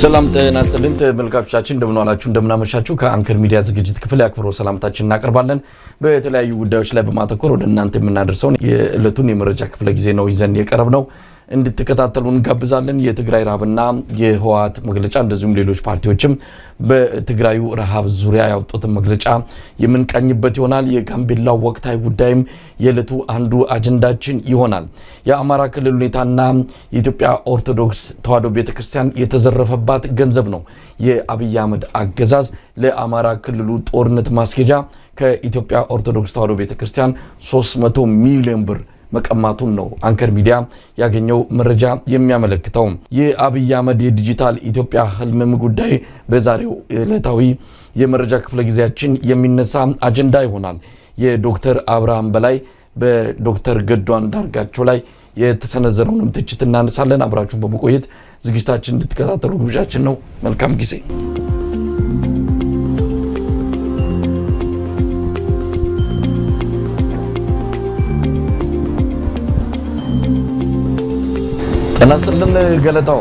ሰላም ጤና ይስጥልን ተመልካቾቻችን እንደምን ዋላችሁ እንደምን አመሻችሁ ከአንከር ሚዲያ ዝግጅት ክፍል ያክብሮ ሰላምታችንን እናቀርባለን በተለያዩ ጉዳዮች ላይ በማተኮር ወደ እናንተ የምናደርሰው የዕለቱን የመረጃ ክፍለ ጊዜ ነው ይዘን የቀረብነው እንድትከታተሉን ጋብዛለን የትግራይ ረሃብና የህወሓት መግለጫ እንደዚሁም ሌሎች ፓርቲዎችም በትግራዩ ረሃብ ዙሪያ ያወጡት መግለጫ የምንቃኝበት ይሆናል የጋምቤላው ወቅታዊ ጉዳይም የዕለቱ አንዱ አጀንዳችን ይሆናል የአማራ ክልል ሁኔታና የኢትዮጵያ ኦርቶዶክስ ተዋሕዶ ቤተክርስቲያን የተዘረፈባት ገንዘብ ነው የአብይ አህመድ አገዛዝ ለአማራ ክልሉ ጦርነት ማስኬጃ ከኢትዮጵያ ኦርቶዶክስ ተዋሕዶ ቤተክርስቲያን 300 ሚሊዮን ብር መቀማቱን ነው አንከር ሚዲያ ያገኘው መረጃ የሚያመለክተው የአብይ አህመድ የዲጂታል ኢትዮጵያ ህልም ጉዳይ በዛሬው ዕለታዊ የመረጃ ክፍለ ጊዜያችን የሚነሳ አጀንዳ ይሆናል የዶክተር አብርሃም በላይ በዶክተር ገዱ አንዳርጋቸው ላይ የተሰነዘረውን ትችት እናነሳለን አብራችሁን በመቆየት ዝግጅታችን እንድትከታተሉ ግብዣችን ነው መልካም ጊዜ ተናስተልን ገለታው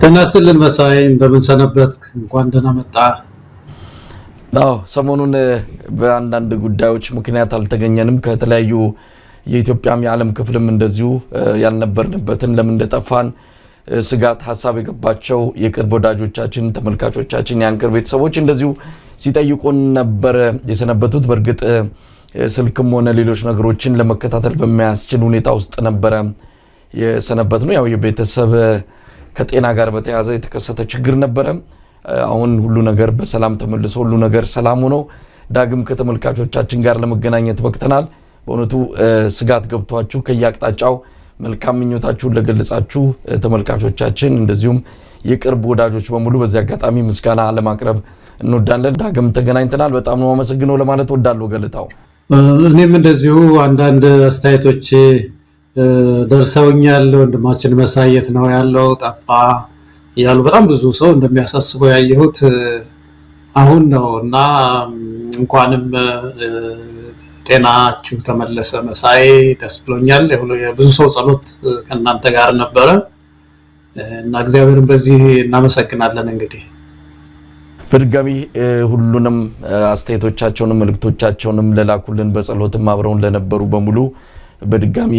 ተናስተልን መሳይ እንደምን ሰነበት እንኳን ደህና መጣ ሰሞኑን በአንዳንድ ጉዳዮች ምክንያት አልተገኘንም ከተለያዩ የኢትዮጵያም የዓለም ክፍልም እንደዚሁ ያልነበርንበትን ለምን እንደጠፋን ስጋት ሐሳብ የገባቸው የቅርብ ወዳጆቻችን ተመልካቾቻችን የአንከር ቤተሰቦች እንደዚሁ ሲጠይቁን ነበር የሰነበቱት በርግጥ ስልክም ሆነ ሌሎች ነገሮችን ለመከታተል በሚያስችል ሁኔታ ውስጥ ነበር የሰነበት ነው ያው የቤተሰብ ከጤና ጋር በተያያዘ የተከሰተ ችግር ነበር አሁን ሁሉ ነገር በሰላም ተመልሶ ሁሉ ነገር ሰላም ሆኖ ዳግም ከተመልካቾቻችን ጋር ለመገናኘት በቅተናል በእውነቱ ስጋት ገብቷችሁ ከያቅጣጫው መልካም ምኞታችሁን ለገለጻችሁ ተመልካቾቻችን እንደዚሁም የቅርብ ወዳጆች በሙሉ በዚህ አጋጣሚ ምስጋና ለማቅረብ እንወዳለን ዳግም ተገናኝተናል በጣም ነው አመሰግነው ለማለት ወዳለው ገለታው እኔም እንደዚሁ አንዳንድ አስተያየቶች ደርሰውኛል ወንድማችን መሳየት ነው ያለው ጠፋ ያሉ በጣም ብዙ ሰው እንደሚያሳስበው ያየሁት አሁን ነውና እንኳንም ጤናችሁ ተመለሰ መሳይ ደስ ብሎኛል ብዙ ሰው ጸሎት ከናንተ ጋር ነበር እና እግዚአብሔርን በዚህ እናመሰግናለን እንግዲህ በድጋሚ ሁሉንም አስተያየቶቻቸውንም መልእክቶቻቸውንም ለላኩልን በጸሎትም አብረውን ለነበሩ በሙሉ በድጋሚ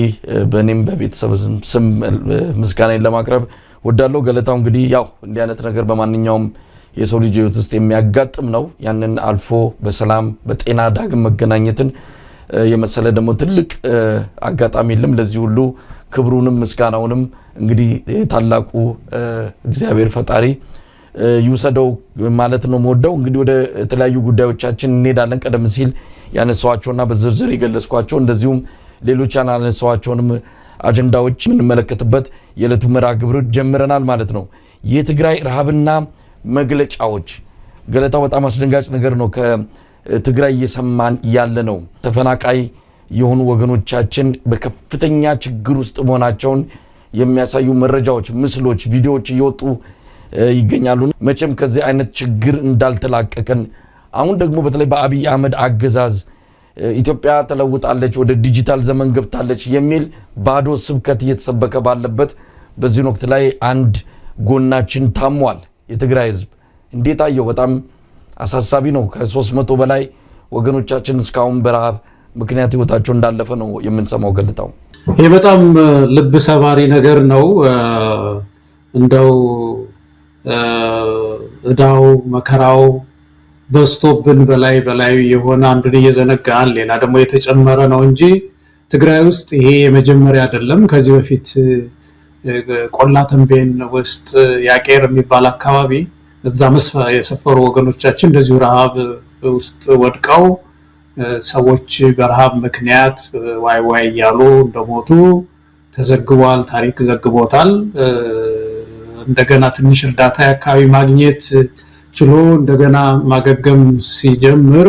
በኔም በቤተሰብ ስም ምስጋናን ለማቅረብ ወዳለው ገለታው እንግዲህ ያው እንዲህ አይነት ነገር በማንኛውም የሰው ልጅ ህይወት ውስጥ የሚያጋጥም ነው ያንን አልፎ በሰላም በጤና ዳግም መገናኘትን የመሰለ ደግሞ ትልቅ አጋጣሚ የለም ለዚህ ሁሉ ክብሩንም ምስጋናውንም እንግዲህ ታላቁ እግዚአብሔር ፈጣሪ ይውሰደው ማለት ነው ሞደው እንግዲህ ወደ ተለያዩ ጉዳዮቻችን እንሄዳለን ቀደም ሲል ያነሳዋቸውና በዝርዝር ይገለጽኳቸው እንደዚሁም ሌሎች አናነሳዋቸውንም አጀንዳዎች ምን መለከትበት የዕለቱ መርሃ ግብር ጀምረናል ማለት ነው የትግራይ ረሃብና መግለጫዎች ገለታው በጣም አስደንጋጭ ነገር ነው ከትግራይ እየሰማን ያለ ነው ተፈናቃይ የሆኑ ወገኖቻችን በከፍተኛ ችግር ውስጥ መሆናቸውን የሚያሳዩ መረጃዎች ምስሎች ቪዲዮዎች እየወጡ ይገኛሉ መቼም ከዚህ አይነት ችግር እንዳልተላቀቀን አሁን ደግሞ በተለይ በአብይ አህመድ አገዛዝ ኢትዮጵያ ተለውጣለች ወደ ዲጂታል ዘመን ገብታለች የሚል ባዶ ስብከት እየተሰበከ ባለበት በዚህ ወቅት ላይ አንድ ጎናችን ታሟል የትግራይ ህዝብ እንዴት አየው በጣም አሳሳቢ ነው ከ300 በላይ ወገኖቻችን እስካሁን በረሃብ ምክንያት ህይወታቸው እንዳለፈ ነው የምንሰማው ገለታው ይሄ በጣም ልብ ሰባሪ ነገር ነው እንደው እዳው መከራው በስቶብን በላይ የሆነ አንዱን እየዘነጋን ሌላ ደግሞ የተጨመረ ነው እንጂ ትግራይ ውስጥ ይሄ የመጀመሪያ አይደለም ከዚህ በፊት ቆላ ተንቤን ውስጥ ያቄር የሚባል አካባቢ እዛ የሰፈሩ ወገኖቻችን እንደዚሁ ረሃብ ውስጥ ወድቀው ሰዎች በረሃብ ምክንያት ዋይ ያሉ እንደሞቱ ተዘግቧል ታሪክ ዘግቦታል እንደገና ትንሽ እርዳታ አካባቢ ማግኘት ችሎ እንደገና ማገገም ሲጀምር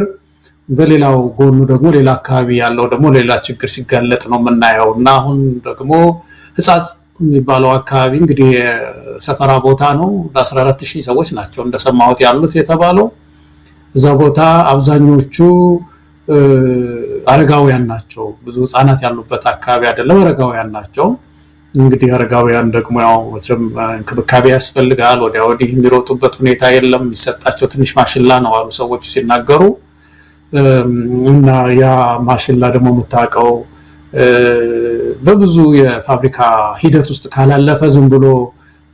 በሌላው ጎኑ ደግሞ ሌላ አካባቢ ያለው ደግሞ ሌላ ችግር ሲጋለጥ ነው የምናየው እና አሁን ደግሞ ህጻጽ የሚባለው አካባቢ እንግዲህ ሰፈራ ቦታ ነው 14000 ሰዎች ናቸው እንደሰማሁት ያሉት የተባለው እዛ ቦታ አብዛኞቹ አረጋውያን ናቸው ብዙ ህፃናት ያሉበት አካባቢ አይደለም አረጋውያን ናቸው እንግዲህ አረጋውያን ደግሞ ያው እንክብካቤ ያስፈልጋል። ወዲያ ወዲህ የሚሮጡበት ሁኔታ የለም። የሚሰጣቸው ትንሽ ማሽላ ነው አሉ ሰዎቹ ሲናገሩ። እና ያ ማሽላ ደግሞ የምታውቀው በብዙ የፋብሪካ ሂደት ውስጥ ካላለፈ ዝም ብሎ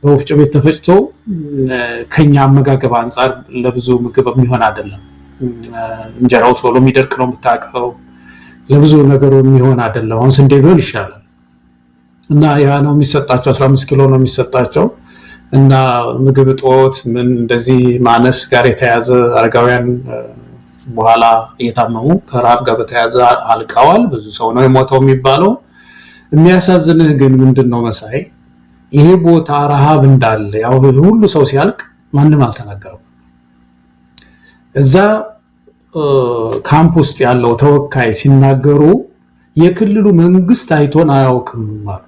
በወፍጮ ቤት ተፈጭቶ ከኛ አመጋገብ አንጻር ለብዙ ምግብ የሚሆን አይደለም። እንጀራው ቶሎ የሚደርቅ ነው የምታውቀው። ለብዙ ነገሩ የሚሆን አይደለም። አሁን ስንዴ ቢሆን ይሻላል። እና ያ ነው የሚሰጣቸው 15 ኪሎ ነው የሚሰጣቸው። እና ምግብ እጦት ምን እንደዚህ ማነስ ጋር የተያዘ አረጋውያን በኋላ እየታመሙ ከረሃብ ጋር በተያዘ አልቀዋል። ብዙ ሰው ነው የሞተው የሚባለው። የሚያሳዝንህ ግን ምንድነው መሳይ፣ ይሄ ቦታ ረሃብ እንዳለ ያው ሁሉ ሰው ሲያልቅ ማንም አልተናገረም። እዛ ካምፕ ውስጥ ያለው ተወካይ ሲናገሩ የክልሉ መንግስት አይቶን አያውቅም ማለት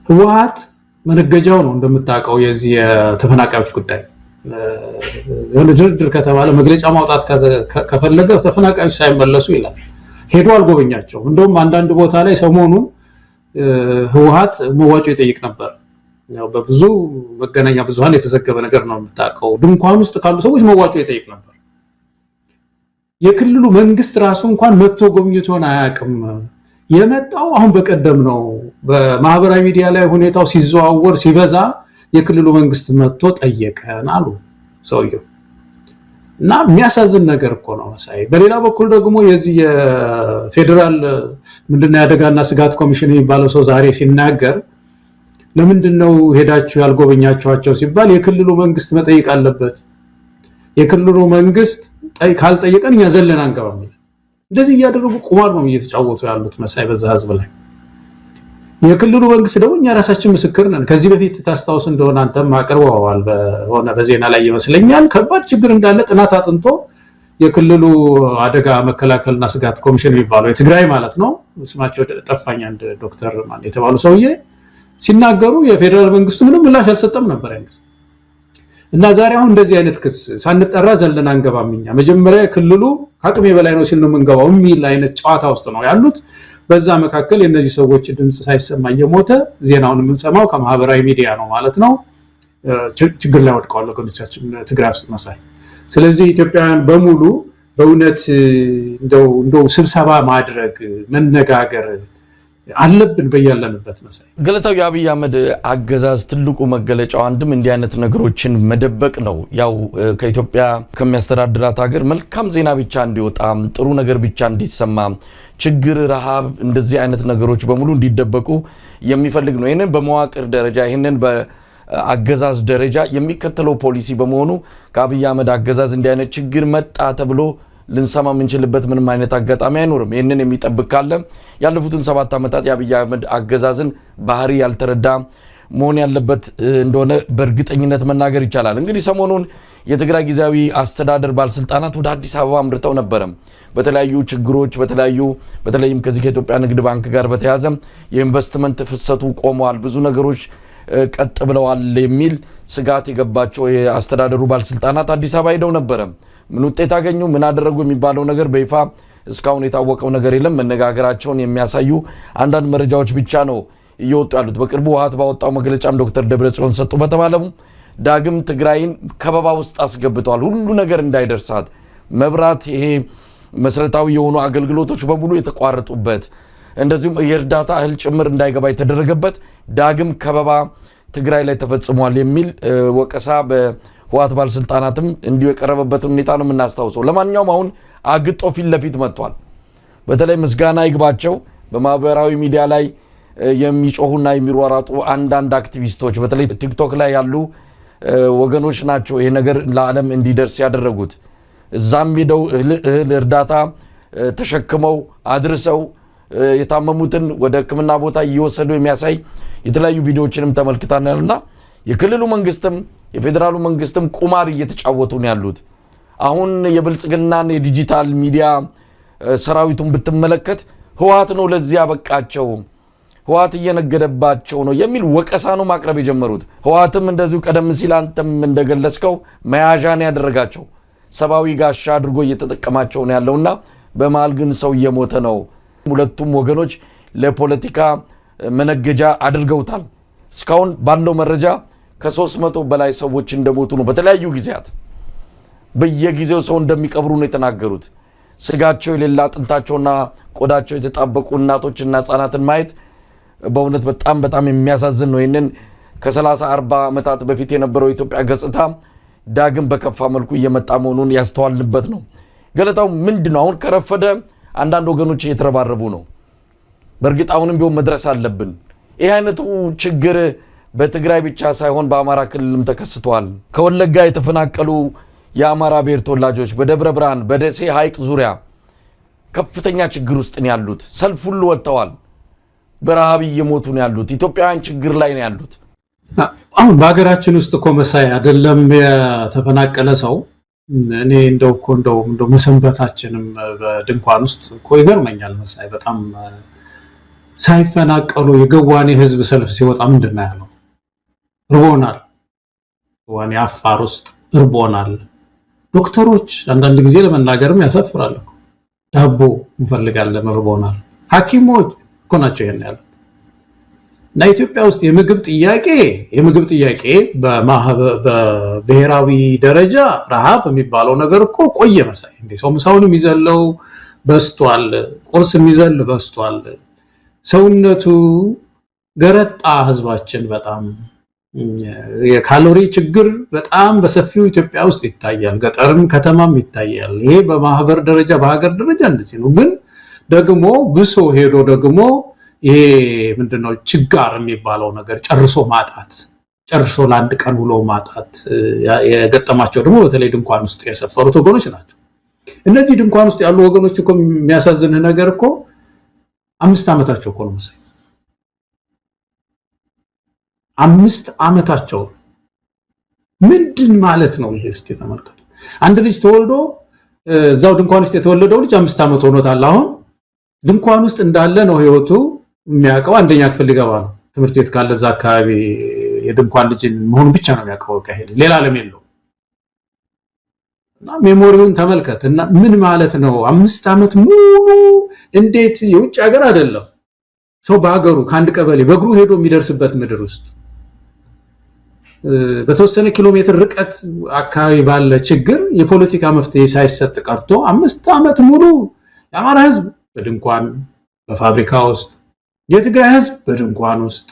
ህወሓት መነገጃው ነው እንደምታውቀው የዚህ የተፈናቃዮች ጉዳይ የሆነ ድርድር ከተባለ መግለጫ ማውጣት ከፈለገ ተፈናቃዮች ሳይመለሱ ይላል። ሄዶ አልጎበኛቸው። እንደውም አንዳንድ ቦታ ላይ ሰሞኑን ህወሓት መዋጮ ይጠይቅ ነበር። ያው በብዙ መገናኛ ብዙሃን የተዘገበ ነገር ነው የምታውቀው። ድንኳን ውስጥ ካሉ ሰዎች መዋጮ ይጠይቅ ነበር። የክልሉ መንግስት ራሱ እንኳን መጥቶ ጎብኝቶን አያውቅም። የመጣው አሁን በቀደም ነው። በማህበራዊ ሚዲያ ላይ ሁኔታው ሲዘዋወር ሲበዛ የክልሉ መንግስት መጥቶ ጠየቀን አሉ ሰውየው። እና የሚያሳዝን ነገር እኮ ነው መሳይ። በሌላ በኩል ደግሞ የዚህ የፌደራል ምንድነው የአደጋና ስጋት ኮሚሽን የሚባለው ሰው ዛሬ ሲናገር ለምንድነው ሄዳችሁ ያልጎበኛችኋቸው ሲባል የክልሉ መንግስት መጠየቅ አለበት። የክልሉ መንግስት ካልጠየቀን እኛ ዘለን አንገባም። እንደዚህ እያደረጉ ቁማር ነው እየተጫወቱ ያሉት መሳይ በዛ ህዝብ ላይ። የክልሉ መንግስት ደግሞ እኛ ራሳችን ምስክር ነን። ከዚህ በፊት ታስታውስ እንደሆነ አንተም አቅርበዋል በሆነ በዜና ላይ ይመስለኛል። ከባድ ችግር እንዳለ ጥናት አጥንቶ የክልሉ አደጋ መከላከልና ስጋት ኮሚሽን የሚባለው የትግራይ ማለት ነው፣ ስማቸው ጠፋኝ፣ አንድ ዶክተር ማን የተባሉ ሰውዬ ሲናገሩ የፌደራል መንግስቱ ምንም ምላሽ አልሰጠም ነበር አይነስ። እና ዛሬ አሁን እንደዚህ አይነት ክስ ሳንጠራ ዘለን አንገባም። እኛ መጀመሪያ ክልሉ ከአቅሜ በላይ ነው ሲል ነው የምንገባው የሚል አይነት ጨዋታ ውስጥ ነው ያሉት። በዛ መካከል የነዚህ ሰዎች ድምጽ ሳይሰማ እየሞተ ዜናውን የምንሰማው ከማህበራዊ ሚዲያ ነው ማለት ነው። ችግር ላይ ወድቀዋል ወገኖቻችን ትግራይ ውስጥ መሳይ። ስለዚህ ኢትዮጵያውያን በሙሉ በእውነት እንደው ስብሰባ ማድረግ መነጋገር አለብን በያለንበት መሳይ። ገለታው የአብይ አህመድ አገዛዝ ትልቁ መገለጫው አንድም እንዲህ አይነት ነገሮችን መደበቅ ነው። ያው ከኢትዮጵያ ከሚያስተዳድራት ሀገር መልካም ዜና ብቻ እንዲወጣ፣ ጥሩ ነገር ብቻ እንዲሰማ፣ ችግር፣ ረሃብ፣ እንደዚህ አይነት ነገሮች በሙሉ እንዲደበቁ የሚፈልግ ነው። ይሄንን በመዋቅር ደረጃ ይሄንን በአገዛዝ ደረጃ የሚከተለው ፖሊሲ በመሆኑ ከአብይ አህመድ አገዛዝ እንዲህ አይነት ችግር መጣ ተብሎ ልንሰማ የምንችልበት ምንም አይነት አጋጣሚ አይኖርም። ይህንን የሚጠብቅ ካለ ያለፉትን 7 ዓመታት የአብይ አህመድ አገዛዝን ባህሪ ያልተረዳ መሆን ያለበት እንደሆነ በእርግጠኝነት መናገር ይቻላል። እንግዲህ ሰሞኑን የትግራይ ጊዜያዊ አስተዳደር ባለስልጣናት ወደ አዲስ አበባ አምርተው ነበረ። በተለያዩ ችግሮች በተለይም ከዚህ ከኢትዮጵያ ንግድ ባንክ ጋር በተያያዘ የኢንቨስትመንት ፍሰቱ ቆመዋል፣ ብዙ ነገሮች ቀጥ ብለዋል የሚል ስጋት የገባቸው የአስተዳደሩ ባለስልጣናት አዲስ አበባ ሄደው ነበረ። ምን ውጤት አገኙ፣ ምን አደረጉ የሚባለው ነገር በይፋ እስካሁን የታወቀው ነገር የለም። መነጋገራቸውን የሚያሳዩ አንዳንድ መረጃዎች ብቻ ነው እየወጡ ያሉት። በቅርቡ ህወሓት ባወጣው መግለጫም ዶክተር ደብረጽዮን ሰጡ በተባለው ዳግም ትግራይን ከበባ ውስጥ አስገብተዋል። ሁሉ ነገር እንዳይደርሳት፣ መብራት፣ ይሄ መሰረታዊ የሆኑ አገልግሎቶች በሙሉ የተቋረጡበት፣ እንደዚሁም የእርዳታ እህል ጭምር እንዳይገባ የተደረገበት ዳግም ከበባ ትግራይ ላይ ተፈጽሟል የሚል ወቀሳ በህወሓት ባለስልጣናትም እንዲሁ የቀረበበትን ሁኔታ ነው የምናስታውሰው። ለማንኛውም አሁን አግጦ ፊት ለፊት መጥቷል። በተለይ ምስጋና ይግባቸው በማህበራዊ ሚዲያ ላይ የሚጮሁና የሚሯሯጡ አንዳንድ አክቲቪስቶች በተለይ ቲክቶክ ላይ ያሉ ወገኖች ናቸው ይሄ ነገር ለዓለም እንዲደርስ ያደረጉት። እዛም ሄደው እህል እርዳታ ተሸክመው አድርሰው የታመሙትን ወደ ሕክምና ቦታ እየወሰዱ የሚያሳይ የተለያዩ ቪዲዮዎችንም ተመልክተናልና የክልሉ መንግስትም የፌደራሉ መንግስትም ቁማር እየተጫወቱ ነው ያሉት። አሁን የብልጽግናን የዲጂታል ሚዲያ ሰራዊቱን ብትመለከት ህወሓት ነው ለዚህ ያበቃቸው፣ ህወሓት እየነገደባቸው ነው የሚል ወቀሳ ነው ማቅረብ የጀመሩት። ህወሓትም እንደዚሁ ቀደም ሲል አንተም እንደገለጽከው መያዣን ያደረጋቸው ሰብአዊ ጋሻ አድርጎ እየተጠቀማቸው ነው ያለውና በመሃል ግን ሰው እየሞተ ነው። ሁለቱም ወገኖች ለፖለቲካ መነገጃ አድርገውታል። እስካሁን ባለው መረጃ ከ300 በላይ ሰዎች እንደሞቱ ነው። በተለያዩ ጊዜያት በየጊዜው ሰው እንደሚቀብሩ ነው የተናገሩት። ስጋቸው የሌላ አጥንታቸውና ቆዳቸው የተጣበቁ እናቶችና ህፃናትን ማየት በእውነት በጣም የሚያሳዝን ነው። ይህንን ከ30-40 ዓመታት በፊት የነበረው ኢትዮጵያ ገጽታ ዳግም በከፋ መልኩ እየመጣ መሆኑን ያስተዋልንበት ነው። ገለታው ምንድነው? አሁን ከረፈደ አንዳንድ ወገኖች እየተረባረቡ ነው። በእርግጥ አሁንም ቢሆን መድረስ አለብን። ይህ አይነቱ ችግር በትግራይ ብቻ ሳይሆን በአማራ ክልልም ተከስቷል። ከወለጋ የተፈናቀሉ የአማራ ብሔር ተወላጆች በደብረ ብርሃን በደሴ ሐይቅ ዙሪያ ከፍተኛ ችግር ውስጥ ነው ያሉት። ሰልፍ ሁሉ ወጥተዋል። በረሃብ እየሞቱ ነው ያሉት። ኢትዮጵያውያን ችግር ላይ ነው ያሉት። አሁን በሀገራችን ውስጥ እኮ መሳይ አይደለም የተፈናቀለ ሰው እኔ እንደው መሰንበታችንም በድንኳን ውስጥ እኮ ይገርመኛል መሳይ። በጣም ሳይፈናቀሉ የገዋኔ ህዝብ ሰልፍ ሲወጣ ምንድነው ያለው? ርቦናል፣ ገዋኔ አፋር ውስጥ ርቦናል። ዶክተሮች አንዳንድ ጊዜ ለመናገርም ያሳፍራል እኮ ዳቦ እንፈልጋለን ርቦናል። ሐኪሞች እኮ ናቸው ይሄን ያሉት። እና ኢትዮጵያ ውስጥ የምግብ ጥያቄ በብሔራዊ ደረጃ ረሃብ የሚባለው ነገር እኮ ቆየ መሳይ። እንዴ ሰው ምሳውን የሚዘለው በስቷል፣ ቁርስ የሚዘል በስቷል። ሰውነቱ ገረጣ ህዝባችን በጣም የካሎሪ ችግር በጣም በሰፊው ኢትዮጵያ ውስጥ ይታያል። ገጠርም ከተማም ይታያል። ይሄ በማህበር ደረጃ በሀገር ደረጃ እንደዚህ ነው። ግን ደግሞ ብሶ ሄዶ ደግሞ ይሄ ምንድነው ችጋር የሚባለው ነገር ጨርሶ ለአንድ ቀን ውሎ ማጣት የገጠማቸው ደግሞ በተለይ ድንኳን ውስጥ የሰፈሩት ወገኖች ናቸው። እነዚህ ድንኳን ውስጥ ያሉ ወገኖች እኮ የሚያሳዝንህ ነገር እኮ 5 ዓመታቸው እኮ ነው መሰለኝ። 5 ዓመታቸው ምንድን ማለት ነው ይሄ? እስቲ ተመልከቱ። አንድ ልጅ ተወልዶ እዛው ድንኳን ውስጥ የተወለደው ልጅ 5 ዓመት ሆኖታል። አሁን ድንኳን ውስጥ እንዳለ ነው ህይወቱ የሚያውቀው። አንደኛ ክፍል ሊገባ ነው። ትምህርት ቤት ካለ እዛ አካባቢ የድንኳን ልጅ መሆኑ ብቻ ነው የሚያውቀው። ሌላ ዓለም የለው። እና ሜሞሪውን ተመልከት። እና ምን ማለት ነው 5 ዓመት ሙሉ? እንዴት የውጭ ሀገር አይደለም ሰው በሀገሩ ከአንድ ቀበሌ በእግሩ ሄዶ የሚደርስበት ምድር ውስጥ በተወሰነ ኪሎ ሜትር ርቀት አካባቢ ባለ ችግር የፖለቲካ መፍትሄ ሳይሰጥ ቀርቶ 5 ዓመት ሙሉ የአማራ ህዝብ በድንኳን በፋብሪካ ውስጥ፣ የትግራይ ህዝብ በድንኳን ውስጥ፣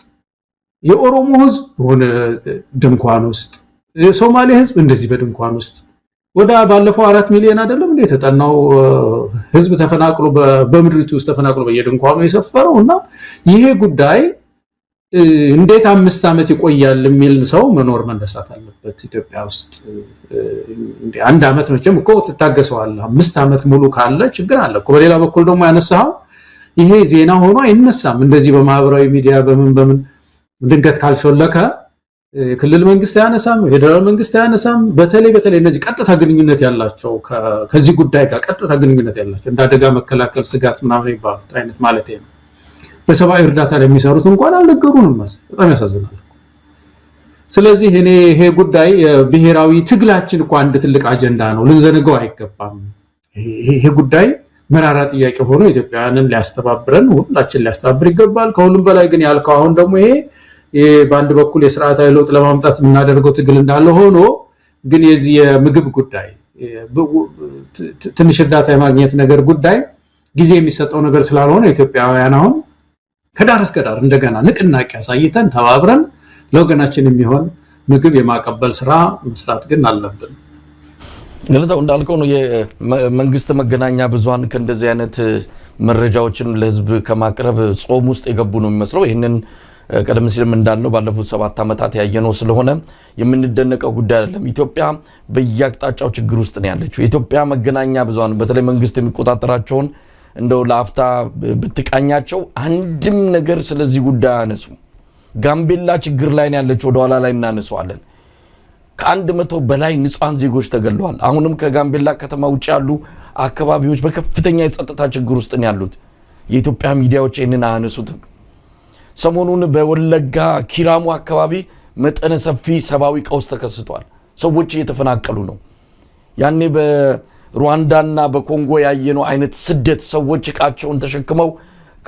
የኦሮሞ ህዝብ በሆነ ድንኳን ውስጥ፣ የሶማሌ ህዝብ እንደዚህ በድንኳን ውስጥ ወደ ባለፈው 4 ሚሊዮን አይደለም እንዴ የተጠናው ህዝብ ተፈናቅሎ በምድሪቱ ውስጥ ተፈናቅሎ በየድንኳኑ የሰፈረው። እና ይሄ ጉዳይ እንዴት 5 ዓመት ይቆያል የሚል ሰው መኖር መነሳት አለበት ኢትዮጵያ ውስጥ። እንዴ 1 ዓመት መቼም እኮ ትታገሰዋለህ። 5 ዓመት ሙሉ ካለ ችግር አለ እኮ። በሌላ በኩል ደግሞ ያነሳው ይሄ ዜና ሆኖ አይነሳም። እንደዚህ በማህበራዊ ሚዲያ በምን ድንገት ካልሾለከ ክልል መንግስት ያነሳም፣ ፌደራል መንግስት ያነሳም። በተለይ እነዚህ ቀጥታ ግንኙነት ያላቸው ከዚህ ጉዳይ ጋር ቀጥታ ግንኙነት ያላቸው እንደ አደጋ መከላከል ስጋት ምናምን ይባሉት አይነት ማለት ነው በሰብአዊ እርዳታ ላይ የሚሰሩት እንኳን አልነገሩንም። በጣም ያሳዝናል። ስለዚህ ይሄ ጉዳይ ብሔራዊ ትግላችን እኮ አንድ ትልቅ አጀንዳ ነው፣ ልንዘነጋው አይገባም። ይሄ ጉዳይ መራራ ጥያቄ ሆኖ ኢትዮጵያውያንን ሊያስተባብረን ሁላችን ሊያስተባብር ይገባል። ከሁሉም በላይ ግን ያልከው አሁን ደግሞ ይሄ በአንድ በኩል የስርዓታዊ ለውጥ ለማምጣት የምናደርገው ትግል እንዳለ ሆኖ ግን የዚህ የምግብ ጉዳይ ትንሽ እርዳታ የማግኘት ነገር ጉዳይ ጊዜ የሚሰጠው ነገር ስላልሆነ ኢትዮጵያውያን አሁን ከዳር እስከ ዳር እንደገና ንቅናቄ አሳይተን ተባብረን ለወገናችን የሚሆን ምግብ የማቀበል ስራ መስራት ግን አለብን። ገለታው እንዳልከው ነው። የመንግስት መገናኛ ብዙሃን ከእንደዚህ አይነት መረጃዎችን ለህዝብ ከማቅረብ ጾም ውስጥ የገቡ ነው የሚመስለው። ይህንን ቀደም ሲልም እንዳልነው ባለፉት 7 ዓመታት ያየነው ስለሆነ የምንደነቀው ጉዳይ አይደለም። ኢትዮጵያ በየአቅጣጫው ችግር ውስጥ ነው ያለችው። የኢትዮጵያ መገናኛ ብዙሃን በተለይ መንግስት የሚቆጣጠራቸውን እንደው ለአፍታ ብትቃኛቸው አንድም ነገር ስለዚህ ጉዳይ አነሱ። ጋምቤላ ችግር ላይ ነው ያለችው፣ ወደ ኋላ ላይ እናነሳዋለን። ከ100 በላይ ንጹሃን ዜጎች ተገለዋል። አሁንም ከጋምቤላ ከተማ ውጭ ያሉ አካባቢዎች በከፍተኛ የጸጥታ ችግር ውስጥ ነው ያሉት። የኢትዮጵያ ሚዲያዎች ይህንን አያነሱትም። ሰሞኑን በወለጋ ኪራሙ አካባቢ መጠነ ሰፊ ሰብአዊ ቀውስ ተከስቷል። ሰዎች እየተፈናቀሉ ነው። ያኔ በሩዋንዳና በኮንጎ ያየነው አይነት ስደት ሰዎች እቃቸውን ተሸክመው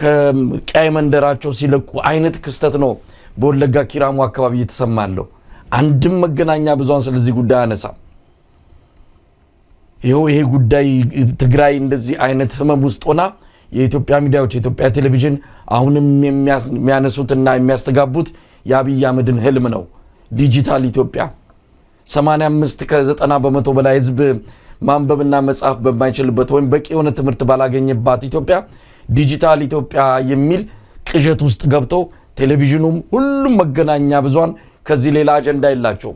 ከቀይ መንደራቸው ሲለቁ አይነት ክስተት ነው በወለጋ ኪራሙ አካባቢ እየተሰማለው አንድም መገናኛ ብዙሃን ስለዚህ ጉዳይ አነሳ ይሄ ጉዳይ ትግራይ እንደዚህ አይነት ህመም ውስጥ ሆና የኢትዮጵያ ሚዲያዎች የኢትዮጵያ ቴሌቪዥን አሁንም የሚያነሱትና የሚያስተጋቡት የአብይ አህመድን ህልም ነው ዲጂታል ኢትዮጵያ 85 ከ90% በላይ ህዝብ ማንበብና መጻፍ በማይችልበት ወይም በቂ የሆነ ትምህርት ባላገኘባት ኢትዮጵያ ዲጂታል ኢትዮጵያ የሚል ቅዠት ውስጥ ገብተው ቴሌቪዥኑም ሁሉም መገናኛ ብዙሃን ከዚህ ሌላ አጀንዳ የላቸው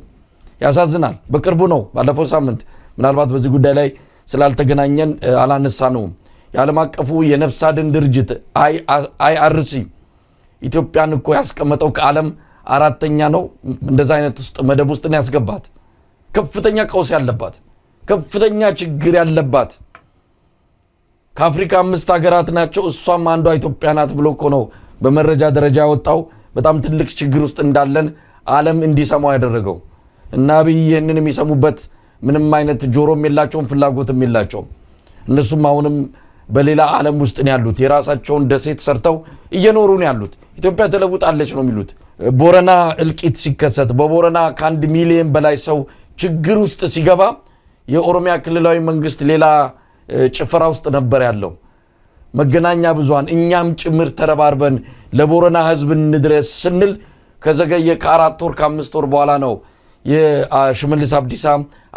ያሳዝናል በቅርቡ ነው ባለፈው ሳምንት ምናልባት በዚህ ጉዳይ ላይ ስላልተገናኘን አላነሳነውም የዓለም አቀፉ የነፍስ አድን ድርጅት IRC ኢትዮጵያን እኮ ያስቀመጠው ከዓለም አራተኛ ነው እንደዛ አይነት ውስጥ መደብ ውስጥ ነው ያስገባት ከፍተኛ ቀውስ ያለባት ከፍተኛ ችግር ያለባት ከአፍሪካ 5 ሀገራት ናቸው እሷም አንዷ ኢትዮጵያ ናት ብሎ እኮ ነው በመረጃ ደረጃ ያወጣው በጣም ትልቅ ችግር ውስጥ እንዳለን ዓለም እንዲሰማው ያደረገው እና አብይ ይሄንን የሚሰሙበት ምንም አይነት ጆሮም የላቸውም ፍላጎትም የላቸውም እነሱም አሁንም በሌላ ዓለም ውስጥ ነው ያሉት የራሳቸውን ደሴት ሰርተው እየኖሩ ነው ያሉት ኢትዮጵያ ተለውጣለች ነው የሚሉት ቦረና እልቂት ሲከሰት በቦረና ከ1 ሚሊዮን በላይ ሰው ችግር ውስጥ ሲገባ የኦሮሚያ ክልላዊ መንግስት ሌላ ጭፈራ ውስጥ ነበር ያለው መገናኛ ብዙሃን እኛም ጭምር ተረባርበን ለቦረና ህዝብ እንድረስ ስንል ከዘገየ ከ4 ወር ከ5 ወር በኋላ ነው የሽመልስ አብዲሳ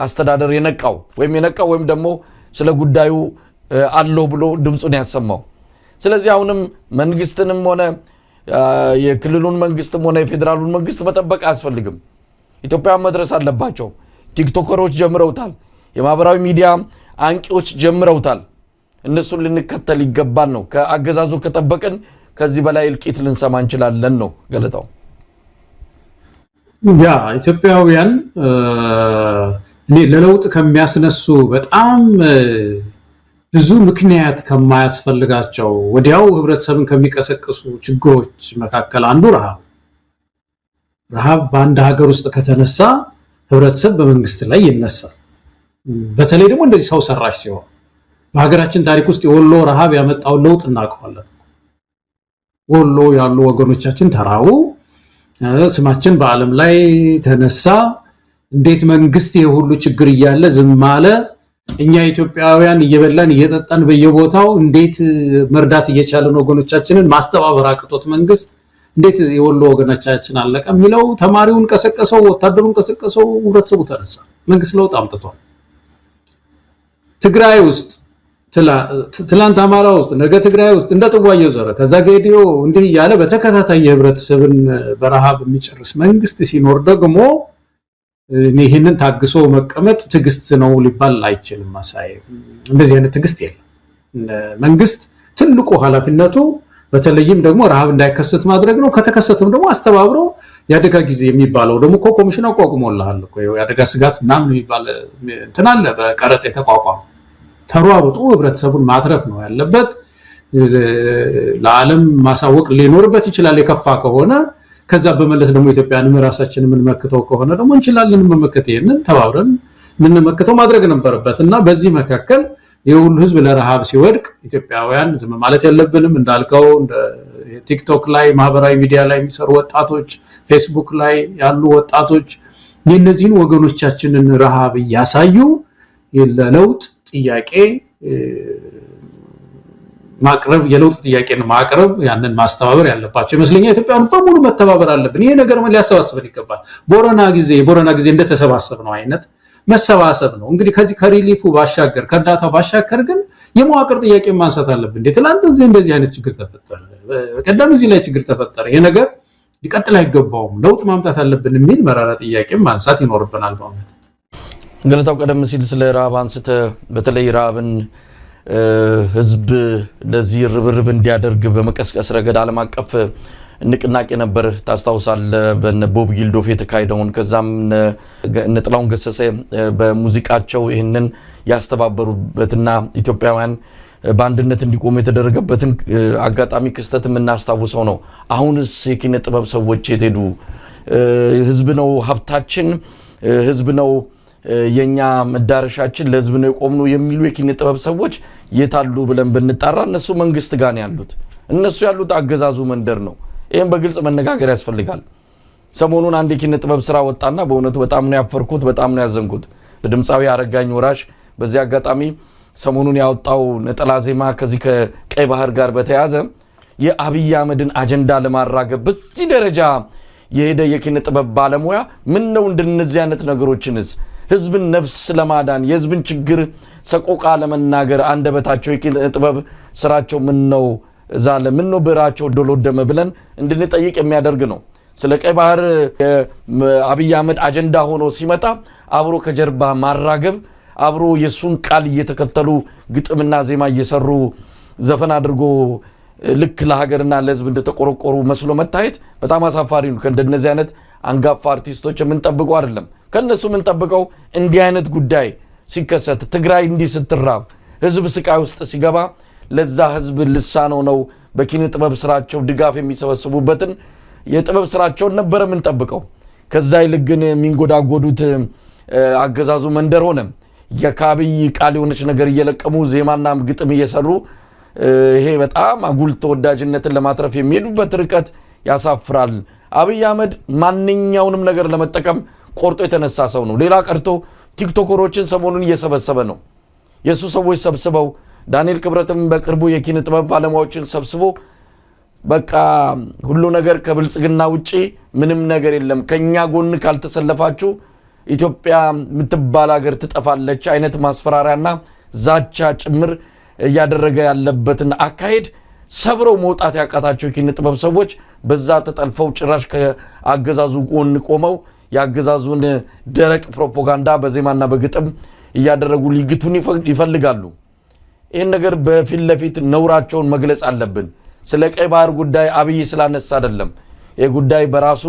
አስተዳደር የነቃው ወይም ደግሞ ስለ ጉዳዩ አለው ብሎ ድምጹን ያሰማው ስለዚህ አሁንም መንግስትንም ሆነ የክልሉን መንግስትም ሆነ የፌደራሉን መንግስት መጠበቅ አያስፈልግም ኢትዮጵያ መድረስ አለባቸው ቲክቶከሮች ጀምረውታል የማህበራዊ ሚዲያ አንቂዎች ጀምረውታል እነሱን ልንከተል ይገባል ነው ከአገዛዙ ከጠበቅን ከዚህ በላይ እልቂት ልንሰማ እንችላለን ነው ገለታው ያ ኢትዮጵያውያን እኔ ለለውጥ ከሚያስነሱ በጣም ብዙ ምክንያት ከማያስፈልጋቸው ወዲያው ህብረተሰብን ከሚቀሰቅሱ ችግሮች መካከል አንዱ ረሃብ በአንድ ሀገር ውስጥ ከተነሳ ህብረተሰብ በመንግስት ላይ ይነሳል በተለይ ደግሞ እንደዚህ ሰው ሰራሽ ሲሆን በሀገራችን ታሪክ ውስጥ የወሎ ረሃብ ያመጣው ለውጥ እናውቀዋለን ወሎ ያሉ ወገኖቻችን ተራቡ ስማችን በአለም ላይ ተነሳ እንዴት መንግስት የሁሉ ችግር እያለ ዝም አለ እኛ ኢትዮጵያውያን እየበላን እየጠጣን በየቦታው እንዴት መርዳት እየቻለን ወገኖቻችንን ማስተባበር አቅቶት መንግስት እንዴት የወሎ ወገኖቻችን አለቀ የሚለው ተማሪውን ቀሰቀሰው ወታደሩን ቀሰቀሰው ህብረተሰቡ ተነሳ መንግስት ለውጥ አምጥቷል ትግራይ ውስጥ ትላንት አማራ ውስጥ ነገ ትግራይ ውስጥ እንደተዋየው ዘረ ከዛ ጌዲዮ እንዲህ ያለ በተከታታይ የህብረተሰብን በረሃብ የሚጨርስ መንግስት ሲኖር ደግሞ ይሄንን ታግሶ መቀመጥ ትግስት ነው ሊባል አይችልም ማሳይ እንደዚህ አይነት ትግስት የለም መንግስት ትልቁ ኃላፊነቱ በተለይም ደግሞ ረሃብ እንዳይከሰት ማድረግ ነው ከተከሰተም ደግሞ አስተባብሮ ያደጋ ጊዜ የሚባለው ደግሞ ኮሚሽን አቋቁሞልሃል እኮ ያደጋ ስጋት ምናምን የሚባል እንትን አለ በቀረጥ የተቋቋመ ተሯሩጦ ህብረተሰቡን ማትረፍ ነው ያለበት ለዓለም ማሳወቅ ሊኖርበት ይችላል የከፋ ከሆነ ከዛ በመለስ ደግሞ ኢትዮጵያንም ራሳችንን ምንመክተው ከሆነ ደግሞ እንችላለን መመከት ይሄንን ተባብረን ምንመክተው ማድረግ ነበርበትና በዚህ መካከል የሁሉ ህዝብ ለረሃብ ሲወድቅ ኢትዮጵያውያን ዝም ማለት ያለብንም እንዳልከው እንደ ቲክቶክ ላይ ማህበራዊ ሚዲያ ላይ የሚሰሩ ወጣቶች ፌስቡክ ላይ ያሉ ወጣቶች የነዚህን ወገኖቻችንን ረሃብ ያሳዩ ለለውጥ ጥያቄ ማቅረብ የለውጥ ጥያቄን ማቅረብ ያንን ማስተባበር ያለባቸው መስለኛ ኢትዮጵያውያን በሙሉ መተባበር አለብን ይሄ ነገር ሊያሰባስበን ይገባል ቦረና ጊዜ እንደተሰባሰብ ነው አይነት መሰባሰብ ነው እንግዲህ ከዚህ ከሪሊፉ ባሻገር ከዳታው ባሻገር ግን የመዋቅር ጥያቄ ማንሳት አለብን እንዴት እንደዚህ አይነት ችግር ተፈጠረ በቀደም እዚህ ላይ ችግር ተፈጠረ ይሄ ነገር ሊቀጥል አይገባውም ለውጥ ማምጣት አለብን የሚል መራራ ጥያቄ ማንሳት ይኖርብናል በእውነት ገለታው ቀደም ሲል ስለ ረሃብ አንስተ በተለይ ረሃብን ህዝብ ለዚህ ርብርብ እንዲያደርግ በመቀስቀስ ረገድ ዓለም አቀፍ ንቅናቄ ነበር ታስታውሳለህ በቦብ ጊልዶፍ የተካሄደውን ከዛም ነጥላውን ገሰሰ በሙዚቃቸው ይሄንን ያስተባበሩበትና ኢትዮጵያውያን በአንድነት እንዲቆሙ የተደረገበትን አጋጣሚ ክስተት የምናስታውሰው ነው አሁንስ የኪነ ጥበብ ሰዎች የተሄዱ ህዝብ ነው ሀብታችን ህዝብ ነው የኛ መዳረሻችን ለህዝብ ነው የቆምነው የሚሉ የኪነ ጥበብ ሰዎች የታሉ ብለን ብንጣራ እነሱ መንግስት ጋር ያሉት እነሱ ያሉት አገዛዙ መንደር ነው። ይሄን በግልጽ መነጋገር ያስፈልጋል። ሰሞኑን አንድ የኪነ ጥበብ ስራ ወጣና በእውነቱ በጣም ነው ያፈርኩት፣ በጣም ነው ያዘንኩት። ድምጻዊ አረጋኝ ወራሽ በዚህ አጋጣሚ ሰሞኑን ያወጣው ነጠላ ዜማ ከዚህ ከቀይ ባህር ጋር በተያያዘ የአብይ አህመድን አጀንዳ ለማራገብ በዚህ ደረጃ የሄደ የኪነ ጥበብ ባለሙያ ምን ነው እንደነዚህ አይነት ነገሮችንስ ህዝብን ነፍስ ለማዳን የህዝብን ችግር ሰቆቃ ለመናገር አንደበታቸው የኪነ ጥበብ ስራቸው ምን ነው ዛለ ምን ነው ብራቸው ዶሎደመ ብለን እንድንጠይቅ የሚያደርግ ነው። ስለ ቀይ ባህር አብይ አህመድ አጀንዳ ሆኖ ሲመጣ አብሮ ከጀርባ ማራገብ አብሮ የሱን ቃል እየተከተሉ ግጥምና ዜማ እየሰሩ ዘፈን አድርጎ ልክ ለሀገርና ለህዝብ እንደተቆረቆሩ መስሎ መታየት በጣም አሳፋሪ ነው። ከእንደነዚህ አይነት አንጋፋ አርቲስቶች የምንጠብቀው አይደለም። ከነሱ የምንጠብቀው እንዲህ አይነት ጉዳይ ሲከሰት ትግራይ እንዲህ ስትራብ ህዝብ ስቃይ ውስጥ ሲገባ ለዛ ህዝብ ልሳን ሆነው በኪነ ጥበብ ስራቸው ድጋፍ የሚሰበስቡበትን የጥበብ ስራቸውን ነበር የምንጠብቀው። ከዛ ይልቅ ግን የሚንጎዳጎዱት አገዛዙ መንደር ሆነ። የካብይ ቃል የሆነች ነገር እየለቀሙ ዜማና ግጥም እየሰሩ ይሄ በጣም አጉል ተወዳጅነትን ለማትረፍ የሚሄዱበት ርቀት ያሳፍራል። አብይ አህመድ ማንኛውንም ነገር ለመጠቀም ቆርጦ የተነሳ ሰው ነው። ሌላ ቀርቶ ቲክቶከሮችን ሰሞኑን እየሰበሰበ ነው። የሱ ሰዎች ሰብስበው ዳንኤል ክብረትም በቅርቡ የኪነ ጥበብ ባለሙያዎችን ሰብስቦ በቃ ሁሉ ነገር ከብልጽግና ውጪ ምንም ነገር የለም፣ ከኛ ጎን ካልተሰለፋችሁ ኢትዮጵያ የምትባል ሀገር ትጠፋለች አይነት ማስፈራሪያና ዛቻ ጭምር እያደረገ ያለበትን አካሄድ ሰብረው መውጣት ያቃታቸው የኪነ ጥበብ ሰዎች በዛ ተጠልፈው ጭራሽ ከአገዛዙ ጎን ቆመው የአገዛዙን ደረቅ ፕሮፓጋንዳ በዜማና በግጥም እያደረጉ ሊግቱን ይፈልጋሉ። ይህን ነገር በፊት ለፊት ነውራቸውን መግለጽ አለብን። ስለ ቀይ ባህር ጉዳይ አብይ ስላነሳ አይደለም። ይህ ጉዳይ በራሱ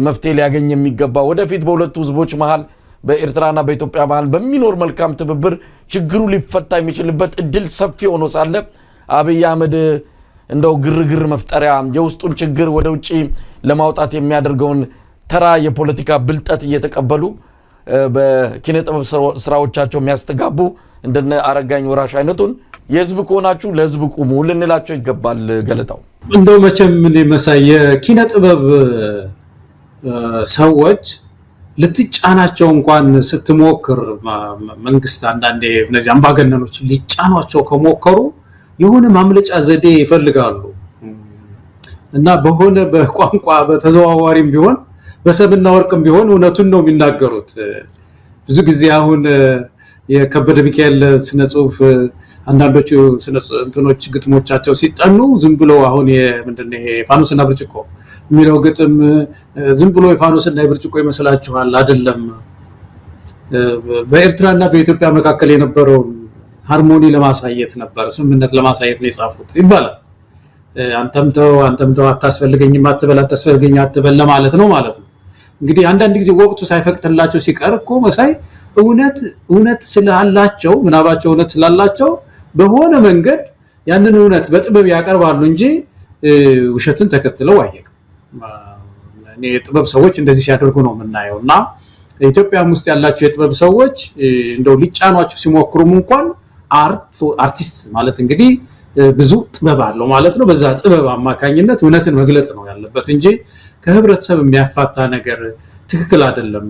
መፍትሄ ሊያገኝ የሚገባ ወደፊት በሁለቱ ህዝቦች መሃል በኤርትራና በኢትዮጵያ መሃል በሚኖር መልካም ትብብር ችግሩ ሊፈታ የሚችልበት እድል ሰፊ ሆኖ ሳለ አብይ አህመድ እንደው ግርግር መፍጠሪያ የውስጡን ችግር ወደ ውጪ ለማውጣት የሚያደርገውን ተራ የፖለቲካ ብልጠት እየተቀበሉ በኪነ ጥበብ ስራዎቻቸው የሚያስተጋቡ እንደነ አረጋኝ ወራሽ አይነቱን የህዝብ ከሆናችሁ ለህዝብ ቁሙ ልንላቸው ይገባል። ገለታው እንደው መቼም ምን መሳይ የኪነ ጥበብ ሰዎች ልትጫናቸው እንኳን ስትሞክር መንግስት አንዳንዴ እነዚህ አምባገነኖች ሊጫኗቸው ከሞከሩ የሆነ ማምለጫ ዘዴ ይፈልጋሉ እና በሆነ በቋንቋ በተዘዋዋሪም ቢሆን በሰብና ወርቅም ቢሆን እውነቱን ነው የሚናገሩት። ብዙ ጊዜ አሁን የከበደ ሚካኤል ስነ ጽሁፍ አንዳንዶቹ ስነ እንትኖች ግጥሞቻቸው ሲጠኑ ዝም ብሎ አሁን ምንድነው ይሄ ፋኖስና ብርጭቆ የሚለው ግጥም ዝም ብሎ የፋኖስና የብርጭቆ ይመስላችኋል? አይደለም። በኤርትራና በኢትዮጵያ መካከል የነበረውን ሃርሞኒ ለማሳየት ነበር፣ ስምምነት ለማሳየት ነው የጻፉት ይባላል። አንተምተው አታስፈልገኝም አትበል ለማለት ነው ማለት ነው። እንግዲህ አንዳንድ ጊዜ ወቅቱ ሳይፈቅድላቸው ሲቀር እኮ መሳይ እውነት ስላላቸው ምናባቸው እውነት ስላላቸው በሆነ መንገድ ያንን እውነት በጥበብ ያቀርባሉ እንጂ ውሸትን ተከትለው አይሄዱም። እኔ የጥበብ ሰዎች እንደዚህ ሲያደርጉ ነው የምናየው እና ኢትዮጵያም ውስጥ ያላቸው የጥበብ ሰዎች እንደው ሊጫኗቸው ሲሞክሩም እንኳን አርቲስት ማለት እንግዲህ ብዙ ጥበብ አለው ማለት ነው። በዛ ጥበብ አማካኝነት እውነትን መግለጽ ነው ያለበት እንጂ ከህብረተሰብ የሚያፋታ ነገር ትክክል አይደለም።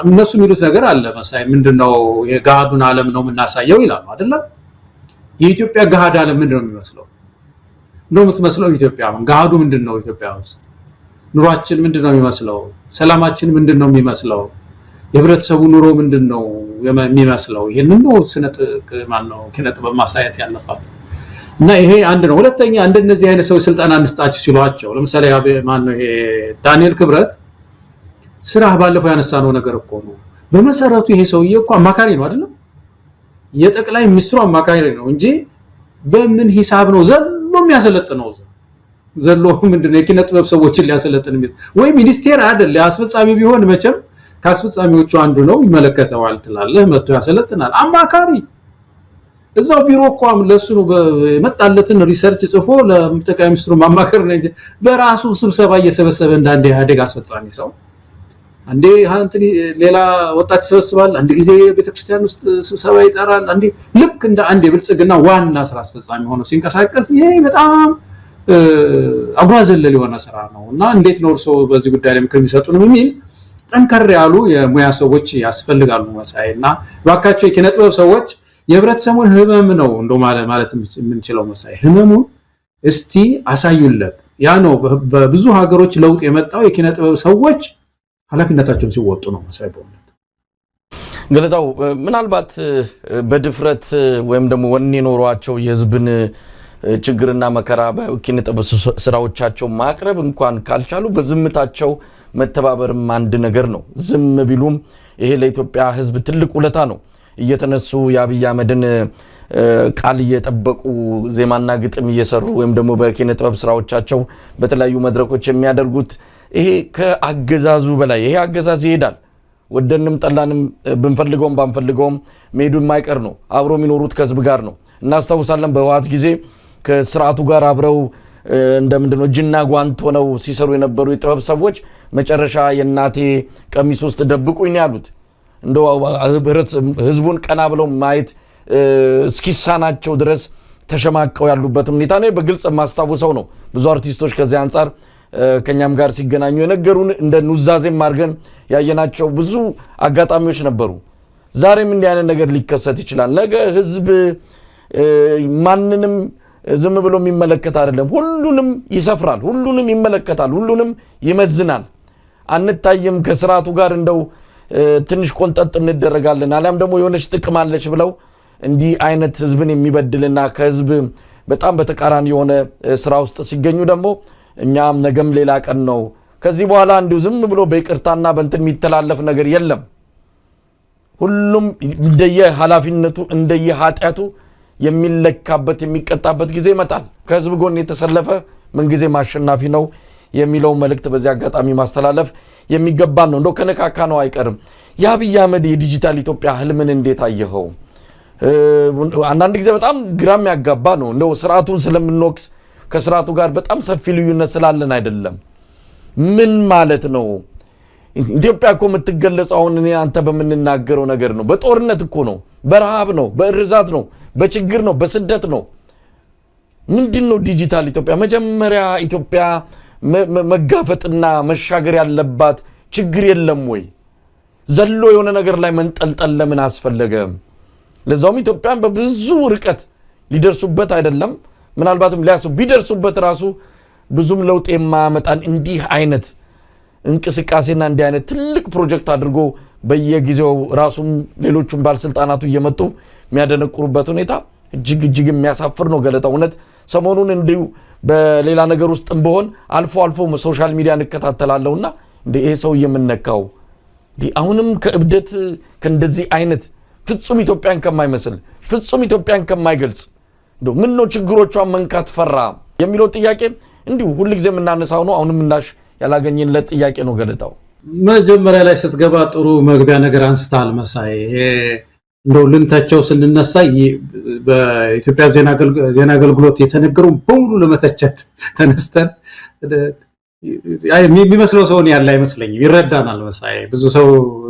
እነሱ የሚሉት ነገር አለ መሳይ ምንድነው የጋዱን ዓለም ነው የምናሳየው ይላሉ አይደለም። የኢትዮጵያ ጋድ ዓለም ምንድነው የሚመስለው? ነው የምትመስለው ኢትዮጵያ አሁን ጋዱ ምንድነው? ኢትዮጵያ ውስጥ ኑሯችን ምንድነው የሚመስለው? ሰላማችን ምንድነው የሚመስለው? የህብረተሰቡ ኑሮ ምንድነው የሚመስለው? ይሄንን ነው ኪነ ጥበብ ማሳየት ያለባት እና ይሄ አንድ ነው። ሁለተኛ እንደነዚህ አይነት ሰው ስልጣን አንስጣችሁ ሲሏቸው ለምሳሌ ይሄ ዳንኤል ክብረት ስራ ባለፈው ያነሳነው ነገር እኮ ነው። በመሰረቱ ይሄ ሰውዬ እኮ አማካሪ ነው አይደለም? የጠቅላይ ሚኒስትሩ አማካሪ ነው እንጂ በምን ሂሳብ ነው ዘሎ የሚያሰለጥነው? ዘሎ ምንድነው የኪነ ጥበብ ሰዎችን ሊያሰለጥን ወይ ሚኒስቴር አይደል? አስፈጻሚ ቢሆን መቼም ከአስፈጻሚዎቹ አንዱ ነው ይመለከተዋል ትላለህ፣ መጥቶ ያሰለጥናል። አማካሪ እዛው ቢሮ እንኳን ለሱ ነው የመጣለትን ሪሰርች ጽፎ ለጠቅላይ ሚኒስትሩ ማማከር ነው እንጂ በራሱ ስብሰባ እየሰበሰበ እንዳንዴ ኢህአዴግ አስፈጻሚ ሰው አንዴ ሌላ ወጣት ይሰበስባል፣ አንድ ጊዜ ቤተክርስቲያን ውስጥ ስብሰባ ይጠራል። አንዴ ልክ እንደ አንድ የብልጽግና ዋና ስራ አስፈጻሚ ሆኖ ሲንቀሳቀስ ይሄ በጣም አጉራ ዘለል የሆነ ስራ ነውና እንዴት ነው እርሶ በዚህ ጉዳይ ላይ ምክር የሚሰጡን የሚል ጠንከር ያሉ የሙያ ሰዎች ያስፈልጋሉ መሳይና ባካቸው የኪነ ጥበብ ሰዎች የህብረተሰቡን ህመም ነው እንደው ማለት የምንችለው መሳይ ህመሙን እስቲ አሳዩለት ያ ነው በብዙ ሀገሮች ለውጥ የመጣው የኪነ ጥበብ ሰዎች ኃላፊነታቸውን ሲወጡ ነው መሳይ በእውነት ገለታው ምናልባት በድፍረት ወይም ደግሞ ወኔ ኖሯቸው የህዝብን ችግርና መከራ በኪነ ጥበብ ስራዎቻቸው ማቅረብ እንኳን ካልቻሉ በዝምታቸው መተባበርም አንድ ነገር ነው ዝም ቢሉም ይሄ ለኢትዮጵያ ህዝብ ትልቅ ውለታ ነው እየተነሱ የአብይ አህመድን ቃል እየጠበቁ ዜማና ግጥም እየሰሩ ወይም ደግሞ በኪነ ጥበብ ስራዎቻቸው በተለያዩ መድረኮች የሚያደርጉት ይሄ ከአገዛዙ በላይ ይሄ አገዛዝ ይሄዳል ወደንም ጠላንም ብንፈልገውም ባንፈልገውም መሄዱ የማይቀር ነው አብሮ የሚኖሩት ከህዝብ ጋር ነው እናስታውሳለን በህወሓት ጊዜ ከስርዓቱ ጋር አብረው እንደምንድነው ጅና ጓንት ሆነው ሲሰሩ የነበሩ የጥበብ ሰዎች መጨረሻ የናቴ ቀሚስ ውስጥ ደብቁኝ ያሉት እንደው ህዝቡን ቀና ብለው ማየት እስኪሳናቸው ድረስ ተሸማቀው ያሉበት ሁኔታ ነው በግልጽ ማስታወሰው ነው ብዙ አርቲስቶች ከዚህ አንፃር ከኛም ጋር ሲገናኙ የነገሩን እንደ ኑዛዜም ማርገን ያየናቸው ብዙ አጋጣሚዎች ነበሩ ዛሬም እንዲህ አይነት ነገር ሊከሰት ይችላል ነገ ህዝብ ማንንም ዝም ብሎ የሚመለከት አይደለም ሁሉንም ይሰፍራል ሁሉንም ይመለከታል ሁሉንም ይመዝናል አንታየም ከስርዓቱ ጋር እንደው ትንሽ ቆንጠጥ እንደረጋለን አለም ደግሞ የሆነች ጥቅም አለች ብለው እንዲህ አይነት ህዝብን የሚበድልና ከህዝብ በጣም በተቃራኒ የሆነ ስራ ውስጥ ሲገኙ ደግሞ እኛም ነገም ሌላ ቀን ነው ከዚህ በኋላ እንዲሁ ዝም ብሎ በይቅርታና በእንትን የሚተላለፍ ነገር የለም ሁሉም እንደየ ኃላፊነቱ እንደየ ኃጢያቱ የሚለካበት የሚቀጣበት ጊዜ ይመጣል ከህዝብ ጎን የተሰለፈ ምን ጊዜ ማሸናፊ ነው የሚለው መልእክት በዚህ አጋጣሚ ማስተላለፍ የሚገባ ነው እንደው ከነካካ ነው አይቀርም የአብይ አህመድ የዲጂታል ኢትዮጵያ ህልምን እንዴት አየኸው አንዳንድ ጊዜ በጣም ግራም ያጋባ ነው እንደው ስርዓቱን ስለምንወክስ ከስርዓቱ ጋር በጣም ሰፊ ልዩነት ስላለን አይደለም ምን ማለት ነው ኢትዮጵያ እኮ የምትገለጸው አሁን እኔ አንተ በመንናገረው ነገር ነው በጦርነት እኮ ነው በረሃብ ነው በእርዛት ነው በችግር ነው በስደት ነው ምንድነው ዲጂታል ኢትዮጵያ መጀመሪያ ኢትዮጵያ መጋፈጥና መሻገር ያለባት ችግር የለም ወይ ዘሎ የሆነ ነገር ላይ መንጠልጠል ለምን አስፈለገ ለዛውም ኢትዮጵያን በብዙ ርቀት ሊደርሱበት አይደለም ምናልባትም ሊያሱ ቢደርሱበት ራሱ ብዙም ለውጥ የማያመጣን እንዲህ አይነት እንቅስቃሴና እንዲህ አይነት ትልቅ ፕሮጀክት አድርጎ በየጊዜው ራሱም ሌሎችም ባለስልጣናቱ እየመጡ የሚያደነቁሩበት ሁኔታ እጅግ የሚያሳፍር ነው ገለታው እውነት ሰሞኑን እንዲሁ በሌላ ነገር ውስጥም በሆን አልፎ ሶሻል ሚዲያ እንከታተላለውና እንደ ይሄ ሰው የምንነካው አሁንም ከእብደት ከእንደዚህ አይነት ፍጹም ኢትዮጵያን ከማይመስል ፍጹም ኢትዮጵያን ከማይገልጽ እንደው ምን ነው ችግሮቿን መንካት ፈራ የሚለው ጥያቄ እንዲሁ ሁሉ ጊዜ የምናነሳው ነው አሁንም እናሽ ያላገኘንለት ጥያቄ ነው ገለታው መጀመሪያ ላይ ስትገባ ጥሩ መግቢያ ነገር አንስታል መሳይ እንደው ልንታቸው ስንነሳ በኢትዮጵያ ዜና አገልግሎት የተነገሩ በሙሉ ለመተቸት ተነስተን የሚመስለው ሰው ያለ አይመስለኝም ይረዳናል መሳይ ብዙ ሰው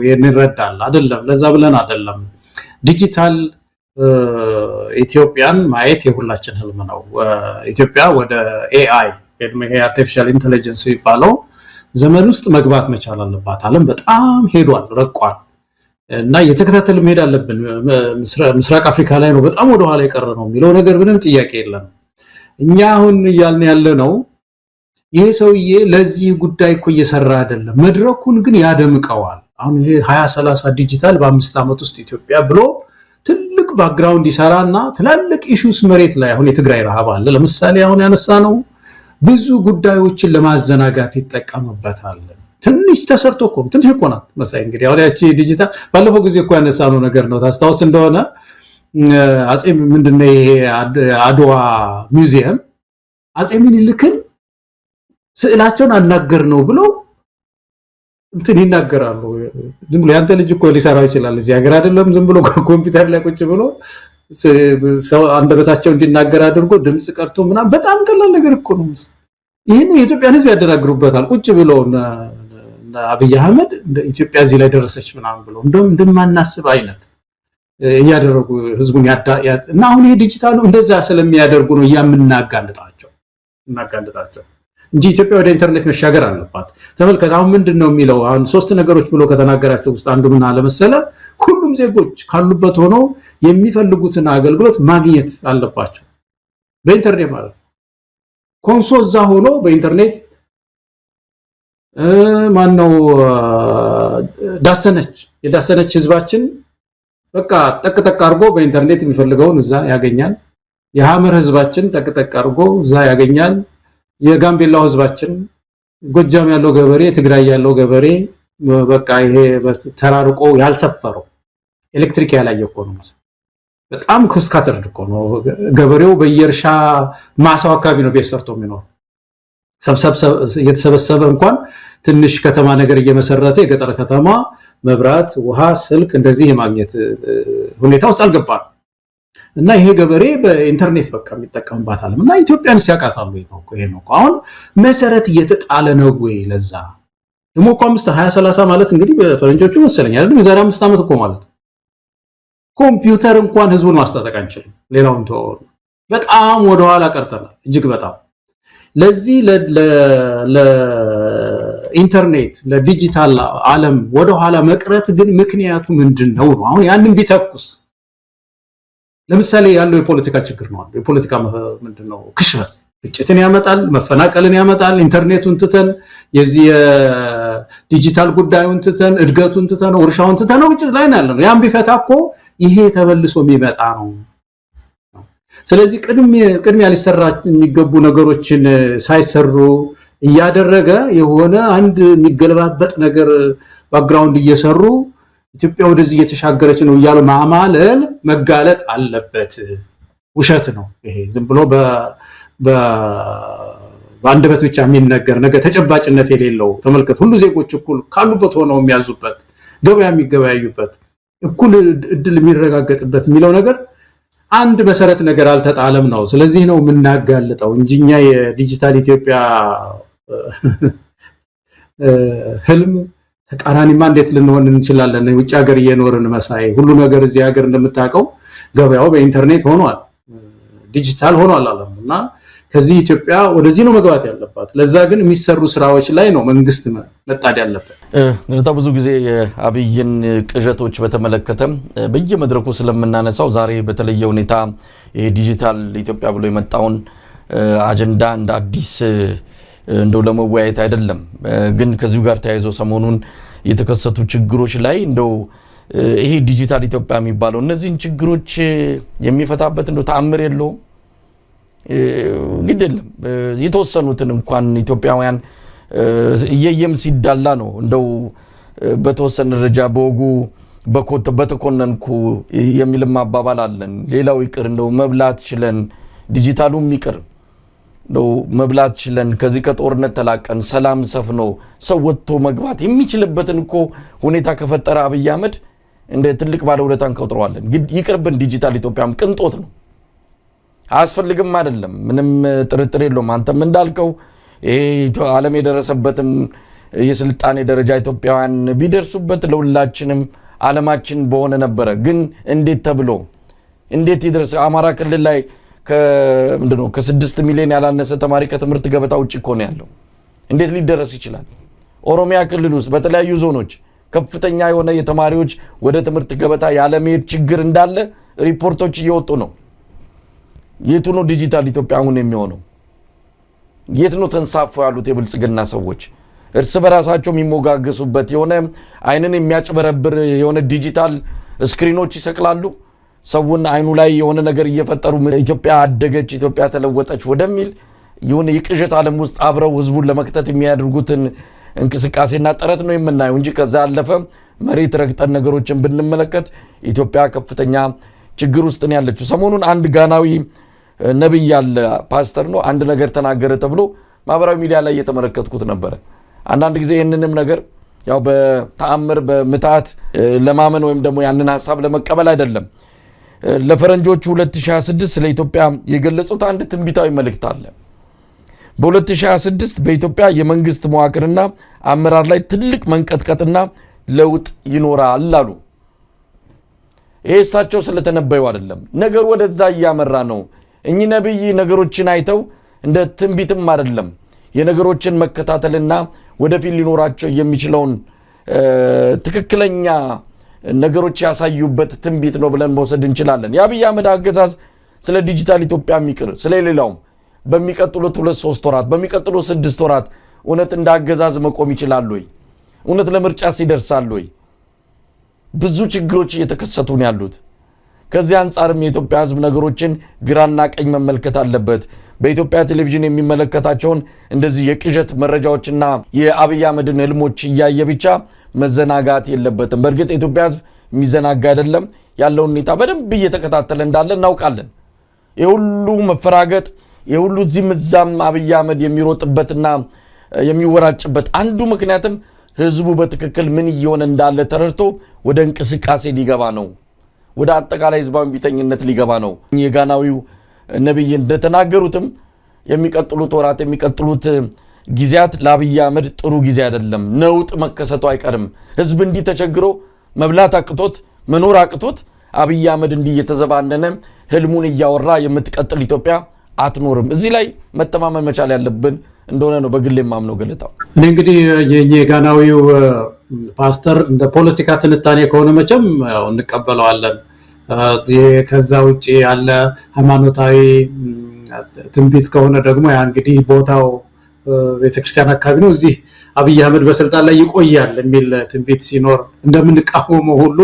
ይረዳል አይደለም ለዛ ብለን አይደለም ዲጂታል ኢትዮጵያን ማየት የሁላችን ህልም ነው ኢትዮጵያ ወደ ኤአይ አርቲፊሻል ኢንተለጀንስ ይባለው ዘመን ውስጥ መግባት መቻል አለባት ዓለም በጣም ሄዷል ረቋል እና የተከታተል መሄድ አለብን ምስራቅ አፍሪካ ላይ ነው በጣም ወደ ኋላ የቀረ ነው የሚለው ነገር ምንም ጥያቄ የለም እኛ አሁን ያልን ያለ ነው ይሄ ሰውዬ ለዚህ ጉዳይ እኮ እየሰራ አይደለም መድረኩን ግን ያደምቀዋል አሁን ይሄ 2030 ዲጂታል በ5 አመት ውስጥ ኢትዮጵያ ብሎ ትልቅ ባክግራውንድ ይሰራና ትላልቅ ኢሹስ መሬት ላይ አሁን የትግራይ ረሃብ አለ ለምሳሌ አሁን ያነሳ ነው ብዙ ጉዳዮችን ለማዘናጋት ይጠቀምበታል ትንሽ ተሰርቶ እኮ ትንሽ እኮ ናት መሳይ እንግዲህ አሁን ያቺ ዲጂታል ባለፈው ጊዜ እኮ ያነሳነው ነገር ነው ታስታውስ እንደሆነ አጼ ምንድነው ይሄ አድዋ ሙዚየም አጼ ምኒልክን ስዕላቸውን አናገር ነው ብለው እንትን ይናገራሉ ዝም ብሎ ያንተ ልጅ እኮ ሊሰራው ይችላል እዚህ ሀገር አይደለም ዝም ብሎ ኮምፒውተር ላይ ቁጭ ብሎ ሰው አንደበታቸው እንዲናገር አድርጎ ድምጽ ቀርቶ ምናም በጣም ቀላል ነገር እኮ ነው ይሄን የኢትዮጵያን ህዝብ ያደራግሩበታል ቁጭ ብሎ አብይ አህመድ ኢትዮጵያ እዚህ ላይ ደረሰች ምናም ብሎ እንደማናስብ አይነት ያደረጉ ህዝቡን እና አሁን ይሄ ዲጂታሉ እንደዛ ስለሚያደርጉ ነው ያምናጋልጣቸው እንጂ ኢትዮጵያ ወደ ኢንተርኔት መሻገር አለባት። ተመልከት አሁን ምንድነው የሚለው አሁን 3 ነገሮች ብሎ ከተናገራቸው ውስጥ አንዱ ምን አለ መሰለ ሁሉም ዜጎች ካሉበት ሆነው የሚፈልጉትን አገልግሎት ማግኘት አለባቸው በኢንተርኔት ማለት ኮንሶ እዛ ሆኖ በኢንተርኔት ማነው የዳሰነች ህዝባችን በቃ ጠቅጠቅ አርጎ በኢንተርኔት የሚፈልገውን እዛ ያገኛል። የሐመር ህዝባችን ጠቅጠቅ አርጎ እዛ ያገኛል። የጋምቤላው ህዝባችን ጎጃም ያለው ገበሬ ትግራይ ያለው ገበሬ በቃ ይሄ ተራርቆ ያልሰፈረው ኤሌክትሪክ ያላየ እኮ ነው በጣም ክስካተርድ እኮ ነው ገበሬው በየእርሻ ማሳው አካባቢ ነው ቤት ሰርቶ የሚኖር የተሰበሰበ እንኳን ትንሽ ከተማ ነገር እየመሰረተ የገጠር ከተማ መብራት ውሃ ስልክ እንደዚህ የማግኘት ሁኔታ ውስጥ አልገባም እና ይሄ ገበሬ በኢንተርኔት በቃ የሚጠቀምባታል እና ኢትዮጵያን ሲያቃታሉ ይሄ ነው አሁን መሰረት እየተጣለ ነው ወይ ለዛ ደግሞ እኮ 2030 ማለት እንግዲህ በፈረንጆቹ መሰለኝ አይደል የዛሬ 5 ዓመት እኮ ማለት ኮምፒውተር እንኳን ህዝቡን ማስታጠቅ አንችልም ሌላውን በጣም ወደ ኋላ ቀርተናል እጅግ በጣም ለዚህ ለኢንተርኔት ለዲጂታል ዓለም ወደ ኋላ መቅረት ግን ምክንያቱ ምንድነው ነው አሁን ያንን ቢተኩስ ለምሳሌ ያለው የፖለቲካ ችግር ነው የፖለቲካ ምንድነው ክሽፈት ግጭትን ያመጣል መፈናቀልን ያመጣል ኢንተርኔቱን ትተን የዚህ የዲጂታል ጉዳዩን ትተን እድገቱን ትተን ወርሻውን ትተን ግጭት ላይ ያለው ያን ቢፈታኮ ይሄ ተበልሶ የሚመጣ ነው ስለዚህ ቅድሚያ ሊሰራ የሚገቡ ነገሮችን ሳይሰሩ እያደረገ የሆነ አንድ የሚገለባበጥ ነገር ባክግራውንድ እየሰሩ ኢትዮጵያ ወደዚህ እየተሻገረች ነው እያሉ ማማለል መጋለጥ አለበት ውሸት ነው ይሄ ዝም ብሎ በአንደበት ብቻ የሚነገር ነገር ተጨባጭነት የሌለው ተመልከት ሁሉ ዜጎች እኩል ካሉበት ሆነው የሚያዙበት ገበያ የሚገበያዩበት እኩል እድል የሚረጋገጥበት የሚለው ነገር አንድ መሰረት ነገር አልተጣለም ነው ስለዚህ ነው የምናጋልጠው እንጂኛ የዲጂታል ኢትዮጵያ ህልም ተቃራኒማ እንዴት ልንሆን እንችላለን ውጭ ሀገር እየኖርን መሳይ ሁሉ ነገር እዚህ ሀገር እንደምታውቀው ገበያው በኢንተርኔት ሆኗል ዲጂታል ሆኗል አለምና ከዚህ ኢትዮጵያ ወደዚህ ነው መግባት ያለባት ለዛ ግን የሚሰሩ ስራዎች ላይ ነው መንግስት መጣድ ያለበት እንግዲህ ብዙ ጊዜ አብይን ቅዠቶች በተመለከተ በየመድረኩ ስለምናነሳው ዛሬ በተለየ ሁኔታ የዲጂታል ኢትዮጵያ ብሎ የመጣውን አጀንዳ እንደ አዲስ እንደው ለመወያየት አይደለም ግን ከዚሁ ጋር ተያይዞ ሰሞኑን የተከሰቱ ችግሮች ላይ እንደው ይሄ ዲጂታል ኢትዮጵያ የሚባለው እነዚህን ችግሮች የሚፈታበት እንደው ተአምር የለውም ግድለም የተወሰኑትን እንኳን ኢትዮጵያውያን እየየም ሲዳላ ነው እንደው በተወሰነ ደረጃ በወጉ በተኮነንኩ የሚልም አባባል አለን ሌላው ይቅር እንደው መብላት ችለን ዲጂታሉም ይቅር እንደው መብላት ችለን ከዚህ ከጦርነት ተላቀን ሰላም ሰፍኖ ሰው ወጥቶ መግባት የሚችልበትን እኮ ሁኔታ ከፈጠረ አብይ አህመድ እንደ ትልቅ ባለውለታን ቆጥረዋለን ይቅርብን ዲጂታል ኢትዮጵያም ቅንጦት ነው አስፈልግም አይደለም ምንም ጥርጥር የለውም አንተም እንዳልከው ይሄ ዓለም የደረሰበትም የስልጣኔ ደረጃ ኢትዮጵያውያን ቢደርሱበት ለሁላችንም ዓለማችን በሆነ ነበር ግን እንዴት ተብሎ እንዴት ይደርስ አማራ ክልል ላይ ምንድነው ከ6 ሚሊዮን ያላነሰ ተማሪ ከትምህርት ገበታ ውጪ እኮ ነው ያለው እንዴት ሊደረስ ይችላል ኦሮሚያ ክልል ውስጥ በተለያዩ ዞኖች ከፍተኛ የሆነ የተማሪዎች ወደ ትምህርት ገበታ ያለ መሄድ ችግር እንዳለ ሪፖርቶች እየወጡ ነው የቱ ነው ዲጂታል ኢትዮጵያ አሁን የሚሆነው የት ነው ተንሳፈው ያሉት የብልጽግና ሰዎች እርስ በራሳቸው የሚሞጋገሱበት የሆነ አይንን የሚያጭበረብር የሆነ ዲጂታል ስክሪኖች ይሰቅላሉ ሰውን አይኑ ላይ የሆነ ነገር እየፈጠሩ ኢትዮጵያ አደገች ኢትዮጵያ ተለወጠች ወደሚል የሆነ የቅዠት ዓለም ውስጥ አብረው ህዝቡን ለመክተት የሚያደርጉትን እንቅስቃሴና ጥረት ነው የምናየው እንጂ ከዛ ያለፈ መሬት ረግጠን ነገሮችን ብንመለከት ኢትዮጵያ ከፍተኛ ችግር ውስጥ ነው ያለችው ሰሞኑን አንድ ጋናዊ ነብይ ያለ ፓስተር ነው አንድ ነገር ተናገረ ተብሎ ማህበራዊ ሚዲያ ላይ እየተመለከትኩት ነበር አንዳንድ ጊዜ ይሄንንም ነገር ያው በተአምር በመታት ለማመን ወይም ደግሞ ያንን ሐሳብ ለመቀበል አይደለም ለፈረንጆቹ 2026 ስለ ኢትዮጵያ የገለጹት አንድ ትንቢታዊ መልእክት አለ በ2026 በኢትዮጵያ የመንግስት መዋቅርና አመራር ላይ ትልቅ መንቀጥቀጥና ለውጥ ይኖራል አሉ ይሄ እሳቸው ስለተነበዩ አይደለም። ነገር ወደዛ እያመራ ነው። እኚህ ነብይ ነገሮችን አይተው እንደ ትንቢትም አይደለም የነገሮችን መከታተልና ወደፊት ሊኖራቸው የሚችለውን ትክክለኛ ነገሮች ያሳዩበት ትንቢት ነው ብለን መውሰድ እንችላለን። የአብይ አህመድ አገዛዝ ስለ ዲጂታል ኢትዮጵያ የሚቅር ስለሌላውም በሚቀጥሉት 2-3 ወራት በሚቀጥሉት 6 ወራት እውነት እንዳገዛዝ መቆም ይችላል ወይ? እውነት ለምርጫ ሲደርሳል ወይ? ብዙ ችግሮች እየተከሰቱ ነው ያሉት። ከዚህ አንፃርም የኢትዮጵያ ሕዝብ ነገሮችን ግራና ቀኝ መመልከት አለበት። በኢትዮጵያ ቴሌቪዥን የሚመለከታቸውን እንደዚህ የቅዠት መረጃዎችና የአብይ አህመድን ህልሞች እያየ ብቻ መዘናጋት የለበትም። በእርግጥ የኢትዮጵያ ሕዝብ የሚዘናጋ አይደለም። ያለውን ሁኔታ በደንብ እየተከታተለ እንዳለ እናውቃለን። የሁሉ መፈራገጥ የሁሉ እዚህም እዛም አብይ አህመድ የሚሮጥበትና የሚወራጭበት አንዱ ምክንያትም ህዝቡ በትክክል ምን እየሆነ እንዳለ ተረድቶ ወደ እንቅስቃሴ ሊገባ ነው። ወደ አጠቃላይ ህዝባዊ ቢተኝነት ሊገባ ነው። የጋናዊው ነብይ እንደተናገሩትም የሚቀጥሉት ወራት የሚቀጥሉት ጊዜያት ለአብይ አህመድ ጥሩ ጊዜ አይደለም። ነውጥ መከሰቱ አይቀርም። ህዝብ እንዲህ ተቸግሮ መብላት አቅቶት መኖር አቅቶት አብይ አህመድ እንዲህ እየተዘባነነ ህልሙን እያወራ የምትቀጥል ኢትዮጵያ አትኖርም። እዚህ ላይ መተማመን መቻል ያለብን እንደሆነ ነው በግሌ የማምነው። ገለታው እኔ እንግዲህ የጋናዊው ፓስተር እንደ ፖለቲካ ትንታኔ ከሆነ መቼም ያው እንቀበለዋለን። ከዛ ውጪ ያለ ሃይማኖታዊ ትንቢት ከሆነ ደግሞ ያ እንግዲህ ቦታው ቤተክርስቲያን አካባቢ ነው። እዚህ አብይ አህመድ በስልጣን ላይ ይቆያል የሚል ትንቢት ሲኖር እንደምንቃወመው ሁሉ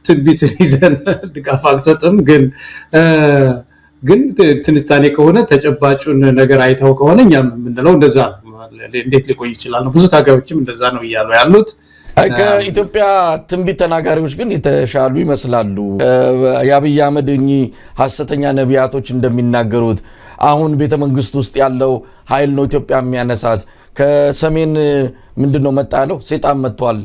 ትንቢትን ይዘን ድጋፍ አንሰጥም። ግን ትንታኔ ከሆነ ተጨባጩን ነገር አይተው ከሆነ እኛም የምንለው እንደዛ ነው። እንዴት ሊቆይ ይችላል ነው። ብዙ ታጋዮችም እንደዛ ነው እያሉ ያሉት። ከኢትዮጵያ ትንቢት ተናጋሪዎች ግን የተሻሉ ይመስላሉ። የአብይ አህመድ እኚህ ሐሰተኛ ነቢያቶች እንደሚናገሩት አሁን ቤተ መንግስት ውስጥ ያለው ኃይል ነው ኢትዮጵያ የሚያነሳት። ከሰሜን ምንድነው መጣ ያለው ሰይጣን መጥቷል፣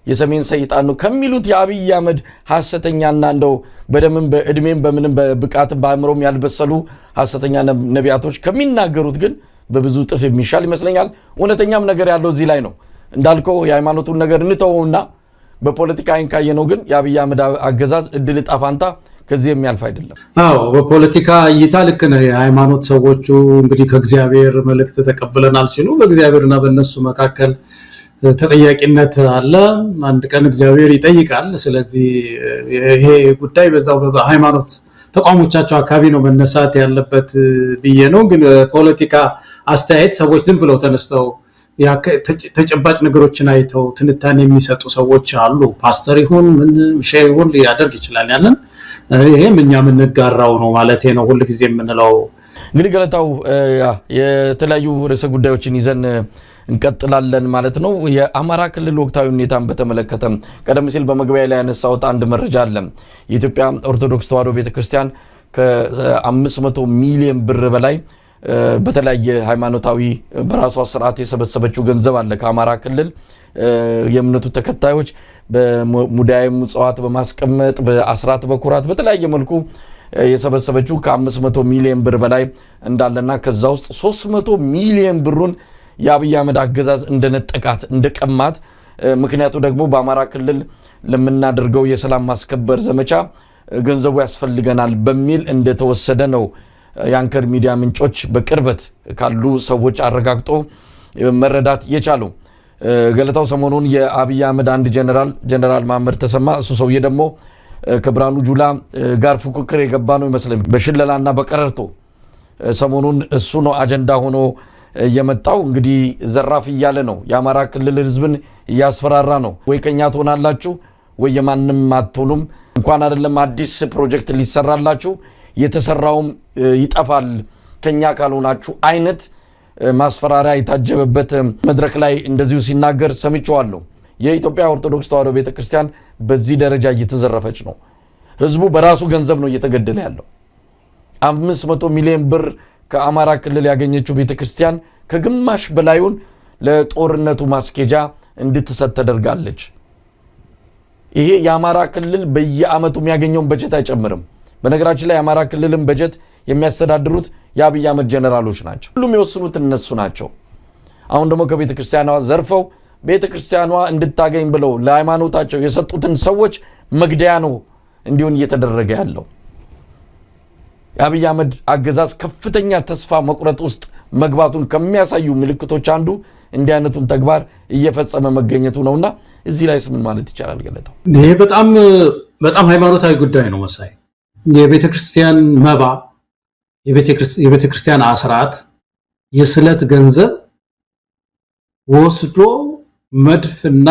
የሰሜን ሰይጣን ነው ከሚሉት የአብይ አህመድ ሐሰተኛና እንደው በደምም በእድሜም በምንም በብቃትም በአእምሮም ያልበሰሉ ሐሰተኛ ነቢያቶች ከሚናገሩት ግን በብዙ ጥፍ የሚሻል ይመስለኛል። እውነተኛም ነገር ያለው እዚህ ላይ ነው። እንዳልከው የሃይማኖቱን ነገር እንተውና በፖለቲካ አይን ካየነው ግን የአብይ አህመድ አገዛዝ እድል ዕጣ ፈንታ ከዚህ የሚያልፍ አይደለም። አዎ በፖለቲካ እይታ ልክ ነው። የሃይማኖት ሰዎቹ እንግዲህ ከእግዚአብሔር መልእክት ተቀብለናል ሲሉ በእግዚአብሔርና በእነሱ መካከል ተጠያቂነት አለ። አንድ ቀን እግዚአብሔር ይጠይቃል። ስለዚህ ይሄ ጉዳይ በዛው በሃይማኖት ተቋሞቻቸው አካባቢ ነው መነሳት ያለበት ብዬ ነው። ግን ፖለቲካ አስተያየት ሰዎች ዝም ብለው ተነስተው ተጨባጭ ነገሮችን አይተው ትንታኔ የሚሰጡ ሰዎች አሉ። ፓስተር ይሁን ምን ሼህ ይሁን ሊያደርግ ይችላል። ያንን ይሄም እኛ የምንጋራው ነው ማለት ነው ሁሉ ጊዜ የምንለው። እንግዲህ ገለታው የተለያዩ ርዕሰ ጉዳዮችን ይዘን እንቀጥላለን ማለት ነው። የአማራ ክልል ወቅታዊ ሁኔታን በተመለከተ ቀደም ሲል በመግቢያ ላይ ያነሳሁት አንድ መረጃ አለ። የኢትዮጵያ ኦርቶዶክስ ተዋሕዶ ቤተክርስቲያን ከ500 ሚሊዮን ብር በላይ በተለያየ ሃይማኖታዊ በራሷ ስርዓት የሰበሰበችው ገንዘብ አለ። ከአማራ ክልል የእምነቱ ተከታዮች በሙዳየ ምጽዋት በማስቀመጥ በአስራት በኩራት በተለያየ መልኩ የሰበሰበችው ከ500 ሚሊዮን ብር በላይ እንዳለና ከዛ ውስጥ 300 ሚሊዮን ብሩን የአብይ አህመድ አገዛዝ እንደነጠቃት እንደቀማት፣ ምክንያቱ ደግሞ በአማራ ክልል ለምናደርገው የሰላም ማስከበር ዘመቻ ገንዘቡ ያስፈልገናል በሚል እንደተወሰደ ነው የአንከር ሚዲያ ምንጮች በቅርበት ካሉ ሰዎች አረጋግጦ መረዳት የቻሉ። ገለታው ሰሞኑን የአብይ አህመድ አንድ ጀነራል መሐመድ ተሰማ እሱ ሰውዬ ደግሞ ከብርሃኑ ጁላ ጋር ፉክክር የገባ ነው ይመስለኝ በሽለላና በቀረርቶ ሰሞኑን እሱ ነው አጀንዳ ሆኖ የመጣው። እንግዲህ ዘራፍ እያለ ነው የአማራ ክልል ህዝብን እያስፈራራ ነው። ወይ ከኛ ትሆናላችሁ ወይ የማንም አትሆኑም፣ እንኳን አይደለም አዲስ ፕሮጀክት ሊሰራላችሁ የተሰራውም ይጠፋል ከኛ ካልሆናችሁ አይነት ማስፈራሪያ የታጀበበት መድረክ ላይ እንደዚሁ ሲናገር ሰምቼዋለሁ። የኢትዮጵያ ኦርቶዶክስ ተዋሕዶ ቤተክርስቲያን በዚህ ደረጃ እየተዘረፈች ነው። ህዝቡ በራሱ ገንዘብ ነው እየተገደለ ያለው። 500 ሚሊዮን ብር ከአማራ ክልል ያገኘችው ቤተክርስቲያን ከግማሽ በላዩን ለጦርነቱ ማስኬጃ እንድትሰጥ ተደርጋለች። ይሄ የአማራ ክልል በየአመቱ የሚያገኘውን በጀት አይጨምርም። በነገራችን ላይ የአማራ ክልልን በጀት የሚያስተዳድሩት የአብይ አህመድ ጀነራሎች ናቸው። ሁሉም የወሰኑት እነሱ ናቸው። አሁን ደግሞ ከቤተክርስቲያኗ ዘርፈው ቤተክርስቲያኗ እንድታገኝ ብለው ለሃይማኖታቸው የሰጡትን ሰዎች መግደያ ነው እንዲሆን እየተደረገ ያለው። የአብይ አህመድ አገዛዝ ከፍተኛ ተስፋ መቁረጥ ውስጥ መግባቱን ከሚያሳዩ ምልክቶች አንዱ እንዲህ አይነቱን ተግባር እየፈጸመ መገኘቱ ነውና እዚህ ላይ ምን ማለት ይቻላል? ገለታው ይሄ በጣም ሃይማኖታዊ ጉዳይ ነው መሳይ። የቤተክርስቲያን መባ፣ የቤተክርስቲያን አስራት፣ የስለት ገንዘብ ወስዶ መድፍና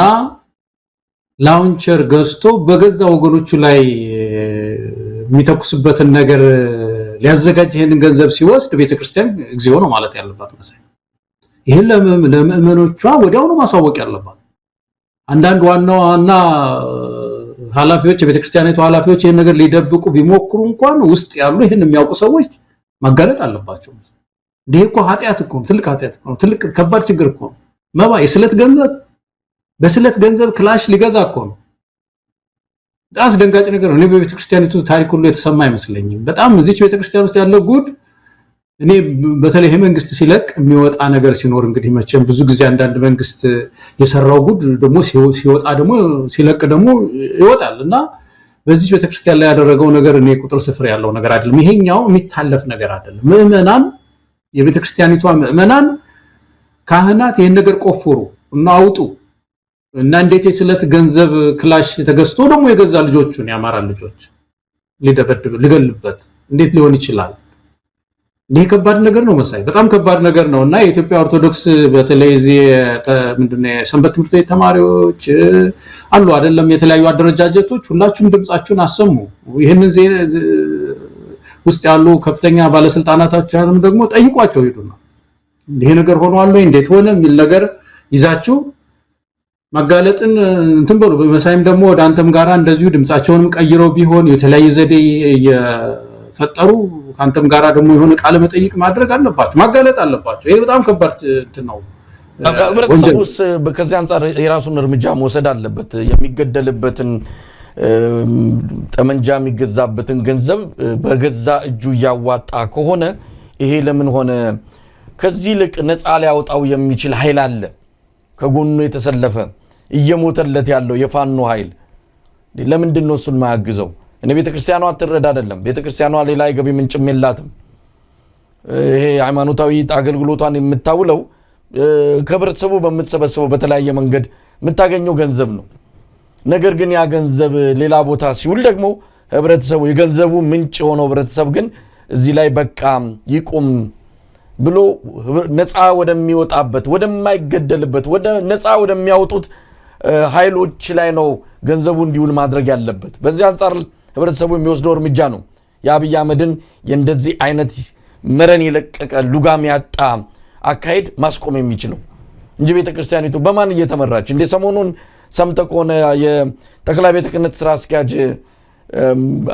ላውንቸር ገዝቶ በገዛ ወገኖቹ ላይ የሚተኩስበትን ነገር ሊያዘጋጅ ይሄንን ገንዘብ ሲወስድ ቤተክርስቲያን እግዚኦ ነው ማለት ያለባት መሳይ። ይሄን ለምእመኖቿ ወዲያውኑ ማሳወቅ ያለባት። አንዳንድ ዋና ኃላፊዎች፣ የቤተክርስቲያኒቱ ኃላፊዎች ይሄን ነገር ሊደብቁ ቢሞክሩ እንኳን ውስጥ ያሉ ይሄን የሚያውቁ ሰዎች ማጋለጥ አለባቸው። ይሄ እኮ ኃጢአት እኮ ነው፣ ትልቅ ኃጢአት እኮ ነው፣ ትልቅ ከባድ ችግር እኮ ነው። መባ የስለት ገንዘብ፣ በስለት ገንዘብ ክላሽ ሊገዛ እኮ ነው። በጣም አስደንጋጭ ነገር ነው። እኔ በቤተክርስቲያኒቱ ታሪክ ሁሉ የተሰማ አይመስለኝም። በጣም እዚች ቤተክርስቲያን ውስጥ ያለው ጉድ እኔ በተለይ መንግስት ሲለቅ የሚወጣ ነገር ሲኖር እንግዲህ መቼም ብዙ ጊዜ አንዳንድ መንግስት የሰራው ጉድ ደግሞ ሲወጣ ደግሞ ሲለቅ ደግሞ ይወጣል እና በዚህ ቤተክርስቲያን ላይ ያደረገው ነገር እኔ ቁጥር ስፍር ያለው ነገር አይደለም። ይሄኛው የሚታለፍ ነገር አይደለም። ምእመናን፣ የቤተክርስቲያኒቷ ምእመናን ካህናት ይሄን ነገር ቆፍሩ እና አውጡ እና እንዴት የስለት ገንዘብ ክላሽ ተገዝቶ ደግሞ የገዛ ልጆቹን ያማራ ልጆች ሊደበድብ ሊገልበት እንዴት ሊሆን ይችላል? ይሄ ከባድ ነገር ነው መሳይ፣ በጣም ከባድ ነገር ነው እና የኢትዮጵያ ኦርቶዶክስ በተለይ እዚህ ምንድነው ሰንበት ትምህርት ቤት ተማሪዎች አሉ አይደለም፣ የተለያዩ አደረጃጀቶች ሁላችሁም ድምጻችሁን አሰሙ። ይሄንን ውስጥ ያሉ ከፍተኛ ባለስልጣናቶችንም ደግሞ ጠይቋቸው ሄዱና ይሄ ነገር ሆኗል ወይ እንዴት ሆነ የሚል ነገር ይዛችሁ ማጋለጥን እንትን በሉ። በመሳይም ደግሞ ወደ አንተም ጋራ እንደዚሁ ድምጻቸውንም ቀይረው ቢሆን የተለያየ ዘዴ የፈጠሩ ካንተም ጋራ ደግሞ የሆነ ቃለ መጠይቅ ማድረግ አለባቸው፣ ማጋለጥ አለባቸው። ይሄ በጣም ከባድ እንትን ነው። ህብረተሰቡስ ከዚህ አንፃር የራሱን እርምጃ መውሰድ አለበት። የሚገደልበትን ጠመንጃ የሚገዛበትን ገንዘብ በገዛ እጁ ያዋጣ ከሆነ ይሄ ለምን ሆነ? ከዚህ ልቅ ነፃ ሊያወጣው የሚችል ኃይል አለ ከጎኑ የተሰለፈ እየሞተለት ያለው የፋኖ ኃይል። ለምንድን ነው እሱን ማያግዘው? እኔ ቤተክርስቲያኗ አትረዳ አይደለም፣ ቤተክርስቲያኗ ሌላ የገቢ ምንጭም የላትም። ይሄ ሃይማኖታዊ አገልግሎቷን የምታውለው ከህብረተሰቡ በምትሰበስበው በተለያየ መንገድ የምታገኘው ገንዘብ ነው። ነገር ግን ያ ገንዘብ ሌላ ቦታ ሲውል ደግሞ ህብረተሰቡ የገንዘቡ ምንጭ የሆነው ህብረተሰብ ግን እዚህ ላይ በቃ ይቁም ብሎ ነፃ ወደሚወጣበት ወደማይገደልበት ወደ ነፃ ወደሚያወጡት ኃይሎች ላይ ነው ገንዘቡ እንዲውል ማድረግ ያለበት። በዚህ አንፃር ህብረተሰቡ የሚወስደው እርምጃ ነው የአብይ አህመድን የእንደዚህ አይነት መረን የለቀቀ ሉጋም ያጣ አካሄድ ማስቆም የሚችለው እንጂ ቤተክርስቲያኒቱ በማን እየተመራች እንደ ሰሞኑን ሰምተህ ከሆነ የጠቅላይ ቤተ ክህነት ስራ አስኪያጅ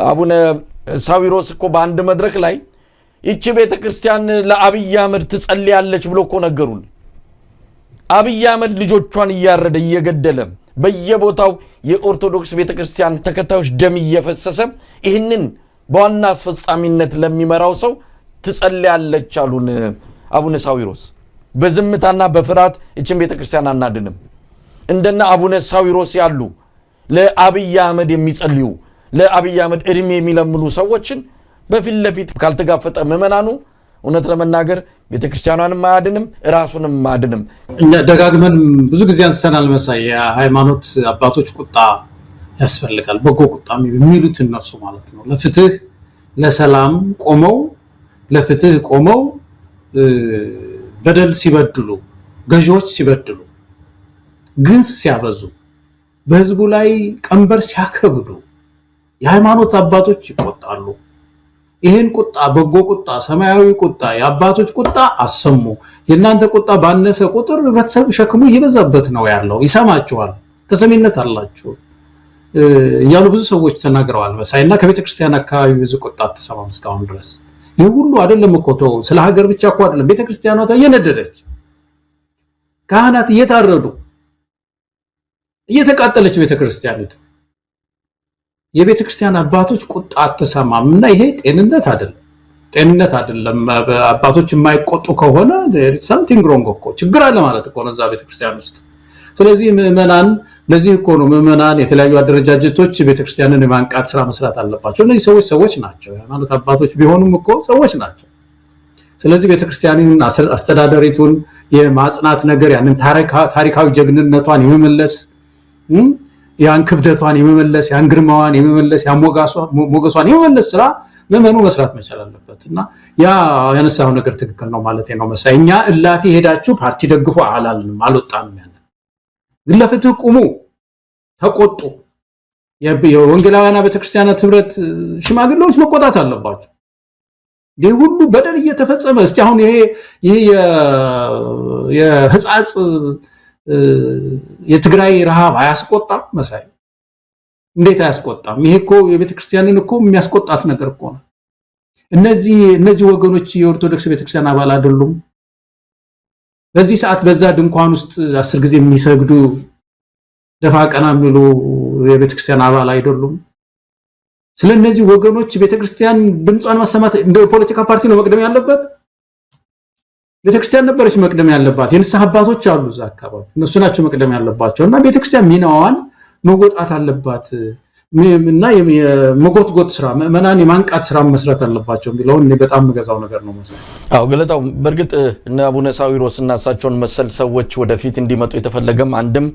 አቡነ ሳዊሮስ እኮ በአንድ መድረክ ላይ ይቺ ቤተክርስቲያን ለአብይ አህመድ ትጸልያለች ብሎ እኮ ነገሩን። አብይ አህመድ ልጆቿን እያረደ እየገደለ በየቦታው የኦርቶዶክስ ቤተክርስቲያን ተከታዮች ደም እየፈሰሰ ይህንን በዋና አስፈጻሚነት ለሚመራው ሰው ትጸልያለች አሉን አቡነ ሳዊሮስ። በዝምታና በፍርሃት ይችን ቤተክርስቲያን አናድንም። እንደና አቡነ ሳዊሮስ ያሉ ለአብይ አህመድ የሚጸልዩ ለአብይ አህመድ እድሜ የሚለምኑ ሰዎችን በፊት ለፊት ካልተጋፈጠ ምእመናኑ እውነት ለመናገር ቤተክርስቲያኗንም ማያድንም ራሱንም ማያድንም። እኛ ደጋግመን ብዙ ጊዜ አንስተናል መሳይ፣ የሃይማኖት አባቶች ቁጣ ያስፈልጋል። በጎ ቁጣ የሚሉት እነሱ ማለት ነው። ለፍትህ ለሰላም ቆመው ለፍትህ ቆመው በደል ሲበድሉ፣ ገዢዎች ሲበድሉ፣ ግፍ ሲያበዙ፣ በህዝቡ ላይ ቀንበር ሲያከብዱ የሃይማኖት አባቶች ይቆጣሉ። ይሄን ቁጣ በጎ ቁጣ ሰማያዊ ቁጣ የአባቶች ቁጣ አሰሙ። የእናንተ ቁጣ ባነሰ ቁጥር ህብረተሰብ ሸክሙ እየበዛበት ነው ያለው። ይሰማችኋል፣ ተሰሚነት አላችሁ እያሉ ብዙ ሰዎች ተናግረዋል መሳይና ከቤተክርስቲያን አካባቢ ብዙ ቁጣ ተሰማም እስካሁን ድረስ። ይህ ሁሉ አይደለም እኮ ተው፣ ስለ ሀገር ብቻ እኮ አይደለም። ቤተክርስቲያኗ እየነደደች ካህናት እየታረዱ እየተቃጠለች ቤተክርስቲያኒቱ የቤተክርስቲያን አባቶች ቁጣ አትሰማምና ይሄ ጤንነት አይደለም። አባቶች የማይቆጡ ከሆነ something wrong እኮ ችግር አለ ማለት እኮ ነው እዛ ቤተክርስቲያን ውስጥ። ስለዚህ ምእመናን ለዚህ እኮ ነው ምዕመናን የተለያዩ አደረጃጀቶች ቤተክርስቲያንን የማንቃት ስራ መስራት አለባቸው። እነዚህ ሰዎች ናቸው። ሃይማኖት አባቶች ቢሆኑም እኮ ሰዎች ናቸው። ስለዚህ ቤተክርስቲያንን አስተዳደሪቱን የማጽናት ነገር ያንን ታሪካዊ ጀግንነቷን የመመለስ ያን ክብደቷን የመመለስ ያን ግርማዋን የመመለስ ያን ሞገሷን የመመለስ ስራ ምዕመኑ መስራት መቻል አለበት እና ያ ያነሳው ነገር ትክክል ነው ማለት ነው። መሳይኛ እላፊ ሄዳችሁ ፓርቲ ደግፎ አላልንም አልወጣንም። ያን ግን ለፍትህ ቁሙ፣ ተቆጡ። የወንጌላውያን ቤተክርስቲያናት ህብረት ሽማግሌዎች መቆጣት አለባቸው። ይሄ ሁሉ በደል እየተፈጸመ እስቲ አሁን ይሄ የህፃጽ የትግራይ ረሃብ አያስቆጣም? መሳይ እንዴት አያስቆጣም? ይሄ እኮ የቤተክርስቲያንን እኮ የሚያስቆጣት ነገር እኮ ነው። እነዚህ ወገኖች የኦርቶዶክስ ቤተክርስቲያን አባል አይደሉም። በዚህ ሰዓት በዛ ድንኳን ውስጥ 10 ጊዜ የሚሰግዱ ደፋ ቀና የሚሉ የቤተክርስቲያን አባል አይደሉም። ስለነዚህ ወገኖች ቤተክርስቲያን ድምጿን ማሰማት እንደ ፖለቲካ ፓርቲ ነው መቅደም ያለበት። ቤተክርስቲያን ነበረች መቅደም ያለባት። የንስሐ አባቶች አሉ እዛ አካባቢ፣ እነሱ ናቸው መቅደም ያለባቸው እና ቤተክርስቲያን ሚናዋን መጎጣት አለባት እና የመጎትጎት ስራ ምዕመናን የማንቃት ስራ መስራት አለባቸው የሚለውን እኔ በጣም የምገዛው ነገር ነው ማለት ነው። ገለታው በእርግጥ እነ አቡነ ሳዊሮስ እና እሳቸውን መሰል ሰዎች ወደፊት እንዲመጡ የተፈለገም አንድም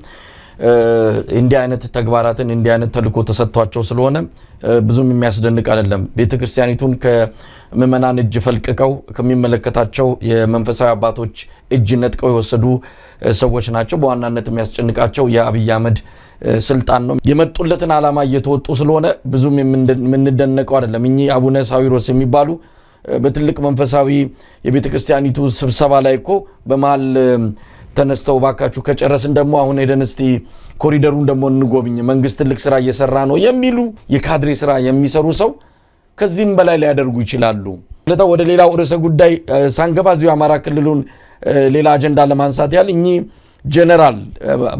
እንዲህ አይነት ተግባራትን እንዲህ አይነት ተልእኮ ተሰጥቷቸው ስለሆነ ብዙም የሚያስደንቅ አይደለም። ቤተክርስቲያኒቱን ከምዕመናን እጅ ፈልቅቀው ከሚመለከታቸው የመንፈሳዊ አባቶች እጅ ነጥቀው የወሰዱ ሰዎች ናቸው። በዋናነት የሚያስጨንቃቸው የአብይ አህመድ ስልጣን ነው። የመጡለትን ዓላማ እየተወጡ ስለሆነ ብዙም የምንደነቀው አይደለም። እኚህ አቡነ ሳዊሮስ የሚባሉ በትልቅ መንፈሳዊ የቤተክርስቲያኒቱ ስብሰባ ላይ እኮ በመሃል ተነስተው ባካችሁ ከጨረስን ደግሞ አሁን ሄደን እስቲ ኮሪደሩን ደግሞ እንጎብኝ፣ መንግስት ትልቅ ስራ እየሰራ ነው የሚሉ የካድሬ ስራ የሚሰሩ ሰው ከዚህም በላይ ሊያደርጉ ይችላሉ። ለታ ወደ ሌላው ርዕሰ ጉዳይ ሳንገባ እዚሁ አማራ ክልሉን ሌላ አጀንዳ ለማንሳት ያህል እኚህ ጀነራል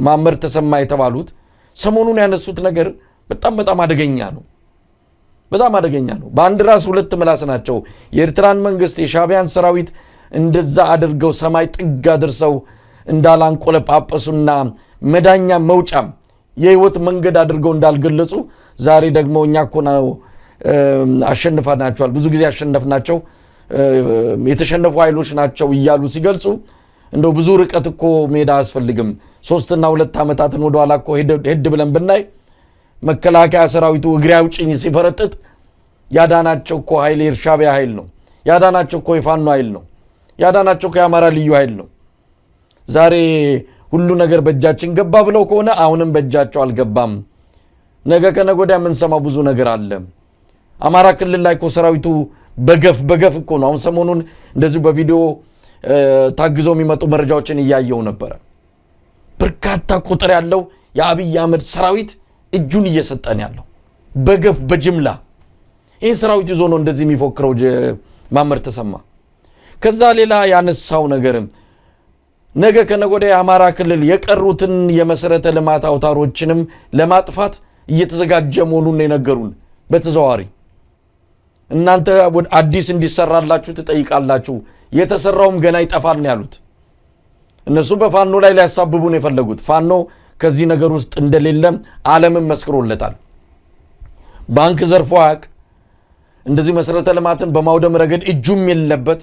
ማመር ተሰማ የተባሉት ሰሞኑን ያነሱት ነገር በጣም አደገኛ ነው። በጣም አደገኛ ነው። በአንድ ራስ ሁለት ምላስ ናቸው። የኤርትራን መንግስት የሻዕቢያን ሰራዊት እንደዛ አድርገው ሰማይ ጥግ አድርሰው እንዳላንቆለጳጳሱና መዳኛ መውጫም የህይወት መንገድ አድርገው እንዳልገለጹ ዛሬ ደግሞ እኛ እኮ ነው አሸንፈናቸዋል፣ ብዙ ጊዜ አሸነፍናቸው፣ የተሸነፉ ኃይሎች ናቸው እያሉ ሲገልጹ እንደው ብዙ ርቀት እኮ ሜዳ አያስፈልግም። 3 እና 2 ዓመታትን ወደ ኋላ እኮ ሄድ ብለን ብናይ መከላከያ ሰራዊቱ እግሬ አውጭኝ ሲፈረጥጥ ያዳናቸው እኮ ኃይል የሻዕቢያ ኃይል ነው። ያዳናቸው እኮ የፋኖ ኃይል ነው። ያዳናቸው እኮ የአማራ ልዩ ኃይል ነው። ዛሬ ሁሉ ነገር በእጃችን ገባ ብለው ከሆነ አሁንም በእጃቸው አልገባም። ነገ ከነገ ወዲያ የምንሰማው ብዙ ነገር አለ። አማራ ክልል ላይ እኮ ሰራዊቱ በገፍ እኮ ነው። አሁን ሰሞኑን እንደዚሁ በቪዲዮ ታግዘው የሚመጡ መረጃዎችን እያየው ነበረ። በርካታ ቁጥር ያለው የአብይ አህመድ ሰራዊት እጁን እየሰጠን ያለው በገፍ በጅምላ ይህ ሰራዊት ይዞ ነው እንደዚህ የሚፎክረው ማመር ተሰማ። ከዛ ሌላ ያነሳው ነገርም ነገ ከነገ ወዲያ የአማራ ክልል የቀሩትን የመሰረተ ልማት አውታሮችንም ለማጥፋት እየተዘጋጀ መሆኑን ነው የነገሩን በተዘዋዋሪ። እናንተ አዲስ እንዲሰራላችሁ ትጠይቃላችሁ፣ የተሰራውም ገና ይጠፋል ነው ያሉት። እነሱ በፋኖ ላይ ሊያሳብቡን የፈለጉት ፋኖ ከዚህ ነገር ውስጥ እንደሌለ ዓለምን መስክሮለታል። ባንክ ዘርፎ አያውቅ፣ እንደዚህ መሰረተ ልማትን በማውደም ረገድ እጁም የለበት።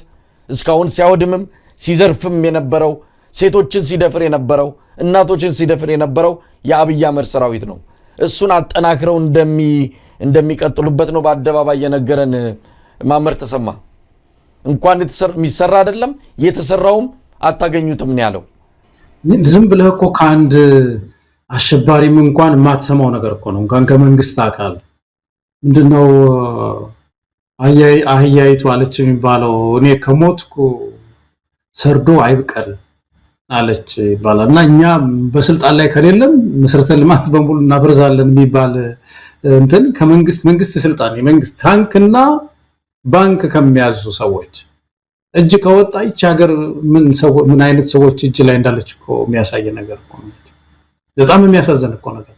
እስካሁን ሲያወድምም ሲዘርፍም የነበረው ሴቶችን ሲደፍር የነበረው እናቶችን ሲደፍር የነበረው የአብይ አህመድ ሰራዊት ነው። እሱን አጠናክረው እንደሚቀጥሉበት ነው በአደባባይ የነገረን ማመር ተሰማ። እንኳን የሚሰራ አይደለም የተሰራውም አታገኙትም ነው ያለው። ዝም ብለህ እኮ ከአንድ አሸባሪም እንኳን የማትሰማው ነገር እኮ ነው። እንኳን ከመንግስት አካል ምንድነው አህያይቱ አለች የሚባለው፣ እኔ ከሞትኩ ሰርዶ አይብቀል አለች ይባላል። እና እኛ በስልጣን ላይ ከሌለም መሰረተ ልማት በሙሉ እናፈርሳለን የሚባል እንትን ከመንግስት ስልጣን የመንግስት ታንክና ባንክ ከሚያዙ ሰዎች እጅ ከወጣ ይች ሀገር ምን አይነት ሰዎች እጅ ላይ እንዳለች እኮ የሚያሳይ ነገር እኮ ነው። በጣም የሚያሳዝን እኮ ነገር።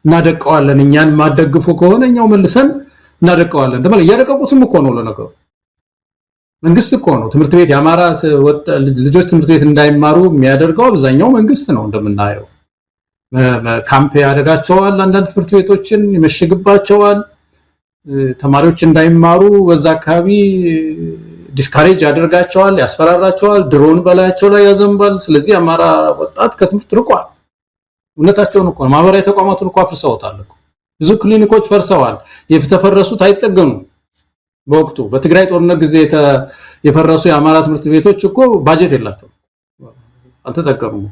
እናደቀዋለን። እኛን ማደግፉ ከሆነ እኛው መልሰን እናደቀዋለን። ተመለ ያደቀቁትም እኮ ነው ለነገሩ መንግስት እኮ ነው። ትምህርት ቤት የአማራ ልጆች ትምህርት ቤት እንዳይማሩ የሚያደርገው አብዛኛው መንግስት ነው እንደምናየው። ካምፕ ያደርጋቸዋል አንዳንድ ትምህርት ቤቶችን ይመሽግባቸዋል ተማሪዎች እንዳይማሩ በዛ አካባቢ ዲስካሬጅ ያደርጋቸዋል ያስፈራራቸዋል ድሮን በላያቸው ላይ ያዘንባል ስለዚህ አማራ ወጣት ከትምህርት ርቋል እውነታቸውን እኮ ማህበራዊ ተቋማቱን እኮ አፍርሰውታል ብዙ ክሊኒኮች ፈርሰዋል የተፈረሱት አይጠገኑ በወቅቱ በትግራይ ጦርነት ጊዜ የፈረሱ የአማራ ትምህርት ቤቶች እኮ ባጀት የላቸው አልተጠቀሙም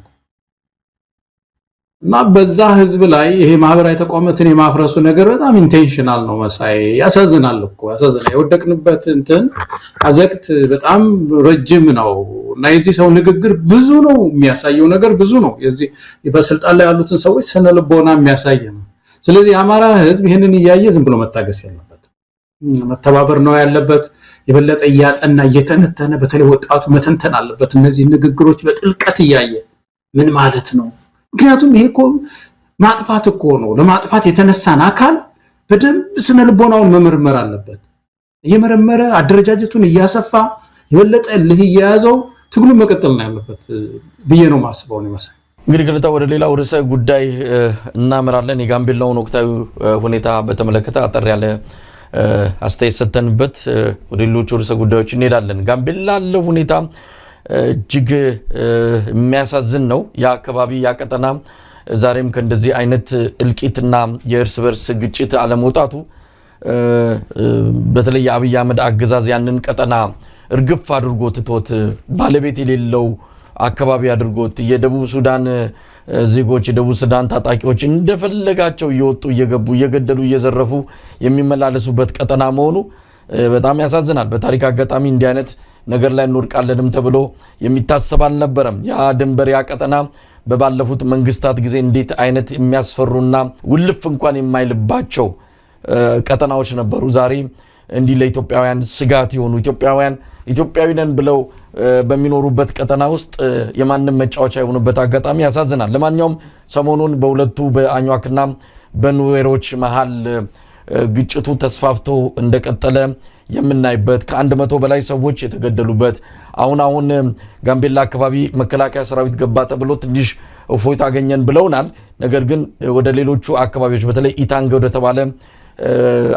እና በዛ ህዝብ ላይ ይሄ ማህበራዊ ተቋማትን የማፍረሱ ነገር በጣም ኢንቴንሽናል ነው መሳይ ያሳዝናል እኮ ያሳዝናል የወደቅንበት እንትን አዘቅት በጣም ረጅም ነው እና የዚህ ሰው ንግግር ብዙ ነው የሚያሳየው ነገር ብዙ ነው የዚህ በስልጣን ላይ ያሉትን ሰዎች ስነልቦና የሚያሳይ ነው ስለዚህ የአማራ ህዝብ ይሄንን ያያየ ዝም ብሎ መታገስ ያለበት መተባበር ነው ያለበት የበለጠ ያጠና እየተነተነ በተለይ ወጣቱ መተንተን አለበት እነዚህ ንግግሮች በጥልቀት ያያየ ምን ማለት ነው ምክንያቱም ይሄ እኮ ማጥፋት እኮ ነው ለማጥፋት የተነሳን አካል በደንብ ስነልቦናውን መመርመር አለበት እየመረመረ አደረጃጀቱን እያሰፋ የበለጠ ለህያያዘው ትግሉ መቀጠል ነው ያለበት ብዬ ነው ማስበው ነው መሰለኝ እንግዲህ ገለታ ወደ ሌላው ርዕሰ ጉዳይ እናመራለን የጋምቤላውን ወቅታዊ ሁኔታ በተመለከተ አጠር ያለ አስተያየት ሰተንበት ወደ ሌሎች ርዕሰ ጉዳዮች እንሄዳለን ጋምቤላ ያለው ሁኔታ እጅግ የሚያሳዝን ነው ያ አካባቢ ያ ቀጠና ዛሬም ከእንደዚህ አይነት እልቂትና የእርስ በርስ ግጭት አለመውጣቱ በተለይ አብይ አህመድ አገዛዝ ያንን ቀጠና እርግፍ አድርጎ ትቶት ባለቤት የሌለው አካባቢ አድርጎት የደቡብ ሱዳን ዜጎች የደቡብ ሱዳን ታጣቂዎች እንደፈለጋቸው እየወጡ እየገቡ እየገደሉ እየዘረፉ የሚመላለሱበት ቀጠና መሆኑ በጣም ያሳዝናል በታሪክ አጋጣሚ እንዲህ አይነት ነገር ላይ እንወድቃለንም ተብሎ የሚታሰብ አልነበረም ያ ድንበር ያ ቀጠና በባለፉት መንግስታት ጊዜ እንዴት አይነት የሚያስፈሩና ውልፍ እንኳን የማይልባቸው ቀጠናዎች ነበሩ ዛሬ እንዲህ ለኢትዮጵያውያን ስጋት የሆኑ ኢትዮጵያዊ ነን ብለው በሚኖሩበት ቀጠና ውስጥ የማንም መጫወቻ የሆኑበት አጋጣሚ ያሳዝናል ለማንኛውም ሰሞኑን በሁለቱ በአኟክና በኑዌሮች መሃል ግጭቱ ተስፋፍቶ እንደቀጠለ የምናይበት ከ100 በላይ ሰዎች የተገደሉበት አሁን ጋምቤላ አካባቢ መከላከያ ሰራዊት ገባ ተብሎ ትንሽ እፎይታ አገኘን ብለውናል ነገር ግን ወደ ሌሎቹ አካባቢዎች በተለይ ኢታንግ ወደ ተባለ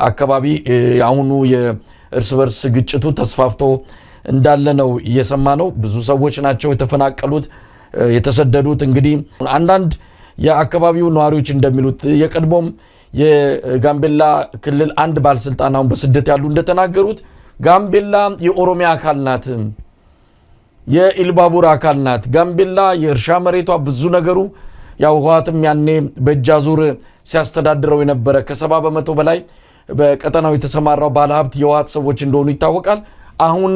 አካባቢ አሁኑ የእርስ በርስ ግጭቱ ተስፋፍቶ እንዳለ ነው እየሰማነው ብዙ ሰዎች ናቸው የተፈናቀሉት የተሰደዱት እንግዲህ አንዳንድ የአካባቢው ነዋሪዎች እንደሚሉት የቀድሞም የጋምቤላ ክልል አንድ ባለስልጣናው በስደት ያሉ እንደተናገሩት ጋምቤላ የኦሮሚያ አካል ናት የኢልባቡር አካል ናት ጋምቤላ የእርሻ መሬቷ ብዙ ነገሩ ያው ህዋትም ያኔ በእጃዙር ሲያስተዳድረው የነበረ ከ70% በላይ በቀጠናው የተሰማራው ባለሀብት የህዋት ሰዎች እንደሆኑ ይታወቃል አሁን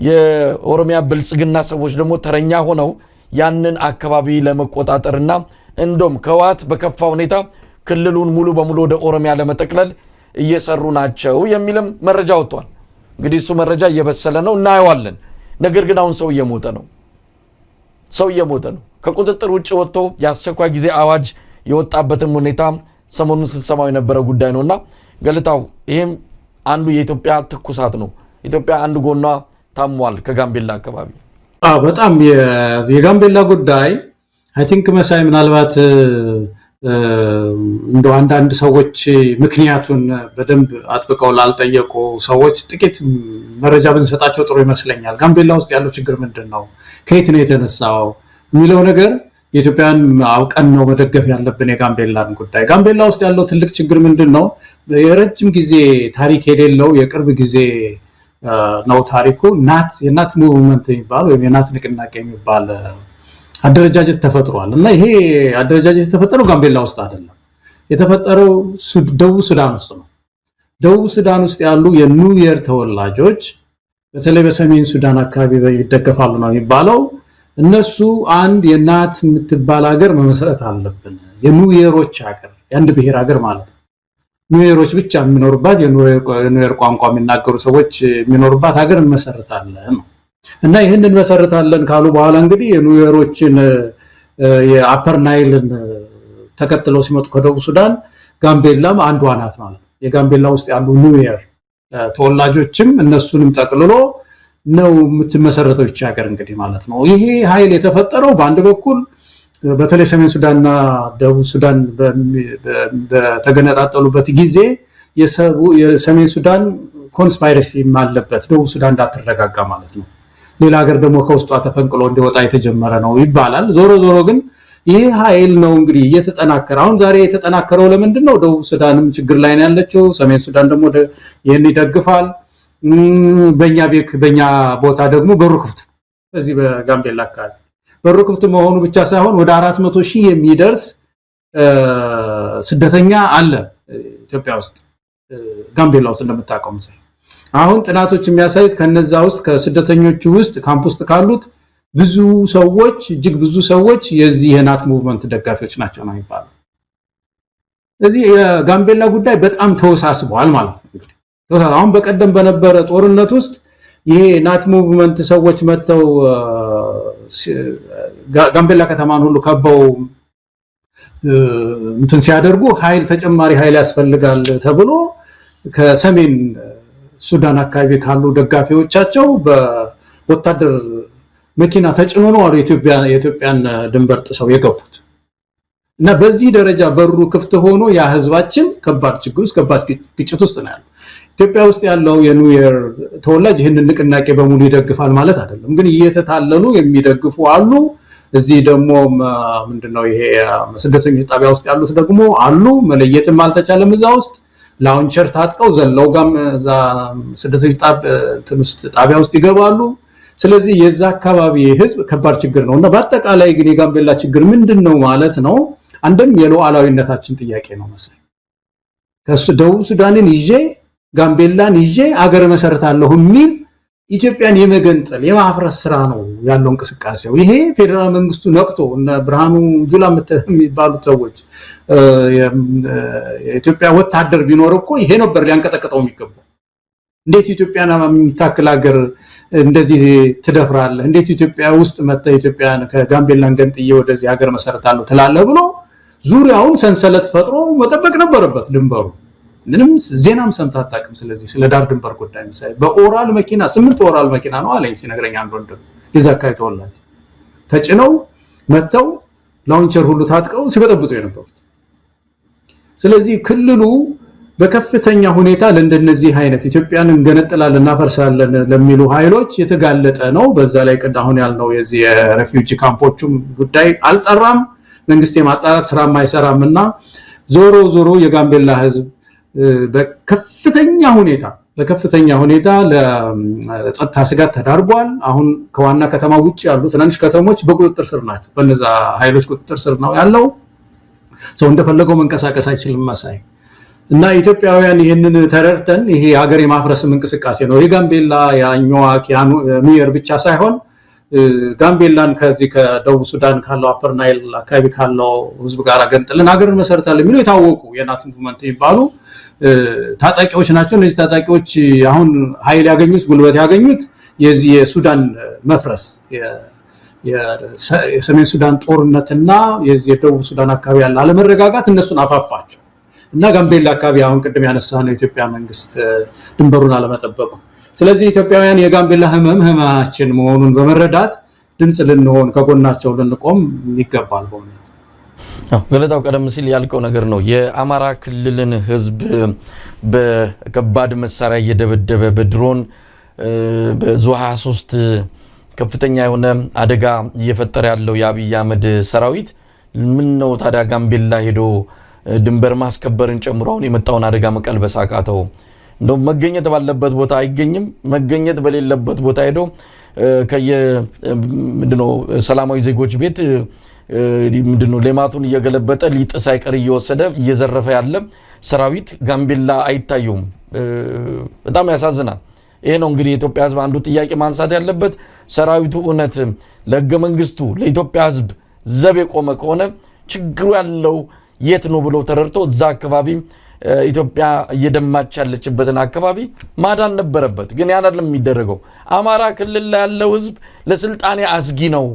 የኦሮሚያ ብልጽግና ሰዎች ደግሞ ተረኛ ሆነው ያንን አካባቢ ለመቆጣጠርና እንደም ከህዋት በከፋ ሁኔታ ክልሉን ሙሉ በሙሉ ወደ ኦሮሚያ ለመጠቅለል እየሰሩ ናቸው የሚልም መረጃ ወጥቷል እንግዲህ እሱ መረጃ እየበሰለ ነው እናየዋለን ነገር ግን አሁን ሰው እየሞተ ነው ከቁጥጥር ውጭ ወጥቶ ያስቸኳይ ጊዜ አዋጅ የወጣበትም ሁኔታ ሰሞኑን ስትሰማው የነበረ ጉዳይ ነውና ገለታው ይሄም አንዱ የኢትዮጵያ ትኩሳት ነው ኢትዮጵያ አንድ ጎኗ ታሟል ከጋምቤላ አካባቢ በጣም የጋምቤላ ጉዳይ አይ ቲንክ መሳይ ምናልባት እንደው አንዳንድ ሰዎች ምክንያቱን በደንብ አጥብቀው ላልጠየቁ ሰዎች ጥቂት መረጃ ብንሰጣቸው ጥሩ ይመስለኛል ጋምቤላ ውስጥ ያለው ችግር ምንድነው ከየት ነው የተነሳው የሚለው ነገር የኢትዮጵያን አውቀን ነው መደገፍ ያለብን የጋምቤላን ጉዳይ ጋምቤላ ውስጥ ያለው ትልቅ ችግር ምንድነው የረጅም ጊዜ ታሪክ የሌለው የቅርብ ጊዜ ነው ታሪኩ የናት ሙቭመንት የሚባል ወይ የናት ንቅናቄ የሚባል አደረጃጀት ተፈጥሯል እና ይሄ አደረጃጀት የተፈጠረው ጋምቤላ ውስጥ አይደለም የተፈጠረው ደቡብ ሱዳን ውስጥ ነው ደቡብ ሱዳን ውስጥ ያሉ የኑዌር ተወላጆች በተለይ በሰሜን ሱዳን አካባቢ ይደገፋሉ ነው የሚባለው እነሱ አንድ የናት የምትባል ሀገር መመስረት አለብን የኑዌሮች ሀገር የአንድ ብሔር ሀገር ማለት ኑዌሮች ብቻ የሚኖሩባት የኑዌር ቋንቋ የሚናገሩ ሰዎች የሚኖሩባት ሀገር እንመሰርታለን እና ይሄንን መሰረታለን ካሉ በኋላ እንግዲህ የኑዌሮችን የአፐር ናይልን ተከትለው ሲመጡ ከደቡብ ሱዳን ጋምቤላም አንዷ ናት ማለት የጋምቤላ ውስጥ ያሉ ኑዌር ተወላጆችም እነሱንም ጠቅልሎ ነው የምትመሰረተው ይቻገር እንግዲህ ማለት ነው ይሄ ኃይል የተፈጠረው በአንድ በኩል በተለይ ሰሜን ሱዳንና ደቡብ ሱዳን በተገነጣጠሉበት ጊዜ የሰሜን ሱዳን ኮንስፓይረሲ አለበት፣ ደቡብ ሱዳን እንዳትረጋጋ ማለት ነው። ሌላ ሀገር ደግሞ ከውስጧ ተፈንቅሎ እንዲወጣ የተጀመረ ነው ይባላል። ዞሮ ዞሮ ግን ይህ ኃይል ነው እንግዲህ እየተጠናከረ አሁን ዛሬ የተጠናከረው ለምንድን ነው? ደቡብ ሱዳንም ችግር ላይ ነው ያለችው፣ ሰሜን ሱዳን ደግሞ ይህን ይደግፋል። በእኛ ቦታ ደግሞ በሩ ክፍት፣ በዚህ በጋምቤላ አካባቢ በሩ ክፍት መሆኑ ብቻ ሳይሆን ወደ 400,000 የሚደርስ ስደተኛ አለ ኢትዮጵያ ውስጥ ጋምቤላ ውስጥ እንደምታውቀው መሰለኝ። አሁን ጥናቶች የሚያሳዩት ከነዛ ውስጥ ከስደተኞቹ ውስጥ ካምፕ ውስጥ ካሉት ብዙ ሰዎች እጅግ ብዙ ሰዎች የዚህ የናት ሙቭመንት ደጋፊዎች ናቸው ነው የሚባለው። ስለዚህ የጋምቤላ ጉዳይ በጣም ተወሳስቧል ማለት ነው። አሁን በቀደም በነበረ ጦርነት ውስጥ ይሄ ናት ሙቭመንት ሰዎች መተው ጋምቤላ ከተማን ሁሉ ከበው እንትን ሲያደርጉ ተጨማሪ ኃይል ያስፈልጋል ተብሎ ከሰሜን ሱዳን አካባቢ ካሉ ደጋፊዎቻቸው በወታደር መኪና ተጭኖ ነው አሉ የኢትዮጵያን ድንበር ጥሰው የገቡት እና በዚህ ደረጃ በሩ ክፍት ሆኖ ያ ህዝባችን ከባድ ችግር ውስጥ ከባድ ግጭት ውስጥ ነው ያለው። ኢትዮጵያ ውስጥ ያለው የኒውየር ተወላጅ ይህንን ንቅናቄ በሙሉ ይደግፋል ማለት አይደለም፣ ግን እየተታለሉ የሚደግፉ አሉ። እዚህ ደግሞ ምንድነው ይሄ ስደተኞች ጣቢያ ውስጥ ያሉት ደግሞ አሉ። መለየትም አልተቻለም። እዛ ውስጥ ላውንቸር ታጥቀው ዘለው ጋም እዛ ስደተኞች ጣቢያ ውስጥ ይገባሉ። ስለዚህ የዛ አካባቢ ህዝብ ከባድ ችግር ነውና በአጠቃላይ ግን የጋምቤላ ችግር ምንድነው ማለት ነው? አንድም የሉዓላዊነታችን ጥያቄ ነው መሰለኝ። ደቡብ ሱዳንን ይዤ ጋምቤላን ይዤ አገር መሰረታለሁ የሚል ኢትዮጵያን የመገንጠል የማፍረስ ስራ ነው ያለው እንቅስቃሴው። ይሄ ፌደራል መንግስቱ ነቅቶ እና ብርሃኑ ጁላ የሚባሉት ሰዎች የኢትዮጵያ ወታደር ቢኖር እኮ ይሄ ነበር ሊያንቀጠቅጠው የሚገባው። እንዴት ኢትዮጵያን የምታክል ሀገር እንደዚህ ትደፍራለህ? እንዴት ኢትዮጵያ ውስጥ መጥተህ ኢትዮጵያን ከጋምቤላን ገንጥዬ ወደዚህ ሀገር መሰረታለሁ ትላለህ ብሎ ዙሪያውን ሰንሰለት ፈጥሮ መጠበቅ ነበረበት ድንበሩ። ምንም ዜናም ሰምተህ አታውቅም። ስለዚህ ስለ ዳር ድንበር ጉዳይ ምሳሌ በኦራል መኪና 8 ኦራል መኪና ነው አለኝ ሲነግረኝ አንድ ወንድም የዛ አካባቢ ተወላጅ ተጭነው መጥተው ላውንቸር ሁሉ ታጥቀው ሲበጠብጡ የነበሩት። ስለዚህ ክልሉ በከፍተኛ ሁኔታ ለእንደነዚህ አይነት ኢትዮጵያን እንገነጥላለን እናፈርሳለን ለሚሉ ኃይሎች የተጋለጠ ነው። በዛ ላይ አሁን ያልነው የዚህ የሬፊውጂ ካምፖቹም ጉዳይ አልጠራም፣ መንግስት የማጣራት ስራ ማይሰራምና ዞሮ ዞሮ የጋምቤላ ህዝብ በከፍተኛ ሁኔታ ለጸጥታ ስጋት ተዳርጓል። አሁን ከዋና ከተማ ውጭ ያሉ ትናንሽ ከተሞች በቁጥጥር ስር ናቸው፣ በእነዛ ኃይሎች ቁጥጥር ስር ነው ያለው። ሰው እንደፈለገው መንቀሳቀስ አይችልም መሳይ እና ኢትዮጵያውያን ይህንን ተረድተን ይሄ ሀገር የማፍረስም እንቅስቃሴ ነው የጋምቤላ ያኛዋክ ኒውየር ብቻ ሳይሆን ጋምቤላን ከዚህ ከደቡብ ሱዳን ካለው አፐር ናይል አካባቢ ካለው ህዝብ ጋር ገንጥለን ሀገርን መሰረታለን የሚሉ የታወቁ የናት ሙቭመንት የሚባሉ ታጣቂዎች ናቸው። እነዚህ ታጣቂዎች አሁን ኃይል ያገኙት ጉልበት ያገኙት የዚህ የሱዳን መፍረስ የሰሜን ሱዳን ጦርነትና የዚህ የደቡብ ሱዳን አካባቢ ያለ አለመረጋጋት እነሱን አፋፋቸው እና ጋምቤላ አካባቢ አሁን ቅድም ያነሳነው የኢትዮጵያ መንግስት ድንበሩን አለመጠበቁ። ስለዚህ ኢትዮጵያውያን የጋምቤላ ህመማችን መሆኑን በመረዳት ድምጽ ልንሆን ከጎናቸው ልንቆም ይገባል። በእውነት ገለታው ቀደም ሲል ያልከው ነገር ነው። የአማራ ክልልን ህዝብ በከባድ መሳሪያ እየደበደበ በድሮን በዙ 23 ከፍተኛ የሆነ አደጋ እየፈጠረ ያለው የአብይ አህመድ ሰራዊት ምን ነው ታዲያ ጋምቤላ ሄዶ ድንበር ማስከበርን ጨምሮ አሁን የመጣውን አደጋ መቀልበስ አቃተው? እንደው መገኘት ባለበት ቦታ አይገኝም፣ መገኘት በሌለበት ቦታ ሄዶ ምንድነው ሰላማዊ ዜጎች ቤት ምንድነው ሌማቱን እየገለበጠ ሊጥ ሳይቀር እየወሰደ እየዘረፈ ያለ ሰራዊት ጋምቤላ አይታዩም። በጣም ያሳዝናል። ይሄ ነው እንግዲህ የኢትዮጵያ ህዝብ አንዱ ጥያቄ ማንሳት ያለበት። ሰራዊቱ እውነት ለህገ መንግስቱ ለኢትዮጵያ ህዝብ ዘብ የቆመ ከሆነ ችግሩ ያለው የት ነው ብሎ ተረድቶ እዛ አካባቢ ኢትዮጵያ እየደማች ያለችበትን አካባቢ ማዳን ነበረበት። ግን ያን አይደለም የሚደረገው። አማራ ክልል ላይ ያለው ህዝብ ለስልጣኔ አስጊ ነው፣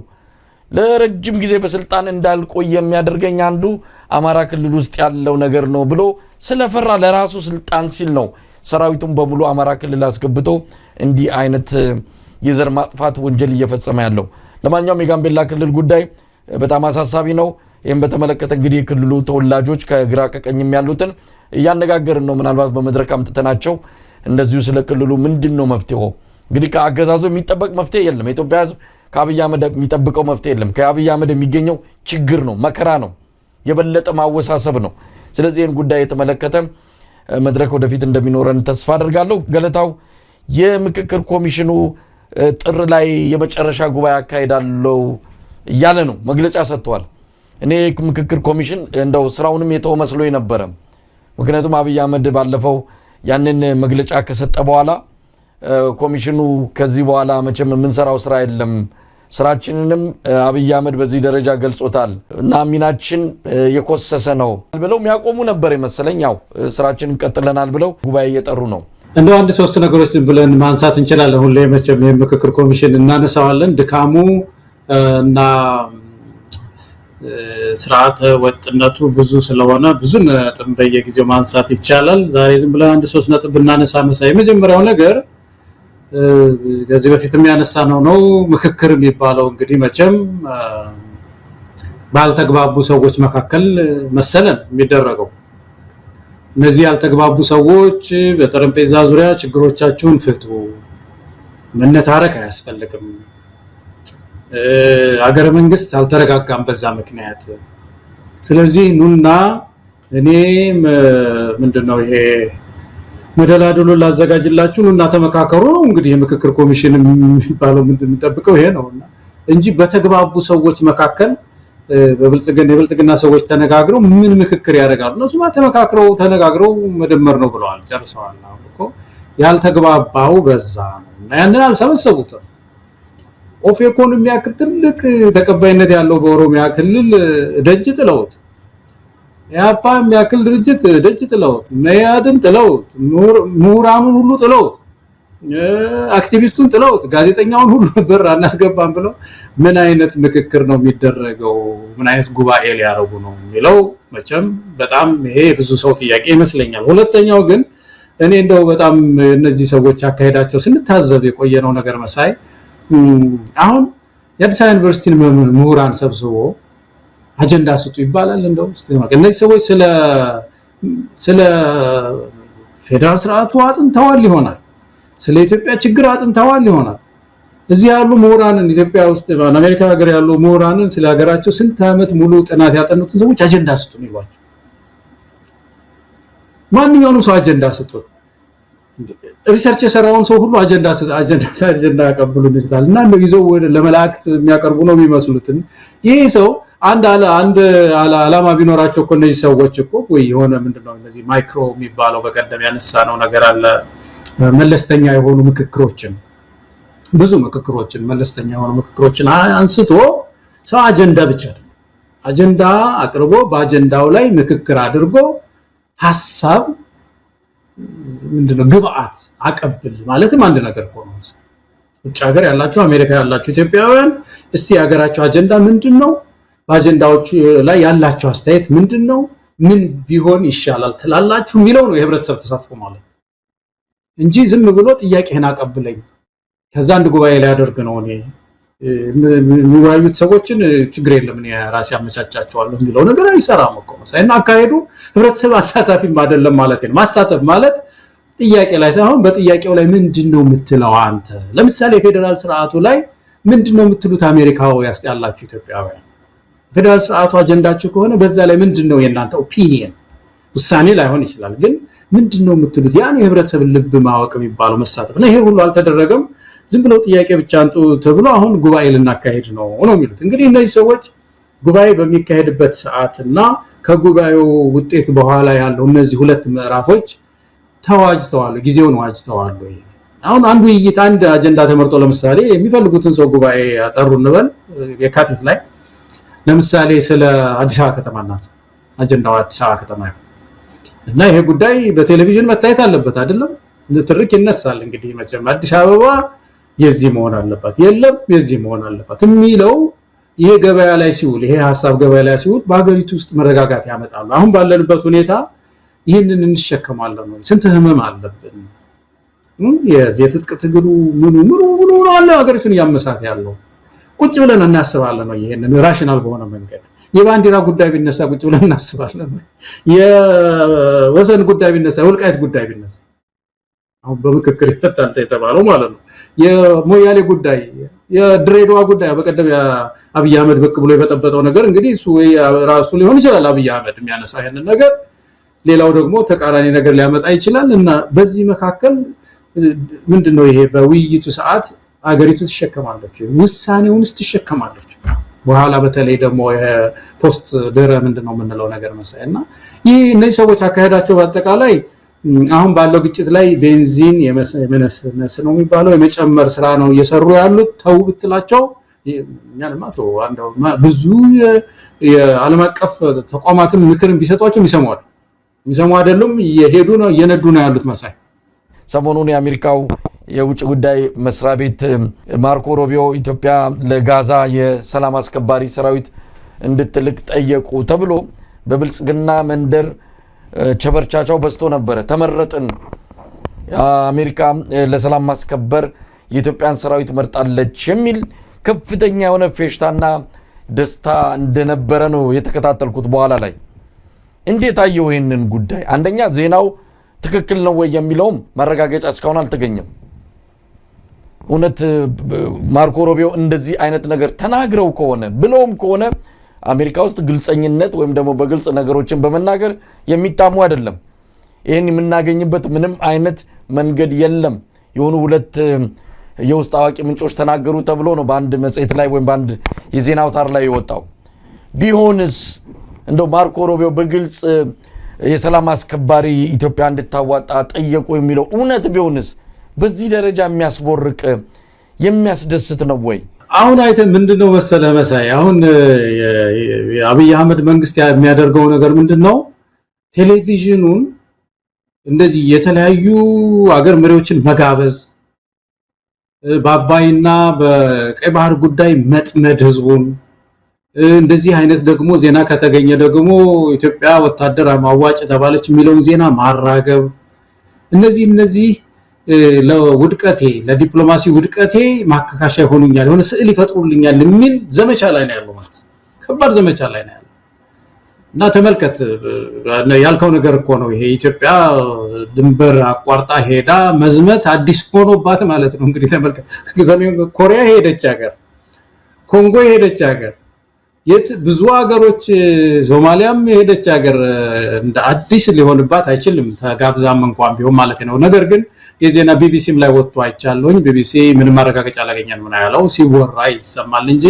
ለረጅም ጊዜ በስልጣን እንዳልቆይ የሚያደርገኝ አንዱ አማራ ክልል ውስጥ ያለው ነገር ነው ብሎ ስለፈራ ለራሱ ስልጣን ሲል ነው ሰራዊቱን በሙሉ አማራ ክልል አስገብቶ እንዲህ አይነት የዘር ማጥፋት ወንጀል እየፈጸመ ያለው። ለማንኛውም የጋምቤላ ክልል ጉዳይ በጣም አሳሳቢ ነው። ይህም በተመለከተ እንግዲህ የክልሉ ተወላጆች ከግራ ከቀኝም ያሉትን እያነጋገርን ነው። ምናልባት በመድረክ አምጥተናቸው እንደዚሁ ስለ ክልሉ ምንድነው መፍትሄው? እንግዲህ ከአገዛዙ የሚጠበቅ መፍትሄ የለም። የኢትዮጵያ ሕዝብ ከአብይ አህመድ የሚጠብቀው መፍትሄ የለም። ከአብይ አህመድ የሚገኘው ችግር ነው፣ መከራ ነው፣ የበለጠ ማወሳሰብ ነው። ስለዚህ ይህን ጉዳይ የተመለከተ መድረክ ወደፊት እንደሚኖረን ተስፋ አደርጋለሁ። ገለታው የምክክር ኮሚሽኑ ጥር ላይ የመጨረሻ ጉባኤ አካሄዳለሁ እያለ ነው፣ መግለጫ ሰጥቷል። እኔ ምክክር ኮሚሽን እንደው ስራውንም የተወ መስሎኝ ነበረ። ምክንያቱም አብይ አህመድ ባለፈው ያንን መግለጫ ከሰጠ በኋላ ኮሚሽኑ ከዚህ በኋላ መቼም የምንሰራው ስራ የለም፣ ስራችንንም አብይ አህመድ በዚህ ደረጃ ገልጾታል እና ሚናችን የኮሰሰ ነው ብለው የሚያቆሙ ነበር የመሰለኝ። ያው ስራችንን ቀጥለናል ብለው ጉባኤ እየጠሩ ነው። እንደው አንድ ሶስት ነገሮች ብለን ማንሳት እንችላለን። ሁሌ መቼም የምክክር ኮሚሽን እናነሳዋለን። ድካሙ እና ስርዓተ ወጥነቱ ብዙ ስለሆነ ብዙ ነጥብ በየጊዜው ማንሳት ይቻላል። ዛሬ ዝም ብለን አንድ ሶስት ነጥብ እናነሳ መሳይ። የመጀመሪያው ነገር ከዚህ በፊትም ያነሳነው ነው። ምክክር የሚባለው እንግዲህ መቼም ባልተግባቡ ሰዎች መካከል መሰለን የሚደረገው። እነዚህ ያልተግባቡ ሰዎች በጠረጴዛ ዙሪያ ችግሮቻችሁን ፍቱ፣ መነታረክ አያስፈልግም፣ አገረ መንግስት አልተረጋጋም በዛ ምክንያት፣ ስለዚህ ኑና እኔ ምንድነው ይሄ መደላድሉን ላዘጋጅላችሁ ኑና ተመካከሩ ነው። እንግዲህ የምክክር ኮሚሽን የሚባለው የምንጠብቀው ይሄ ነው እንጂ በተግባቡ ሰዎች መካከል የብልጽግና ሰዎች ተነጋግረው ምን ምክክር ያደርጋሉ? እነሱማ ተነጋግረው መደመር ነው ብለዋል፣ ጨርሰዋል። አሁን እኮ ያልተግባባው በዛ ነው እና ያንን አልሰበሰቡትም። ኦፌኮን የሚያክል ትልቅ ተቀባይነት ያለው በኦሮሚያ ክልል ደጅ ጥለውት፣ ያፓ የሚያክል ድርጅት ደጅ ጥለውት፣ መያድን ጥለውት፣ ምሁራኑን ሁሉ ጥለውት፣ አክቲቪስቱን ጥለውት፣ ጋዜጠኛውን ሁሉ ነበር አናስገባም ብለው ምን አይነት ምክክር ነው የሚደረገው? ምን አይነት ጉባኤ ሊያረጉ ነው የሚለው መቼም በጣም ይሄ ብዙ ሰው ጥያቄ ይመስለኛል። ሁለተኛው ግን እኔ እንደው በጣም እነዚህ ሰዎች አካሄዳቸው ስንታዘብ የቆየነው ነገር መሳይ አሁን የአዲስ አበባ ዩኒቨርሲቲ ምሁራን ሰብስቦ አጀንዳ ስጡ ይባላል። እንደው እነዚህ ሰዎች ስለ ፌደራል ስርዓቱ አጥንተዋል ይሆናል፣ ስለ ኢትዮጵያ ችግር አጥንተዋል ይሆናል። እዚህ ያሉ ምሁራንን ኢትዮጵያ ውስጥ በአሜሪካ ሀገር ያሉ ምሁራንን ስለ ሀገራቸው ስንት ዓመት ሙሉ ጥናት ያጠኑትን ሰዎች አጀንዳ ስጡ ይሏቸው። ማንኛውንም ሰው አጀንዳ ስጡ፣ ሪሰርች የሰራውን ሰው ሁሉ አጀንዳ ያቀብሉን ይላል እና እንደው ይዘው ለመላእክት የሚያቀርቡ ነው የሚመስሉትን። ይሄ ሰው አንድ ዓላማ ቢኖራቸው እኮ እነዚህ ሰዎች እኮ ወይ የሆነ ምንድነው እነዚህ ማይክሮ የሚባለው በቀደም ያነሳ ነው ነገር አለ፣ መለስተኛ የሆኑ ምክክሮችን ብዙ ምክክሮችን መለስተኛ የሆኑ ምክክሮችን አንስቶ ሰው አጀንዳ ብቻ አይደለም፣ አጀንዳ አቅርቦ በአጀንዳው ላይ ምክክር አድርጎ ሐሳብ ምንድነው ግብአት አቀብል ማለትም አንድ ነገር እኮ ነው። ውጭ ሀገር ያላችሁ አሜሪካ ያላችሁ ኢትዮጵያውያን እስቲ ሀገራችሁ አጀንዳ ምንድነው? በአጀንዳዎቹ ላይ ያላችሁ አስተያየት ምንድነው? ምን ቢሆን ይሻላል ትላላችሁ የሚለው ነው የህብረተሰብ ተሳትፎ ማለት እንጂ ዝም ብሎ ጥያቄህን አቀብለኝ ከዛ አንድ ጉባኤ ላይ አደርግ ነው። እኔ የሚወያዩት ሰዎችን ችግር የለም እኔ ራሴ አመቻቻቸዋለሁ የሚለው ነገር አይሰራም እኮ ሳይና አካሄዱ ህብረተሰብ አሳታፊም አይደለም ማለት ነው። ማሳተፍ ማለት ጥያቄ ላይ ሳይሆን በጥያቄው ላይ ምንድነው የምትለው አንተ? ለምሳሌ ፌደራል ስርዓቱ ላይ ምንድነው የምትሉት? አሜሪካው ያላችሁ ኢትዮጵያውያን ፌደራል ስርዓቱ አጀንዳችሁ ከሆነ በዛ ላይ ምንድነው የእናንተ ኦፒኒየን? ውሳኔ ላይሆን ይችላል፣ ግን ምንድነው የምትሉት? ያን የህብረተሰብ ልብ ማወቅ የሚባለው መሳተፍ ነው። ይሄ ሁሉ አልተደረገም። ዝም ብለው ጥያቄ ብቻ አንጡ ተብሎ አሁን ጉባኤ ልናካሄድ ነው የሚሉት። እንግዲህ እነዚህ ሰዎች ጉባኤ በሚካሄድበት ሰዓትና ከጉባኤው ውጤት በኋላ ያለው እነዚህ ሁለት ምዕራፎች ተዋጅተዋል፣ ጊዜውን ዋጅተዋል። አሁን አንዱ ውይይት አንድ አጀንዳ ተመርጦ ለምሳሌ የሚፈልጉትን ሰው ጉባኤ ያጠሩ እንበል የካቲት ላይ ለምሳሌ ስለ አዲስ አበባ ከተማና አጀንዳው አዲስ አበባ ከተማ እና ይሄ ጉዳይ በቴሌቪዥን መታየት አለበት አይደለም? ትርክ ይነሳል። እንግዲህ መቼም አዲስ አበባ የዚህ መሆን አለባት የለም የዚህ መሆን አለባት የሚለው ይሄ ገበያ ላይ ሲውል ይሄ ሐሳብ ገበያ ላይ ሲውል በአገሪቱ ውስጥ መረጋጋት ያመጣሉ። አሁን ባለንበት ሁኔታ ይሄንን እንሸከማለን ነው። ስንት ህመም አለብን። የትጥቅ ትግሉ ምኑ አለ አገሪቱን ያመሳት ያለው ቁጭ ብለን እናስባለን ነው ይሄንን ራሽናል በሆነ መንገድ የባንዲራ ጉዳይ ቢነሳ ቁጭ ብለን እናስባለን ነው የወሰን ጉዳይ ቢነሳ ወልቃይት ጉዳይ ቢነሳ አሁን በምክክር ይፈታል የተባለው ማለት ነው የሞያሌ ጉዳይ የድሬዳዋ ጉዳይ በቀደም አብይ አህመድ በቅ ብሎ የበጠበጠው ነገር እንግዲህ እሱ ራሱ ሊሆን ይችላል አብይ አህመድ የሚያነሳው ይሄንን ነገር ሌላው ደግሞ ተቃራኒ ነገር ሊያመጣ ይችላል እና በዚህ መካከል ምንድነው ይሄ በውይይቱ ሰዓት አገሪቱ ትሸከማለች ውሳኔውንስ ትሸከማለች በኋላ በተለይ ደግሞ ፖስት ድረ ምንድነው የምንለው ነገር መሳይና ይሄ እነዚህ ሰዎች አካሄዳቸው በአጠቃላይ አሁን ባለው ግጭት ላይ ቤንዚን የመነስነስ ነው የሚባለው የመጨመር ስራ ነው እየሰሩ ያሉት ተው ብትላቸው እኛንማ አንደው ብዙ የዓለም አቀፍ ተቋማትም ምክርን ቢሰጧቸው የሚሰሙ አይደሉም እየሄዱ ነው እየነዱ ነው ያሉት መሳይ ሰሞኑን የአሜሪካው የውጭ ጉዳይ መስሪያ ቤት ማርኮ ሮቢዮ ኢትዮጵያ ለጋዛ የሰላም አስከባሪ ሰራዊት እንድትልክ ጠየቁ ተብሎ በብልጽግና መንደር ቸበርቻቻው በስቶ ነበር ተመረጥን አሜሪካ ለሰላም ማስከበር የኢትዮጵያን ሰራዊት መርጣለች የሚል ከፍተኛ የሆነ ፌሽታና ደስታ እንደነበረ ነው የተከታተልኩት በኋላ ላይ እንዴት አየው ይሄንን ጉዳይ አንደኛ ዜናው ትክክል ነው ወይ የሚለውም ማረጋገጫ እስካሁን አልተገኘም እውነት ማርኮ ሮቢዮ እንደዚህ አይነት ነገር ተናግረው ከሆነ ብለውም ከሆነ አሜሪካ ውስጥ ግልጸኝነት ወይም ደግሞ በግልጽ ነገሮችን በመናገር የሚታሙ አይደለም ይሄን የምናገኝበት ምንም አይነት መንገድ የለም የሆኑ ሁለት የውስጥ አዋቂ ምንጮች ተናገሩ ተብሎ ነው በአንድ መጽሔት ላይ ወይም በአንድ የዜና አውታር ላይ የወጣው ቢሆንስ እንደው ማርኮ ሮቢዮ በግልጽ የሰላም አስከባሪ ኢትዮጵያ እንድታዋጣ ጠየቁ የሚለው እውነት ቢሆንስ በዚህ ደረጃ የሚያስቦርቅ የሚያስደስት ነው ወይ አሁን አይተን ምንድነው መሰለ መሳይ አሁን የአብይ አህመድ መንግስት የሚያደርገው ነገር ምንድነው ቴሌቪዥኑን እንደዚህ የተለያዩ አገር መሪዎችን መጋበዝ በአባይና በቀይ ባህር ጉዳይ መጥመድ ህዝቡን እንደዚህ አይነት ደግሞ ዜና ከተገኘ ደግሞ ኢትዮጵያ ወታደር ማዋጭ ተባለች የሚለውን ዜና ማራገብ እነዚህ ለውድቀቴ ለዲፕሎማሲ ውድቀቴ ማከካሻ ይሆኑኛል የሆነ ስዕል ይፈጥሩልኛል የሚል ዘመቻ ላይ ነው ያለው ማለት ከባድ ዘመቻ ላይ ነው ያለው እና ተመልከት ያልከው ነገር እኮ ነው ይሄ ኢትዮጵያ ድንበር አቋርጣ ሄዳ መዝመት አዲስ ሆኖባት ማለት ነው እንግዲህ ተመልከት ሰሜን ኮሪያ ሄደች ሀገር ኮንጎ ሄደች ሀገር የት ብዙ ሀገሮች ሶማሊያም ሄደች ሀገር እንደ አዲስ ሊሆንባት አይችልም ተጋብዛም እንኳን ቢሆን ማለት ነው ነገር ግን የዜና ቢቢሲም ላይ ወጥቶ አይቻለሁኝ ቢቢሲ ምንም ማረጋገጫ አላገኘንም ነው ያለው ሲወራ ይሰማል እንጂ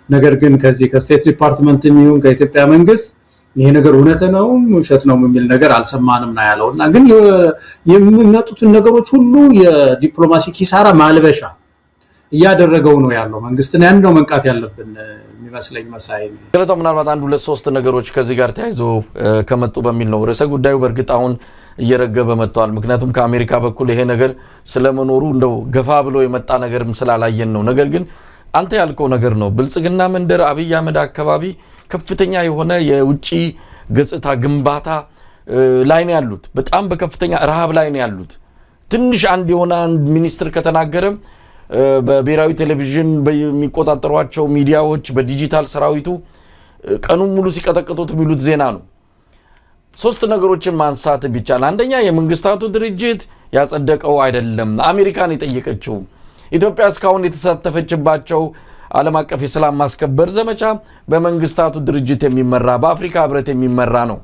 ነገር ግን ከዚህ ከስቴት ዲፓርትመንት የሚሆን ከኢትዮጵያ መንግስት ይሄ ነገር እውነት ነው ውሸት ነው የሚል ነገር አልሰማንም ነው ያለውና ግን የሚመጡት ነገሮች ሁሉ የዲፕሎማሲ ኪሳራ ማልበሻ እያደረገው ነው ያለው መንግስትና ያን ነው መንቃት ያለብን የሚመስለኝ መሳይ ስለዚህ ምናልባት አንድ ሁለት ሶስት ነገሮች ከዚህ ጋር ተያይዞ ከመጡ በሚል ነው ርዕሰ ጉዳዩ በእርግጥ አሁን እየረገበ መጥቷል ምክንያቱም ከአሜሪካ በኩል ይሄ ነገር ስለመኖሩ እንደው ገፋ ብሎ የመጣ ነገርም ስላላየን ነው ነገር ግን አንተ ያልከው ነገር ነው ብልጽግና መንደር አብይ አህመድ አካባቢ ከፍተኛ የሆነ የውጪ ገጽታ ግንባታ ላይ ነው ያሉት በጣም በከፍተኛ ረሃብ ላይ ነው ያሉት ትንሽ አንድ የሆነ ሚኒስትር ከተናገረ በብሔራዊ ቴሌቪዥን በሚቆጣጠሯቸው ሚዲያዎች በዲጂታል ሰራዊቱ ቀኑን ሙሉ ሲቀጠቅጡት የሚሉት ዜና ነው ሶስት ነገሮችን ማንሳት ቢቻል አንደኛ የመንግስታቱ ድርጅት ያጸደቀው አይደለም አሜሪካን የጠየቀችው ኢትዮጵያ እስካሁን የተሳተፈችባቸው ዓለም አቀፍ የሰላም ማስከበር ዘመቻ በመንግስታቱ ድርጅት የሚመራ በአፍሪካ ህብረት የሚመራ ነው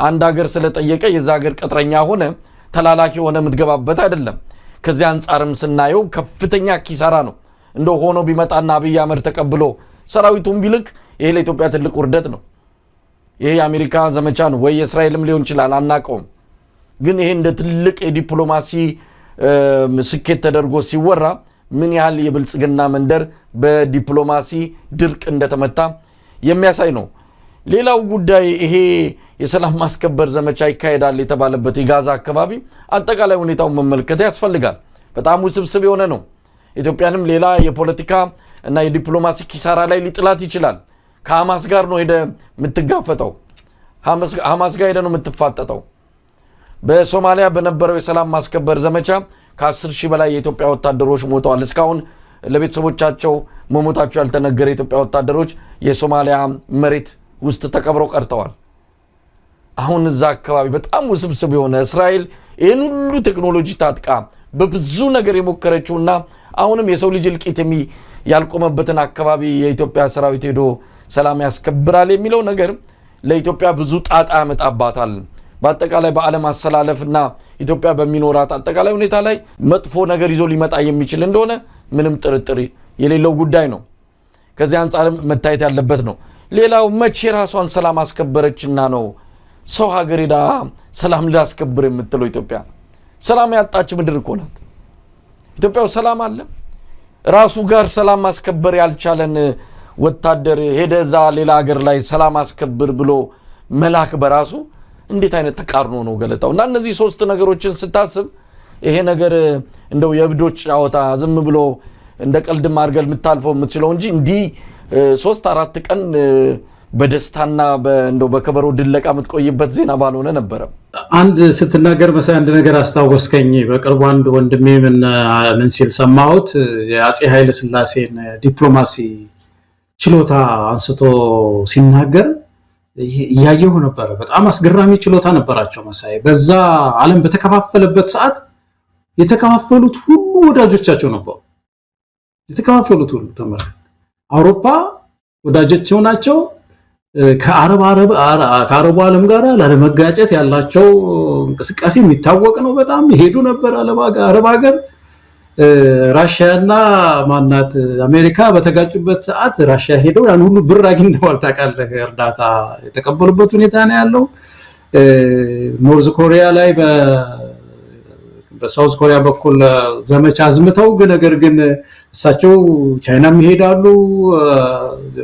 አንድ ሀገር ስለጠየቀ የዛ ሀገር ቀጥረኛ ሆነ ተላላኪ ሆነ ምትገባበት አይደለም ከዚህ አንፃርም ስናየው ከፍተኛ ኪሳራ ነው እንደው ሆኖ ቢመጣና አብይ አህመድ ተቀብሎ ሰራዊቱን ቢልክ ይሄ ለኢትዮጵያ ትልቅ ውርደት ነው ይሄ የአሜሪካ ዘመቻ ነው ወይ እስራኤልም ሊሆን ይችላል አናቀውም ግን ይሄ እንደ ትልቅ የዲፕሎማሲ ስኬት ተደርጎ ሲወራ ምን ያህል የብልጽግና መንደር በዲፕሎማሲ ድርቅ እንደተመታ የሚያሳይ ነው ሌላው ጉዳይ ይሄ የሰላም ማስከበር ዘመቻ ይካሄዳል የተባለበት የጋዛ አካባቢ አጠቃላይ ሁኔታውን መመልከት ያስፈልጋል በጣም ውስብስብ የሆነ ነው ኢትዮጵያንም ሌላ የፖለቲካ እና የዲፕሎማሲ ኪሳራ ላይ ሊጥላት ይችላል ከሐማስ ጋር ነው ሄደ የምትጋፈጠው ሐማስ ጋር ሄደ ነው የምትፋጠጠው በሶማሊያ በነበረው የሰላም ማስከበር ዘመቻ ከ10,000 በላይ የኢትዮጵያ ወታደሮች ሞተዋል እስካሁን ለቤተሰቦቻቸው መሞታቸው ያልተነገረ የኢትዮጵያ ወታደሮች የሶማሊያ መሬት ውስጥ ተቀብረው ቀርተዋል። አሁን እዛ አካባቢ በጣም ውስብስብ የሆነ እስራኤል ይህን ሁሉ ቴክኖሎጂ ታጥቃ በብዙ ነገር የሞከረችውና አሁንም የሰው ልጅ እልቂት ያልቆመበትን አካባቢ የኢትዮጵያ ሰራዊት ሄዶ ሰላም ያስከብራል የሚለው ነገር ለኢትዮጵያ ብዙ ጣጣ ያመጣባታል። በአጠቃላይ በዓለም አሰላለፍና ኢትዮጵያ በሚኖራት አጠቃላይ ሁኔታ ላይ መጥፎ ነገር ይዞ ሊመጣ የሚችል እንደሆነ ምንም ጥርጥር የሌለው ጉዳይ ነው። ከዚህ አንጻር መታየት ያለበት ነው። ሌላው መቼ ራሷን ሰላም አስከበረችና ነው ሰው ሀገር ሄዳ ሰላም ላስከብር የምትለው? ኢትዮጵያ ሰላም ያጣች ምድር እኮ ናት። ኢትዮጵያው ሰላም አለ። ራሱ ጋር ሰላም ማስከበር ያልቻለን ወታደር ሄደዛ ሌላ ሀገር ላይ ሰላም አስከብር ብሎ መላክ በራሱ እንዴት አይነት ተቃርኖ ነው ገለጣው? እና እነዚህ ሶስት ነገሮችን ስታስብ ይሄ ነገር እንደው የብዶች ጫወታ ዝም ብሎ እንደ ቀልድ ማርገል የምታልፈው የምትችለው እንጂ እንዲህ 3-4 ቀን በደስታና እንደው በከበሮ ድለቃ የምትቆይበት ዜና ባልሆነ ነበረ። አንድ ስትናገር መሳይ አንድ ነገር አስታወስከኝ። በቅርቡ አንድ ወንድሜ ምን ሲል ሰማሁት፣ የአፄ ኃይለ ሥላሴን ዲፕሎማሲ ችሎታ አንስቶ ሲናገር እያየሁ ነበረ። በጣም አስገራሚ ችሎታ ነበራቸው መሳይ። በዛ ዓለም በተከፋፈለበት ሰዓት የተከፋፈሉት ሁሉ ወዳጆቻቸው ነበሩ። የተከፋፈሉት ሁሉ ተመልከት፣ አውሮፓ ወዳጆቻቸው ናቸው። ከአረቡ ዓለም ጋር ላለመጋጨት ያላቸው እንቅስቃሴ የሚታወቅ ነው። በጣም ይሄዱ ነበር አረብ ሀገር። ራሽያና ማናት አሜሪካ በተጋጩበት ሰዓት ራሽያ ሄደው ያን ሁሉ ብር አግኝተዋል። ታውቃለህ፣ እርዳታ የተቀበሉበት ሁኔታ ነው ያለው። ኖርዝ ኮሪያ ላይ በሳውዝ ኮሪያ በኩል ዘመቻ አዝምተው ነገር ግን እሳቸው ቻይናም ይሄዳሉ፣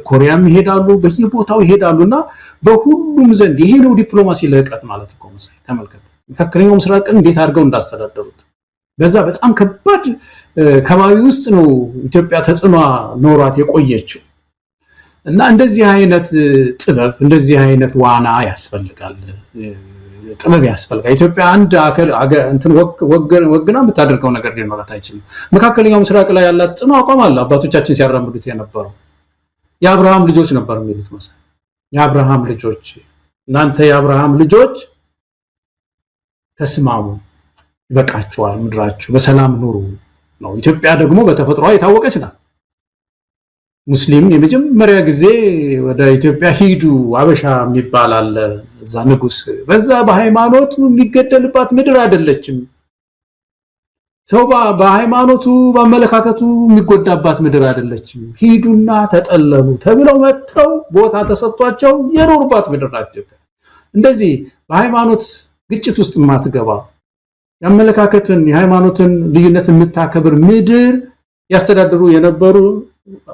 ኮሪያም ይሄዳሉ፣ በየቦታው ይሄዳሉና በሁሉም ዘንድ ይሄ ነው ዲፕሎማሲ ልህቀት ማለት እኮ መሰለኝ። ተመልከት መካከለኛው ምስራቅን እንዴት አድርገው እንዳስተዳደሩት። በዛ በጣም ከባድ ከባቢ ውስጥ ነው ኢትዮጵያ ተጽዕኖ ኖሯት የቆየችው። እና እንደዚህ አይነት ጥበብ እንደዚህ አይነት ዋና ያስፈልጋል፣ ጥበብ ያስፈልጋል። ኢትዮጵያ አንድ እንትን ወግና የምታደርገው ነገር ሊኖራት አይችልም። መካከለኛው ምስራቅ ላይ ያላት ጽኑ አቋም አለ። አባቶቻችን ሲያራምዱት የነበረው የአብርሃም ልጆች ነበር የሚሉት መሰለኝ። የአብርሃም ልጆች፣ እናንተ የአብርሃም ልጆች ተስማሙ፣ ይበቃችኋል፣ ምድራችሁ በሰላም ኑሩ ነው። ኢትዮጵያ ደግሞ በተፈጥሯ የታወቀች ናት። ሙስሊም የመጀመሪያ ጊዜ ወደ ኢትዮጵያ ሂዱ አበሻ የሚባል አለ። እዛ ንጉስ በዛ በሃይማኖቱ የሚገደልባት ምድር አይደለችም። ሰው በሃይማኖቱ በአመለካከቱ የሚጎዳባት ምድር አይደለችም። ሂዱና ተጠለሉ ተብለው መጥተው ቦታ ተሰጥቷቸው የኖሩባት ምድር ናት ኢትዮጵያ። እንደዚህ በሃይማኖት ግጭት ውስጥ የማትገባ የአመለካከትን የሃይማኖትን ልዩነት የምታከብር ምድር ያስተዳድሩ የነበሩ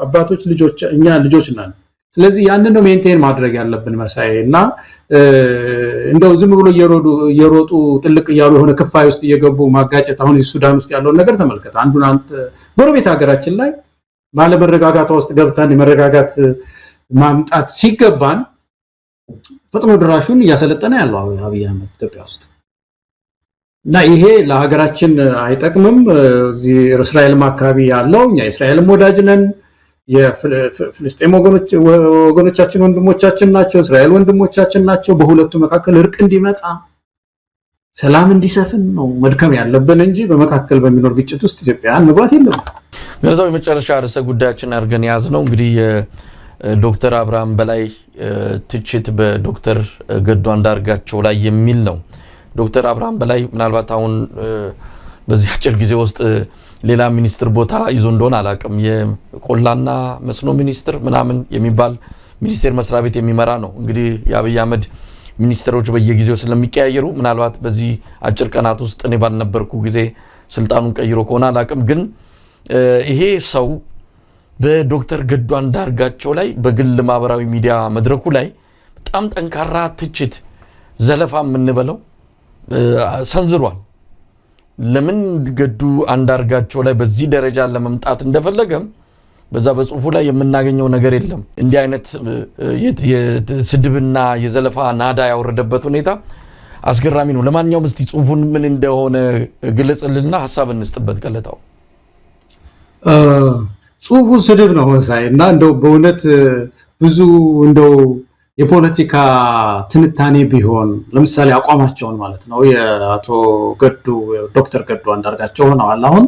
አባቶች ልጆች እኛ ልጆች ነን። ስለዚህ ያንን ነው ሜንቴን ማድረግ ያለብን መሳይ። እና እንደው ዝም ብሎ እየሮጡ ጥልቅ እያሉ የሆነ ክፋይ ውስጥ እየገቡ ማጋጨት። አሁን እዚህ ሱዳን ውስጥ ያለውን ነገር ተመልከት። አንዱን ጎረቤት ሀገራችን ላይ ባለመረጋጋቷ ውስጥ ገብተን የመረጋጋት ማምጣት ሲገባን ፈጥኖ ድራሹን እያሰለጠነ ያለው አብይ አህመድ ኢትዮጵያ ውስጥ እና ይሄ ለሀገራችን አይጠቅምም። እዚህ እስራኤልም አካባቢ ያለው እኛ እስራኤልም ወዳጅ ነን። የፍልስጤም ወገኖቻችን ወንድሞቻችን ናቸው። እስራኤል ወንድሞቻችን ናቸው። በሁለቱ መካከል እርቅ እንዲመጣ ሰላም እንዲሰፍን ነው መድከም ያለብን እንጂ በመካከል በሚኖር ግጭት ውስጥ ኢትዮጵያን መግባት የለም። ገለታው የመጨረሻ ርዕሰ ጉዳያችን አድርገን ያዝነው እንግዲህ ዶክተር አብርሃም በላይ ትችት በዶክተር ገዱ አንዳርጋቸው ላይ የሚል ነው። ዶክተር አብርሃም በላይ ምናልባት አሁን በዚህ አጭር ጊዜ ውስጥ ሌላ ሚኒስትር ቦታ ይዞ እንደሆነ አላቅም። የቆላና መስኖ ሚኒስትር ምናምን የሚባል ሚኒስቴር መስሪያ ቤት የሚመራ ነው። እንግዲህ የአብይ አህመድ ሚኒስትሮች በየጊዜው ስለሚቀያየሩ ምናልባት በዚህ አጭር ቀናት ውስጥ እኔ ባልነበርኩ ጊዜ ስልጣኑን ቀይሮ ከሆነ አላቅም። ግን ይሄ ሰው በዶክተር ገዱ አንዳርጋቸው ላይ በግል ማህበራዊ ሚዲያ መድረኩ ላይ በጣም ጠንካራ ትችት ዘለፋ የምንበለው ሰንዝሯል። ለምን ገዱ አንዳርጋቸው ላይ በዚህ ደረጃ ለመምጣት እንደፈለገም በዛ በጽሁፉ ላይ የምናገኘው ነገር የለም። እንዲህ አይነት የስድብና የዘለፋ ናዳ ያወረደበት ሁኔታ አስገራሚ ነው። ለማንኛውም እስቲ ጽሁፉን ምን እንደሆነ ግለጽልና ሐሳብ እንስጥበት ገለታው። ጽሁፉ ስድብ ነው መሳይ እና እንደው በእውነት ብዙ እንደው የፖለቲካ ትንታኔ ቢሆን ለምሳሌ አቋማቸውን ማለት ነው የአቶ ገዱ ዶክተር ገዱ አንዳርጋቸው ሆነዋል አሁን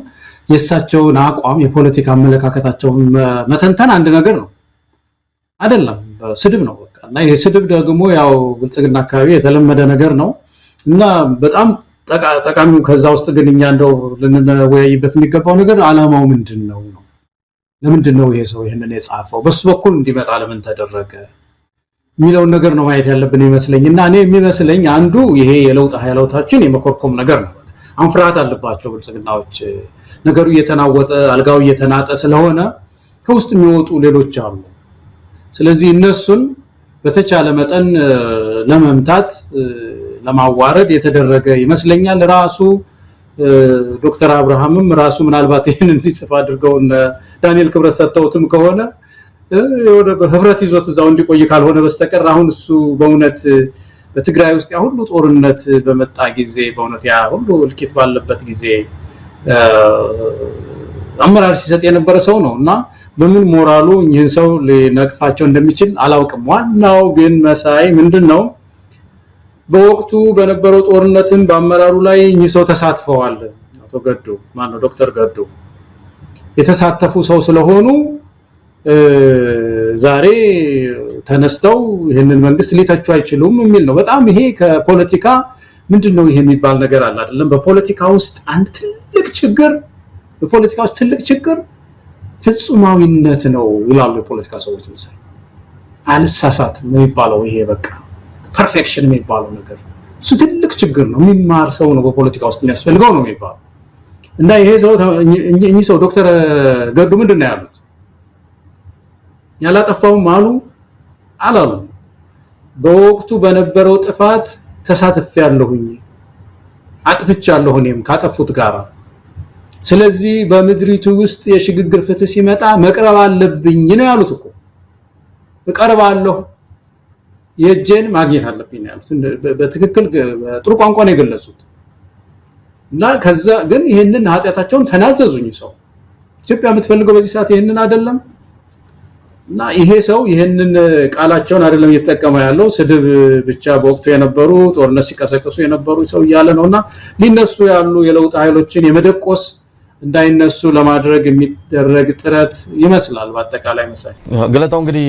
የሳቸውን አቋም የፖለቲካ አመለካከታቸውን መተንተን አንድ ነገር ነው አይደለም ስድብ ነው በቃ እና ይሄ ስድብ ደግሞ ያው ብልጽግና አካባቢ የተለመደ ነገር ነው እና በጣም ጠቃሚው ከዛ ውስጥ ግን እኛ እንደው ልንወያይበት የሚገባው ነገር ዓላማው ምንድነው ነው ለምንድነው ይሄ ሰው ይሄንን የጻፈው በሱ በኩል እንዲመጣ ለምን ተደረገ የሚለው ነገር ነው ማየት ያለብን ይመስለኝና እኔ የሚመስለኝ አንዱ ይሄ የለውጥ ኃይሎታችን የመኮርኮም ነገር ነው አንፍራት አለባቸው ብልጽግናዎች ነገሩ እየተናወጠ አልጋው እየተናጠ ስለሆነ ከውስጥ የሚወጡ ሌሎች አሉ ስለዚህ እነሱን በተቻለ መጠን ለመምታት ለማዋረድ የተደረገ ይመስለኛል ራሱ ዶክተር አብርሃምም ራሱ ምናልባት ይሄን እንዲጽፍ አድርገው ዳንኤል ክብረት ሰጥተውትም ከሆነ ወደ ህብረት ይዞት እዛው እንዲቆይ ካልሆነ በስተቀር አሁን እሱ በእውነት በትግራይ ውስጥ ያ ሁሉ ጦርነት በመጣ ጊዜ በእውነት ያ ሁሉ እልቂት ባለበት ጊዜ አመራር ሲሰጥ የነበረ ሰው ነውና በምን ሞራሉ ይህን ሰው ሊነቅፋቸው እንደሚችል አላውቅም ዋናው ግን መሳይ ምንድነው በወቅቱ በነበረው ጦርነትን በአመራሩ ላይ ይህ ሰው ተሳትፈዋል አቶ ገዱ ማነው ዶክተር ገዱ የተሳተፉ ሰው ስለሆኑ ዛሬ ተነስተው ይሄንን መንግስት ሊተቹ አይችሉም የሚል ነው በጣም ይሄ ከፖለቲካ ምንድነው ይሄ የሚባል ነገር አለ አይደለም በፖለቲካ ውስጥ አንድ ትልቅ ችግር በፖለቲካ ውስጥ ትልቅ ችግር ፍጹማዊነት ነው ይላሉ የፖለቲካ ሰዎች መሰለኝ አልሳሳትም የሚባለው ይሄ በቃ ፐርፌክሽን የሚባለው ነገር እሱ ትልቅ ችግር ነው የሚማር ሰው ነው በፖለቲካ ውስጥ የሚያስፈልገው ነው የሚባለው እና ይሄ ሰው እኚህ ሰው ዶክተር ገዱ ምንድነው ያሉት ያላጠፋው ማሉ አላሉ በወቅቱ በነበረው ጥፋት ተሳትፌያለሁኝ አጥፍቻለሁ እኔም ካጠፉት ጋራ ስለዚህ በምድሪቱ ውስጥ የሽግግር ፍትህ ሲመጣ መቅረብ አለብኝ ነው ያሉት እኮ እቀርባለሁ የጄን ማግኘት አለብኝ ነው ያሉት በትክክል ጥሩ ቋንቋ ነው የገለጹት እና ከዛ ግን ይሄንን ኃጢያታቸውን ተናዘዙኝ ሰው ኢትዮጵያ የምትፈልገው በዚህ ሰዓት ይሄንን አይደለም እና ይሄ ሰው ይሄንን ቃላቸውን አይደለም እየተጠቀመ ያለው ስድብ ብቻ በወቅቱ የነበሩ ጦርነት ሲቀሰቀሱ የነበሩ ሰው ያለ ነውና ሊነሱ ያሉ የለውጥ ኃይሎችን የመደቆስ እንዳይነሱ ለማድረግ የሚደረግ ጥረት ይመስላል በአጠቃላይ መሳይ ገለታው እንግዲህ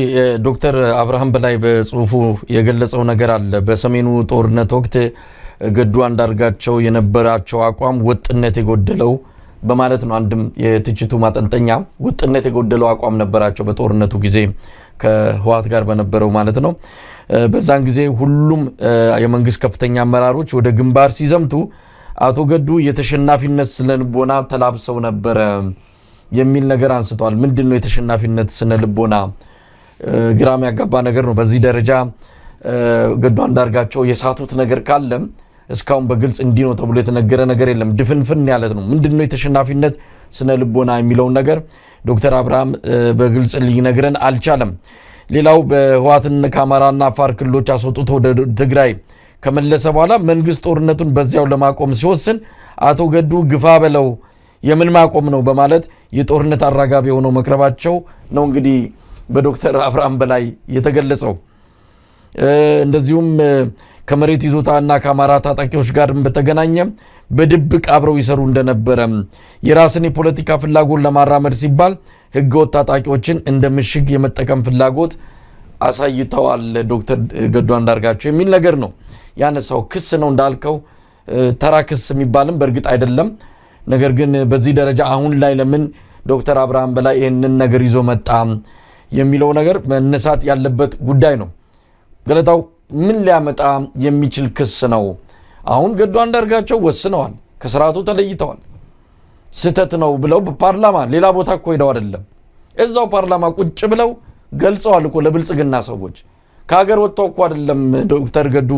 ዶክተር አብርሃም በላይ በጽሁፉ የገለጸው ነገር አለ በሰሜኑ ጦርነት ወቅት ገዱ አንዳርጋቸው የነበራቸው አቋም ወጥነት የጎደለው በማለት ነው አንድም የትችቱ ማጠንጠኛ ወጥነት የጎደለው አቋም ነበራቸው በጦርነቱ ጊዜ ከህዋት ጋር በነበረው ማለት ነው በዛን ጊዜ ሁሉም የመንግስት ከፍተኛ አመራሮች ወደ ግንባር ሲዘምቱ አቶ ገዱ የተሸናፊነት ስነልቦና ተላብሰው ነበር የሚል ነገር አንስተዋል ምንድነው የተሸናፊነት ስነልቦና ግራም ያጋባ ነገር ነው በዚህ ደረጃ ገዱ አንዳርጋቸው የሳቱት ነገር ካለ እስካሁን በግልጽ እንዲህ ነው ተብሎ የተነገረ ነገር የለም ድፍንፍን ያለት ነው ምንድነው የተሸናፊነት ስነልቦና የሚለው ነገር ዶክተር አብርሃም በግልጽ ሊነግረን አልቻለም ሌላው በህዋትን ከአማራና አፋር ክልሎች አስወጥቶ ወደ ትግራይ ከመለሰ በኋላ መንግስት ጦርነቱን በዚያው ለማቆም ሲወስን አቶ ገዱ ግፋ በለው የምን ማቆም ነው በማለት የጦርነት አራጋቢ ሆነው መክረባቸው ነው እንግዲህ በዶክተር አብርሃም በላይ የተገለጸው እንደዚሁም ከመሬት ይዞታና ከአማራ ታጣቂዎች ጋር በተገናኘ በድብቅ አብረው ይሰሩ እንደነበረ የራስን የፖለቲካ ፍላጎት ለማራመድ ሲባል ህገወጥ ታጣቂዎችን እንደ ምሽግ የመጠቀም ፍላጎት አሳይተዋል ዶክተር ገዱ አንዳርጋቸው የሚል ነገር ነው ያነሳው ክስ ነው እንዳልከው ተራ ክስ የሚባልም በእርግጥ አይደለም ነገር ግን በዚህ ደረጃ አሁን ላይ ለምን ዶክተር አብርሃም በላይ ይሄንን ነገር ይዞ መጣ የሚለው ነገር መነሳት ያለበት ጉዳይ ነው ገለታው ምን ሊያመጣ የሚችል ክስ ነው አሁን ገዱ አንዳርጋቸው ወስነዋል ከስርዓቱ ተለይተዋል ስተት ነው ብለው በፓርላማ ሌላ ቦታ እኮ ሄደው አይደለም እዛው ፓርላማ ቁጭ ብለው ገልጸዋል እኮ ለብልጽግና ሰዎች ከሀገር ወጥተው እኮ አይደለም ዶክተር ገዱ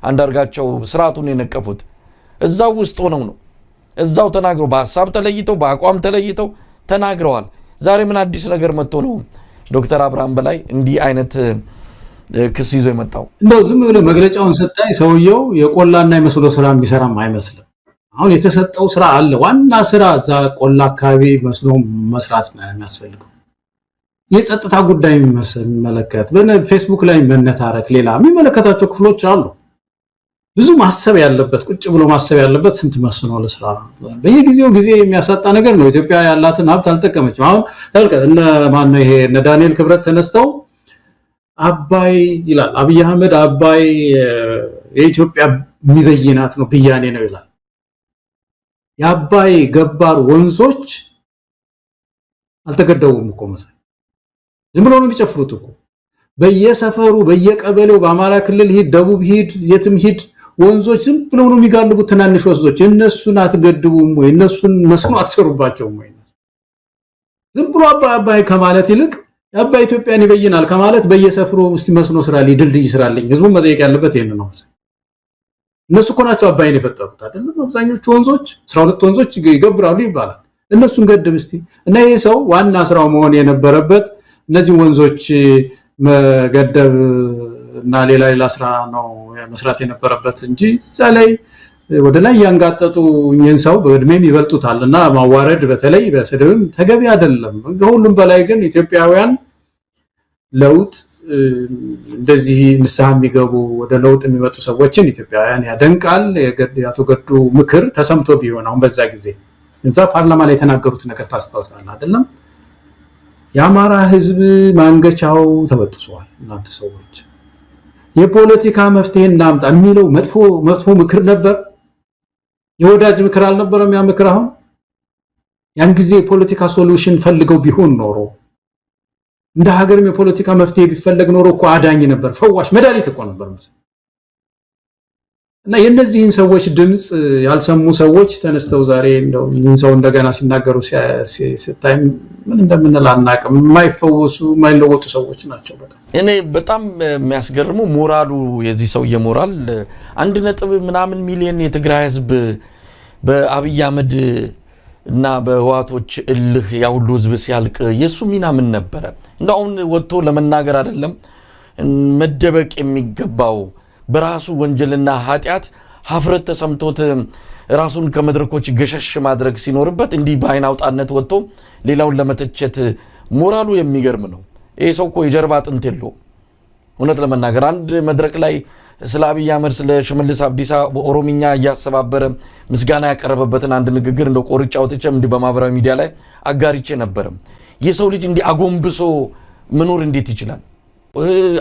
አንዳርጋቸው ስርዓቱን የነቀፉት እዛው ውስጥ ሆነው ነው እዛው ተናግረው በሐሳብ ተለይተው በአቋም ተለይተው ተናግረዋል ዛሬ ምን አዲስ ነገር መጥቶ ነው ዶክተር አብርሃም በላይ እንዲህ አይነት ክስ ይዞ የመጣው እንደው ዝም ብሎ መግለጫውን ሰጣይ ሰውየው የቆላና የመስሎ ስራ የሚሰራም አይመስልም አሁን የተሰጠው ስራ አለ ዋና ስራ እዛ ቆላ አካባቢ መስሎ መስራት ነው የሚያስፈልገው የጸጥታ ጉዳይ የሚመለከት በፌስቡክ ላይ መነታረክ ሌላ የሚመለከታቸው ክፍሎች አሉ። ብዙ ማሰብ ያለበት ቁጭ ብሎ ማሰብ ያለበት ስንት መስኖ ለስራ በየጊዜው ጊዜ የሚያሳጣ ነገር ነው። ኢትዮጵያ ያላትን ሀብት አልጠቀመችም። አሁን ተልከ እነ ማን ነው ይሄ እነ ዳንኤል ክብረት ተነስተው አባይ ይላል አብይ አህመድ አባይ የኢትዮጵያ የሚበይናት ነው ብያኔ ነው ይላል። የአባይ ገባር ወንዞች አልተገደቡም እኮ መሰለኝ ዝም ብሎ ነው የሚጨፍሩት እኮ በየሰፈሩ በየቀበሌው በአማራ ክልል ሂድ ደቡብ ሂድ የትም ሂድ ወንዞች ዝም ብለው ነው የሚጋልቡት ትናንሽ ወንዞች እነሱን አትገድቡም ወይ እነሱን መስኖ አትሰሩባቸውም ወይ ዝም ብሎ አባይ ከማለት ይልቅ አባይ ኢትዮጵያን ይበይናል ከማለት በየሰፈሩ ውስጥ መስኖ ስራልኝ ድልድይ ስራልኝ ህዝቡ መጠየቅ ያለበት ይሄን ነው መሰለኝ እነሱ እኮ ናቸው አባይን የፈጠሩት አይደለም አብዛኞቹ ወንዞች 12 ወንዞች ይገብራሉ ይባላል እነሱን ገድብ እስቲ እና ይሄ ሰው ዋና ስራው መሆን የነበረበት እነዚህ ወንዞች መገደብ እና ሌላ ስራ ነው መስራት የነበረበት እንጂ ዛላይ ወደ ላይ ያንጋጠጡ እኛን ሰው በእድሜም ይበልጡታልና ማዋረድ በተለይ በስድብም ተገቢ አይደለም። ከሁሉም በላይ ግን ኢትዮጵያውያን ለውጥ እንደዚህ ንስሐ የሚገቡ ወደ ለውጥ የሚመጡ ሰዎችን ኢትዮጵያውያን ያደንቃል። ያቶ ገዱ ምክር ተሰምቶ ቢሆን አሁን በዛ ጊዜ እዛ ፓርላማ ላይ የተናገሩት ነገር ታስታውሳለህ አይደለም? የአማራ ህዝብ ማንገቻው ተበጥሷል። እናንተ ሰዎች የፖለቲካ መፍትሄ እናምጣ የሚለው መጥፎ ምክር ነበር። የወዳጅ ምክር አልነበረም ያ ምክር። አሁን ያን ጊዜ የፖለቲካ ሶሉሽን ፈልገው ቢሆን ኖሮ እንደ ሀገርም የፖለቲካ መፍትሄ ቢፈልግ ኖሮ እኮ አዳኝ ነበር፣ ፈዋሽ መድኃኒት እኮ ነበር መሰለኝ። እና የነዚህን ሰዎች ድምጽ ያልሰሙ ሰዎች ተነስተው ዛሬ እንደው ምን ሰው እንደገና ሲናገሩ ሲታይ ምን እንደምንል አናውቅም። የማይፈወሱ የማይለወጡ ሰዎች ናቸው። እኔ በጣም የሚያስገርመው ሞራሉ የዚህ ሰው የሞራል 1.ምናምን ሚሊዮን የትግራይ ህዝብ በአብይ አህመድ እና በህዋቶች እልህ ያው ሁሉ ህዝብ ሲያልቅ የሱ ሚና ምን ነበር? እንደው አሁን ወጥቶ ለመናገር አይደለም መደበቅ የሚገባው በራሱ ወንጀልና ኃጢያት ሀፍረት ተሰምቶት ራሱን ከመድረኮች ገሸሽ ማድረግ ሲኖርበት እንዲህ በአይን አውጣነት ወጥቶ ሌላውን ለመተቸት ሞራሉ የሚገርም ነው። ይሄ ሰው እኮ የጀርባ አጥንት የለውም። እውነት ለመናገር አንድ መድረክ ላይ ስለ አብይ አህመድ ስለ ሽመልስ አብዲሳ በኦሮምኛ እያሰባበረ ምስጋና ያቀረበበትን አንድ ንግግር እንደው ቆርጬ አውጥቼም እንዲህ በማህበራዊ ሚዲያ ላይ አጋሪቼ ነበር። የሰው ልጅ እንዲህ አጎንብሶ መኖር እንዴት ይችላል?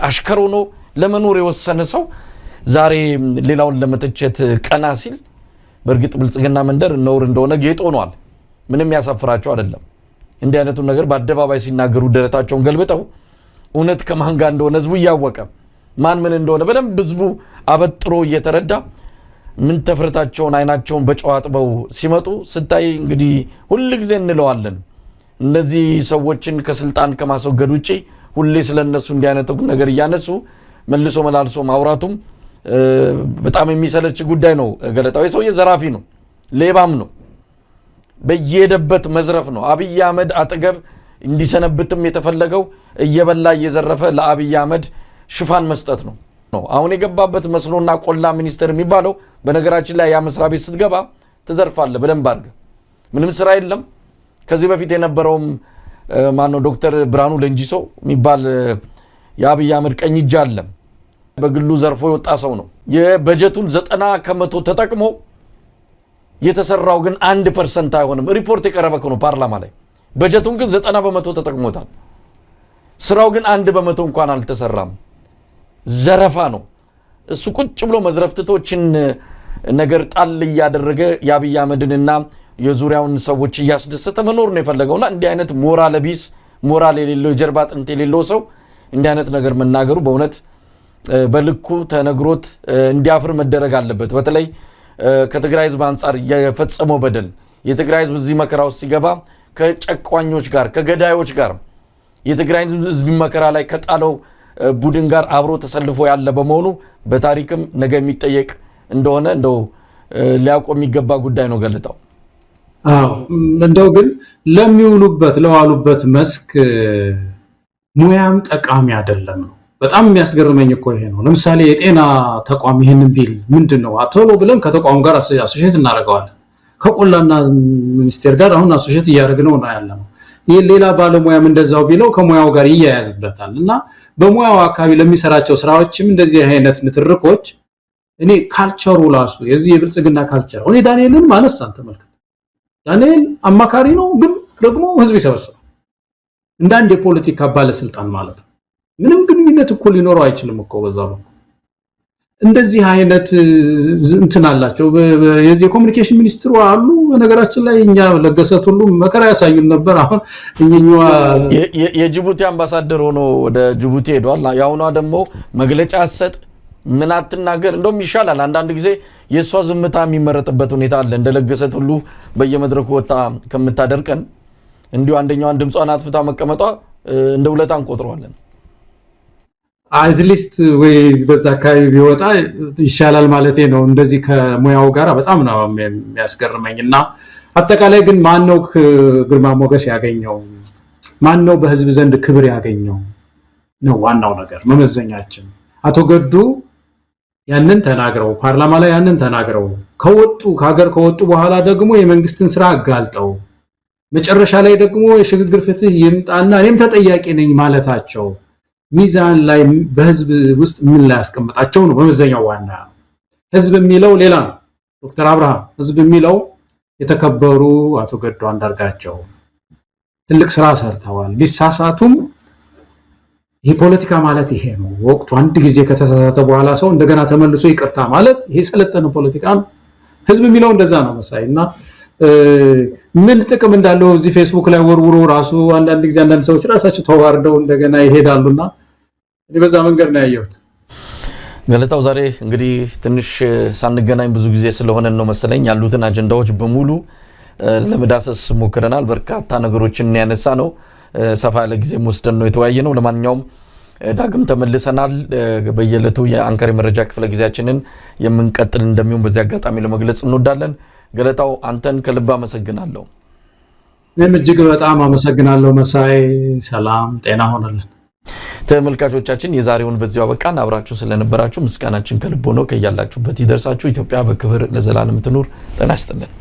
አሽከር ሆኖ ለመኖር የወሰነ ሰው ዛሬ ሌላውን ለመተቸት ቀና ሲል በእርግጥ ብልጽግና መንደር ነውር እንደሆነ ጌጥ ሆኗል። ምንም ያሳፍራቸው አይደለም። እንዲህ አይነቱ ነገር በአደባባይ ሲናገሩ ደረታቸውን ገልብጠው እውነት ከማን ጋር እንደሆነ ህዝቡ እያወቀ ማን ምን እንደሆነ በደንብ ህዝቡ አበጥሮ እየተረዳ ምን ተፍረታቸውን አይናቸውን በጨዋጥበው ሲመጡ ስታይ እንግዲህ ሁሉ ጊዜ እንለዋለን እነዚህ ሰዎችን ከስልጣን ከማስወገድ ውጪ ሁሌ ስለነሱ እንዲህ አይነቱ ነገር እያነሱ መልሶ መላልሶ ማውራቱም በጣም የሚሰለች ጉዳይ ነው። ገለጣው የሰውዬ ዘራፊ ነው፣ ሌባም ነው፣ በየሄደበት መዝረፍ ነው። አብይ አህመድ አጠገብ እንዲሰነብትም የተፈለገው እየበላ እየዘረፈ ለአብይ አህመድ ሽፋን መስጠት ነው። አሁን የገባበት መስኖና ቆላ ሚኒስቴር የሚባለው በነገራችን ላይ ያ መስሪያ ቤት ስትገባ ትዘርፋለህ በደንብ አድርገህ ምንም ስራ የለም። ከዚህ በፊት የነበረውም ማነው ዶክተር ብርሃኑ ለንጂሶ የሚባል የአብይ አህመድ ቀኝ እጅ አለ። በግሉ ዘርፎ የወጣ ሰው ነው። የበጀቱን 90% ተጠቅሞ የተሰራው ግን 1% አይሆንም። ሪፖርት የቀረበ ነው ፓርላማ ላይ። በጀቱን ግን 90% ተጠቅሞታል። ስራው ግን 1% እንኳን አልተሰራም። ዘረፋ ነው። እሱ ቁጭ ብሎ መዝረፍትቶችን ነገር ጣል ያደረገ የአብይ አህመድንና የዙሪያውን ሰዎች እያስደሰተ መኖር ነው የፈለገውና እንዲህ አይነት ሞራል ቢስ ሞራል የሌለው የጀርባ አጥንት የሌለው ሰው እንዲህ አይነት ነገር መናገሩ በእውነት በልኩ ተነግሮት እንዲያፍር መደረግ አለበት። በተለይ ከትግራይ ህዝብ አንፃር የፈጸመው በደል የትግራይ ህዝብ እዚህ መከራ ውስጥ ሲገባ ከጨቋኞች ጋር ከገዳዮች ጋር የትግራይ ህዝብ መከራ ላይ ከጣለው ቡድን ጋር አብሮ ተሰልፎ ያለ በመሆኑ በታሪክም ነገ የሚጠየቅ እንደሆነ እንደው ሊያቆም የሚገባ ጉዳይ ነው ገለጣው። እንደው ግን ለዋሉበት መስክ ሙያም ጠቃሚ አይደለም ነው። በጣም የሚያስገርመኝ እኮ ይሄ ነው። ለምሳሌ የጤና ተቋም ይሄንን ቢል ምንድነው አቶሎ ብለን ከተቋሙ ጋር አሶሺየት እናደርገዋለን። ከቆላና ሚኒስቴር ጋር አሁን አሶሺየት እያደረግነው ነው ያለነው። ሌላ ባለሙያም እንደዛው ቢለው ከሙያው ጋር ይያያዝበታል እና በሙያው አካባቢ ለሚሰራቸው ስራዎችም እንደዚህ አይነት ንትርኮች እኔ ካልቸሩ ራሱ የዚህ የብልጽግና ካልቸር እኔ ዳንኤልን ማነሳን ተመልከተ። ዳንኤል አማካሪ ነው፣ ግን ደግሞ ህዝብ ይሰበስባል እንደ አንድ የፖለቲካ ባለስልጣን ማለት ነው። ምንም ግንኙነት እኮ ሊኖረው አይችልም እኮ በዛው ነው። እንደዚህ አይነት እንትን አላቸው። የዚህ ኮሙኒኬሽን ሚኒስትሩ አሉ። በነገራችን ላይ እኛ ለገሰት ሁሉ መከራ ያሳዩን ነበር። አሁን እኛው የጅቡቲ አምባሳደር ሆኖ ወደ ጅቡቲ ሄዷል። ያውኗ ደግሞ መግለጫ አሰጥ ምን አትናገር እንደውም ይሻላል። አንዳንድ ጊዜ የሷ ዝምታ የሚመረጥበት ሁኔታ አለ። እንደለገሰት ሁሉ በየመድረኩ ወጣ ከምታደርቀን እንዲሁ አንደኛዋን ድምጿን አጥፍታ መቀመጧ እንደ ውለታ እንቆጥረዋለን። አትሊስት ወይ በዛ አካባቢ ቢወጣ ይሻላል ማለቴ ነው። እንደዚህ ከሙያው ጋር በጣም ነው የሚያስገርመኝና አጠቃላይ ግን ማን ነው ግርማ ሞገስ ያገኘው? ማን ነው በህዝብ ዘንድ ክብር ያገኘው ነው ዋናው ነገር መመዘኛችን። አቶ ገዱ ያንን ተናግረው ፓርላማ ላይ ያንን ተናግረው ከሀገር ከወጡ በኋላ ደግሞ የመንግስትን ስራ አጋልጠው መጨረሻ ላይ ደግሞ የሽግግር ፍትህ ይምጣና እኔም ተጠያቂ ነኝ ማለታቸው ሚዛን ላይ በህዝብ ውስጥ ምን ላይ ያስቀምጣቸው ነው በመዘኛው ዋና። ህዝብ የሚለው ሌላ ነው። ዶክተር አብርሃም ህዝብ የሚለው የተከበሩ አቶ ገዱ አንዳርጋቸው ትልቅ ስራ ሰርተዋል። ቢሳሳቱም ይሄ ፖለቲካ ማለት ይሄ ነው። ወቅቱ አንድ ጊዜ ከተሳሳተ በኋላ ሰው እንደገና ተመልሶ ይቅርታ ማለት ይሄ ሰለጠነ ፖለቲካ ነው። ህዝብ የሚለው እንደዛ ነው መሳይና ምን ጥቅም እንዳለው እዚህ ፌስቡክ ላይ ወርውሮ ራሱ አንዳንድ ጊዜ አንዳንድ ሰዎች ራሳቸው ተዋርደው እንደገና ይሄዳሉና በዛ መንገድ ነው ያየሁት። ገለታው ዛሬ እንግዲህ ትንሽ ሳንገናኝ ብዙ ጊዜ ስለሆነ ነው መሰለኝ ያሉትን አጀንዳዎች በሙሉ ለመዳሰስ ሞክረናል። በርካታ ነገሮችን ያነሳ ነው። ሰፋ ያለ ጊዜ ወስደን ነው የተወያየ ነው። ለማንኛውም ዳግም ተመልሰናል። በየለቱ የአንከር መረጃ ክፍለ ጊዜያችንን የምንቀጥል እንደሚሆን በዚህ አጋጣሚ ለመግለጽ እንወዳለን። ገለታው አንተን ከልብ አመሰግናለሁ። እኔም እጅግ በጣም አመሰግናለሁ መሳይ። ሰላም ጤና ሆነልን። ተመልካቾቻችን የዛሬውን በዚያው አበቃን። አብራችሁ ስለነበራችሁ ምስጋናችን ከልብ ሆኖ ከያላችሁበት ይደርሳችሁ። ኢትዮጵያ በክብር ለዘላለም ትኑር። ጤና ይስጥልን።